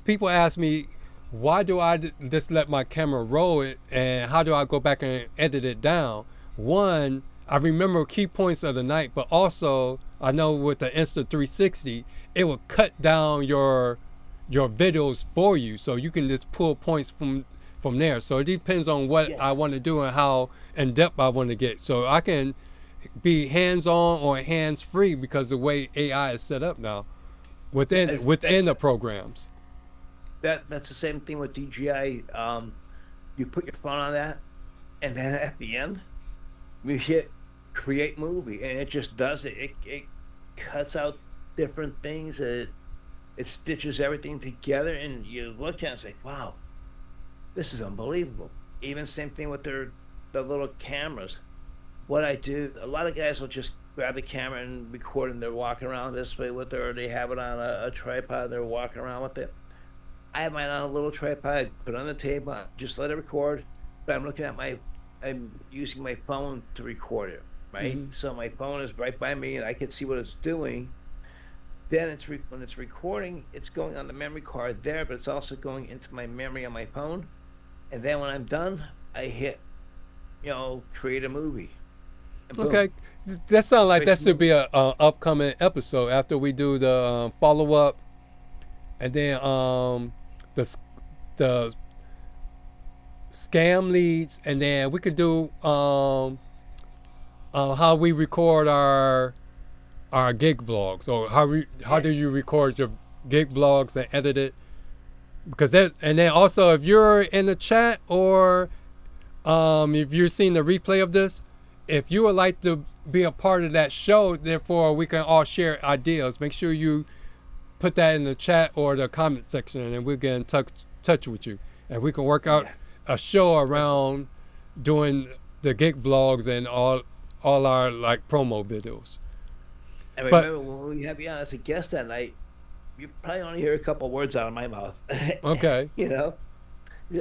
E: people ask me, why do I just let my camera roll it, and how do I go back and edit it down? One, I remember key points of the night, but also I know with the Insta360, it will cut down your videos for you, so you can just pull points from there. So it depends on what I want to do and how in depth I want to get. So I can be hands-on or hands-free because the way AI is set up now within the programs.
D: That's the same thing with DJI. You put your phone on that, and then at the end, we hit create movie, and it just does it. It cuts out different things. It stitches everything together, and you look at it and say, "Wow, this is unbelievable." Even same thing with the little cameras. What I do, a lot of guys will just grab the camera and record, and they're walking around this way with it, or they have it on a tripod. They're walking around with it. I have mine on a little tripod, put it on the table, just let it record. But I'm using my phone to record it, right? So my phone is right by me, and I can see what it's doing. Then when it's recording, it's going on the memory card there, but it's also going into my memory on my phone. And then when I'm done, I hit, create a movie.
E: Okay, that sounds like that should be a upcoming episode after we do the follow up, and then the scam leads, and then we could do how we record our gig vlogs, or how do you record your gig vlogs and edit it? Because and then also if you're in the chat or if you're seeing the replay of this, if you would like to be a part of that show, therefore we can all share ideas, make sure you put that in the chat or the comment section, and we'll get in touch with you, and we can work out a show around doing the gig vlogs and all our like promo videos.
D: And remember, when we have you on as a guest that night, you probably only hear a couple words out of my mouth.
E: Okay.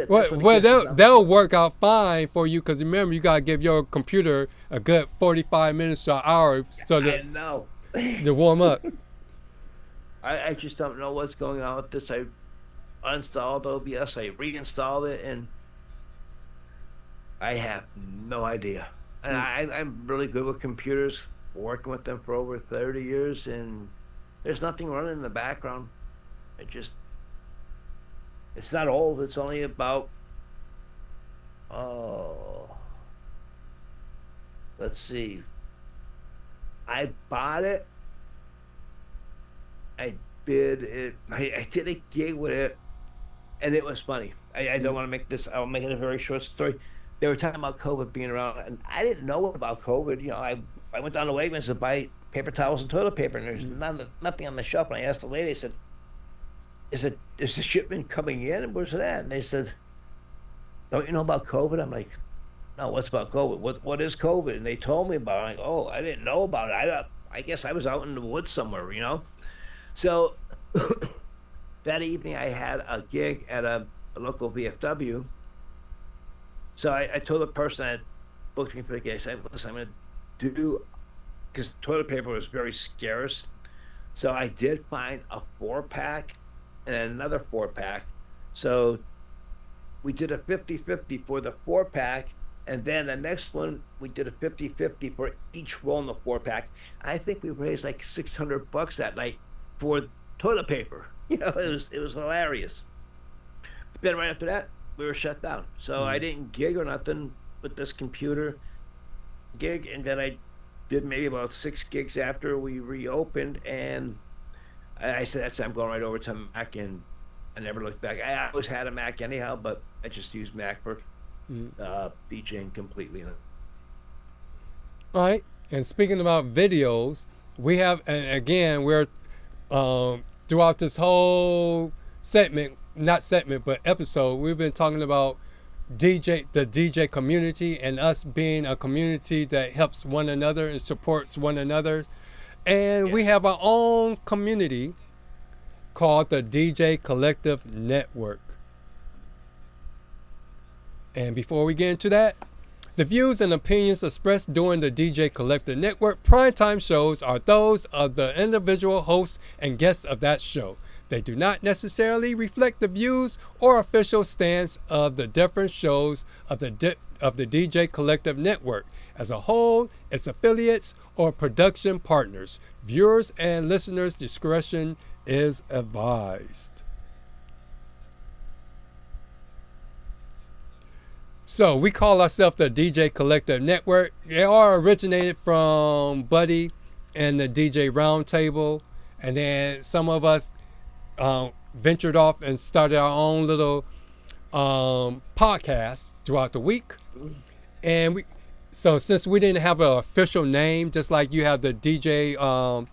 D: Well,
E: that'll work out fine for you, because remember, you gotta give your computer a good 45 minutes to an hour to warm up.
D: I just don't know what's going on with this. I uninstalled OBS, I reinstalled it, and I have no idea. And I'm really good with computers, working with them for over 30 years, and there's nothing running in the background. It's not old. It's only about, let's see. I bought it. I bid. I did a gig with it, and it was funny. I don't want to make this. I'll make it a very short story. They were talking about COVID being around, and I didn't know about COVID. You know, I went down to Wegmans to buy paper towels and toilet paper, and there's nothing on the shelf. And I asked the lady, I said, is the shipment coming in? And where's it at? And they said, don't you know about COVID? I'm like, no, what's about COVID? What is COVID? And they told me about it. I'm like, oh, I didn't know about it. I guess I was out in the woods somewhere, you know? So that evening I had a gig at a local VFW. So I told the person that booked me for the gig, I said, listen, I'm going to do, because toilet paper was very scarce. So I did find a 4-pack and another 4-pack. So we did a 50-50 for the 4-pack. And then the next one, we did a 50-50 for each roll in the 4-pack. I think we raised like $600 that night for toilet paper. You know, it was hilarious. But then right after that, we were shut down. So I didn't gig or nothing with this computer gig. And then I did maybe about 6 gigs after we reopened. And I said, that's it, I'm going right over to Mac. And I never looked back. I always had a Mac anyhow, but I just used Mac for DJing completely.
E: All right. And speaking about videos, we have, and again, we're throughout this whole but episode, we've been talking about the DJ community and us being a community that helps one another and supports one another. And we have our own community called the DJ Collective Network. And before we get into that, the views and opinions expressed during the DJ Collective Network primetime shows are those of the individual hosts and guests of that show. They do not necessarily reflect the views or official stance of the different shows of the DJ Collective Network as a whole, its affiliates, or production partners. Viewers and listeners' discretion is advised. So we call ourselves the DJ Collective Network. They are originated from Buddy and the DJ Roundtable, and then some of us ventured off and started our own little podcast throughout the week. And so since we didn't have an official name, just like you have the DJ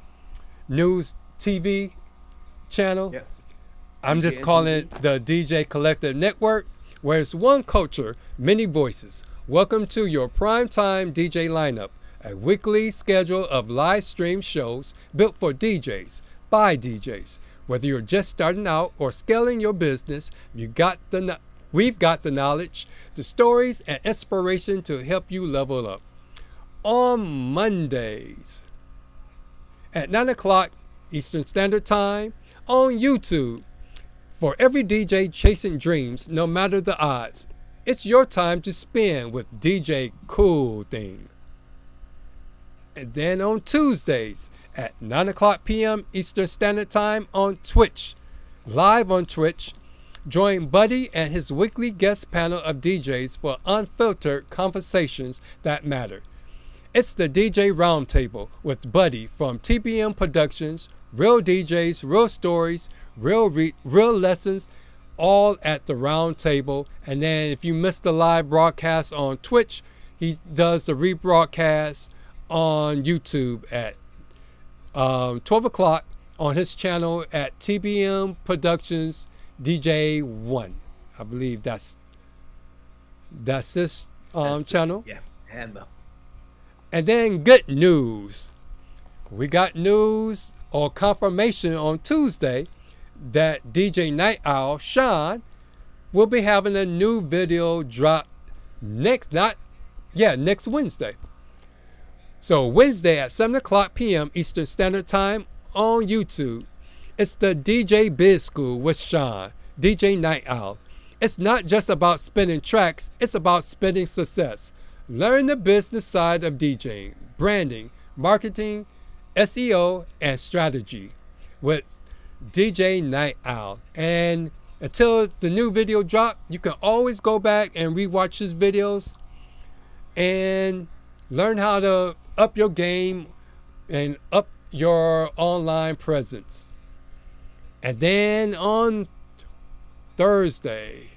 E: News TV channel, I'm just calling it the DJ Collective Network, where it's one culture, many voices. Welcome to your primetime DJ lineup, a weekly schedule of live stream shows built for DJs, by DJs. Whether you're just starting out or scaling your business, we've got the knowledge, the stories, and inspiration to help you level up. On Mondays at 9 o'clock Eastern Standard Time on YouTube. For every DJ chasing dreams, no matter the odds, it's your time to spin with DJ Cool Thing. And then on Tuesdays at 9 o'clock p.m. Eastern Standard Time on Twitch, live on Twitch, join Buddy and his weekly guest panel of DJs for unfiltered conversations that matter. It's the DJ Roundtable with Buddy from TBM Productions, real DJs, real stories, real lessons, all at the round table. And then if you missed the live broadcast on Twitch, he does the rebroadcast on YouTube at 12 o'clock on his channel at TBM Productions DJ1. I believe that's his channel.
D: Yeah, handle.
E: And then good news. We got news or confirmation on Tuesday that DJ Night Owl Sean will be having a new video drop next Wednesday. So Wednesday at 7 o'clock p.m. Eastern Standard Time on YouTube. It's the DJ Biz School with Sean, DJ Night Owl. It's not just about spinning tracks, it's about spinning success. Learn the business side of DJing, branding, marketing, SEO, and strategy with DJ Night Owl. And until the new video drop, you can always go back and rewatch his videos and learn how to up your game and up your online presence. And then on Thursday,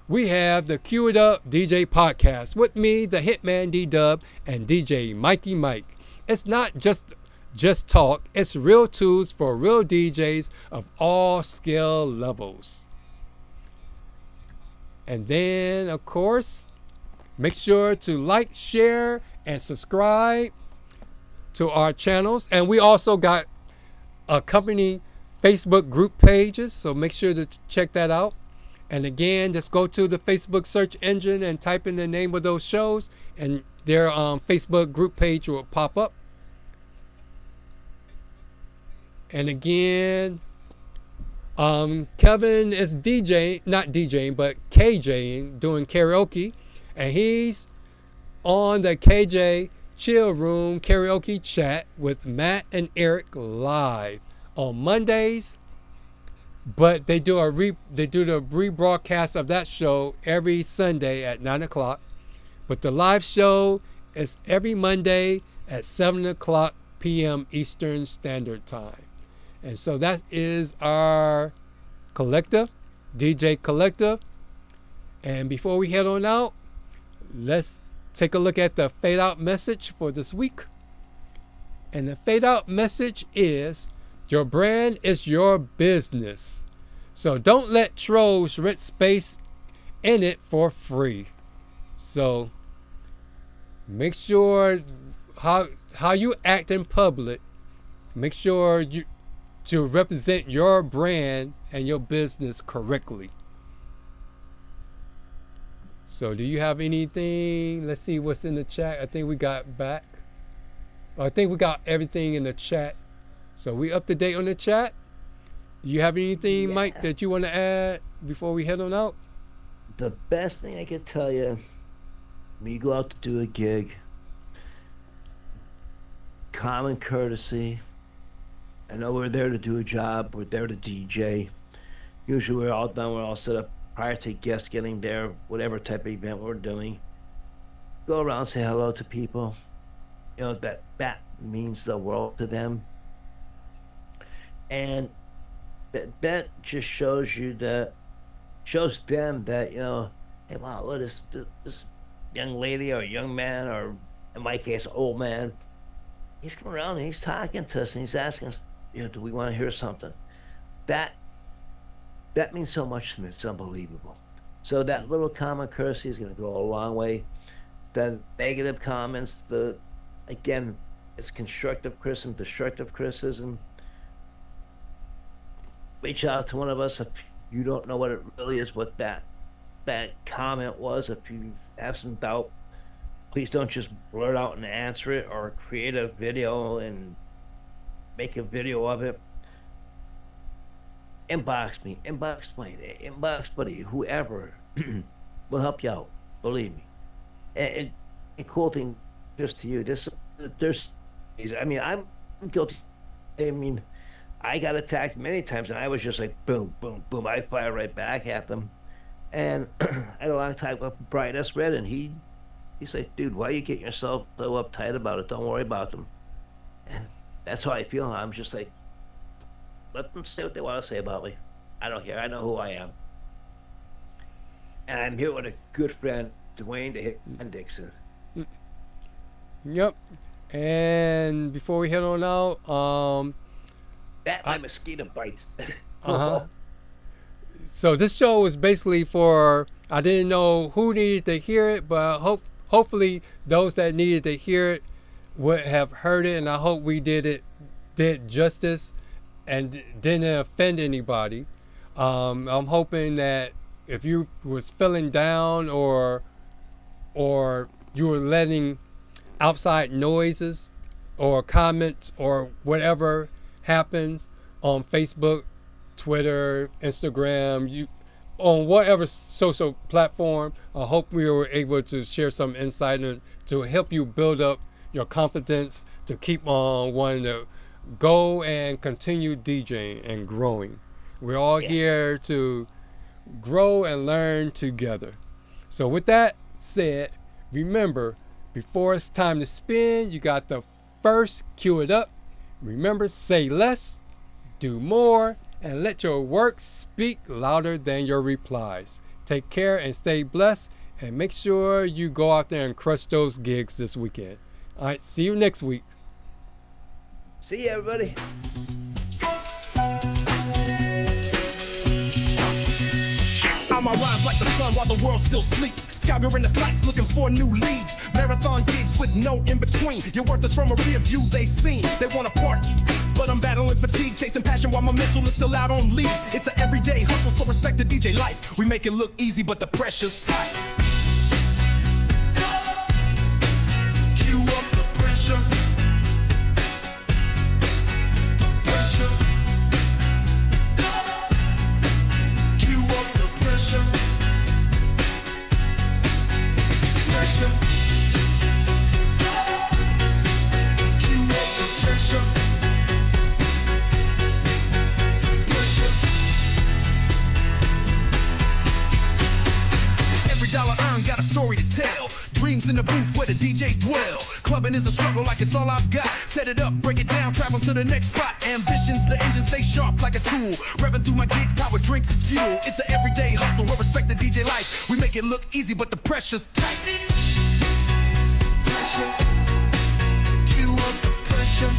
E: we have the Cue It Up DJ podcast with me, the HitmanDDub, and DJ Mikey Mike. It's not just talk, it's real tools for real DJs of all skill levels. And then, of course, make sure to like, share, and subscribe to our channels. And we also got a company Facebook group pages, so make sure to check that out. And again, just go to the Facebook search engine and type in the name of those shows, and their Facebook group page will pop up. And again, Kevin is not DJing, but KJing, doing karaoke. And he's on the KJ Chill Room karaoke chat with Matt and Eric live on Mondays. But they do the rebroadcast of that show every Sunday at 9 o'clock. But the live show is every Monday at 7 o'clock p.m. Eastern Standard Time. And so that is our collective, DJ Collective. And before we head on out, let's take a look at the fade out message for this week. And the fade out message is, your brand is your business. So don't let trolls rent space in it for free. So make sure how you act in public, make sure to represent your brand and your business correctly. So do you have anything? Let's see what's in the chat. I think we got back. I think we got everything in the chat. So we up to date on the chat. Do you have anything, Mike, that you want to add before we head on out?
D: The best thing I could tell you, when you go out to do a gig, common courtesy. I know we're there to do a job. We're there to DJ. Usually we're all done. We're all set up prior to guests getting there, whatever type of event we're doing. Go around, say hello to people. You know, that means the world to them. And that just shows them that, you know, hey, wow, look, this young lady or young man, or in my case, old man, he's coming around and he's talking to us and he's asking us, you know, do we want to hear something? That means so much to me. It's unbelievable. So that little common courtesy is going to go a long way. The negative comments, again, it's constructive criticism, destructive criticism. Reach out to one of us if you don't know what it really is, what that comment was. If you have some doubt, please don't just blurt out and answer it, or create a video and make a video of it. Inbox me, inbox buddy, whoever will help you out. Believe me. And the cool thing, just to you, I'm guilty. I mean, I got attacked many times, and I was just like, boom, boom, boom. I fire right back at them. And I had a long time with Brian S. Red, and he's like, dude, why are you getting yourself so uptight about it? Don't worry about them. And that's how I feel. I'm just like, let them say what they want to say about me. I don't care. I know who I am. And I'm here with a good friend, Dwayne the Hitman Dixon.
E: Yep. And before we head on out,
D: my mosquito bites.
E: So this show was basically for, I didn't know who needed to hear it, but hopefully those that needed to hear it would have heard it, and I hope we did justice and didn't offend anybody. I'm hoping that if you was feeling down or you were letting outside noises or comments or whatever happens on Facebook, Twitter, Instagram, on whatever social platform, I hope we were able to share some insight and to help you build up your confidence to keep on wanting to go and continue DJing and growing. We're all here to grow and learn together. So with that said, remember, before it's time to spin, you got the first Cue It Up. Remember, say less, do more, and let your work speak louder than your replies. Take care and stay blessed, and make sure you go out there and crush those gigs this weekend. All right, see you next week.
D: See you, everybody.
F: I'm my rhymes like the sun while the world still sleeps. Scouring the sights looking for new leads. Marathon gigs with no in between. Your worth is from a rear view they seen. They want a part, but I'm battling fatigue, chasing passion while my mental is still out on leave. It's an everyday hustle, so respect the DJ life. We make it look easy, but the pressure's tight. Cue up the pressure. Pressure. Cue up the pressure. Pressure. Cue up the pressure. Pressure. Every dollar earned got a story to tell. Dreams in the booth where the DJs dwell. Clubbing is a struggle like it's all I've got. Set it up, break it down, travel to the next spot. Ambitions, the engine stay sharp like a tool. Revving through my gigs, power drinks is fuel. It's an everyday hustle, we'll respect the DJ life. We make it look easy, but the pressure's tight. Pressure. Cue up the pressure.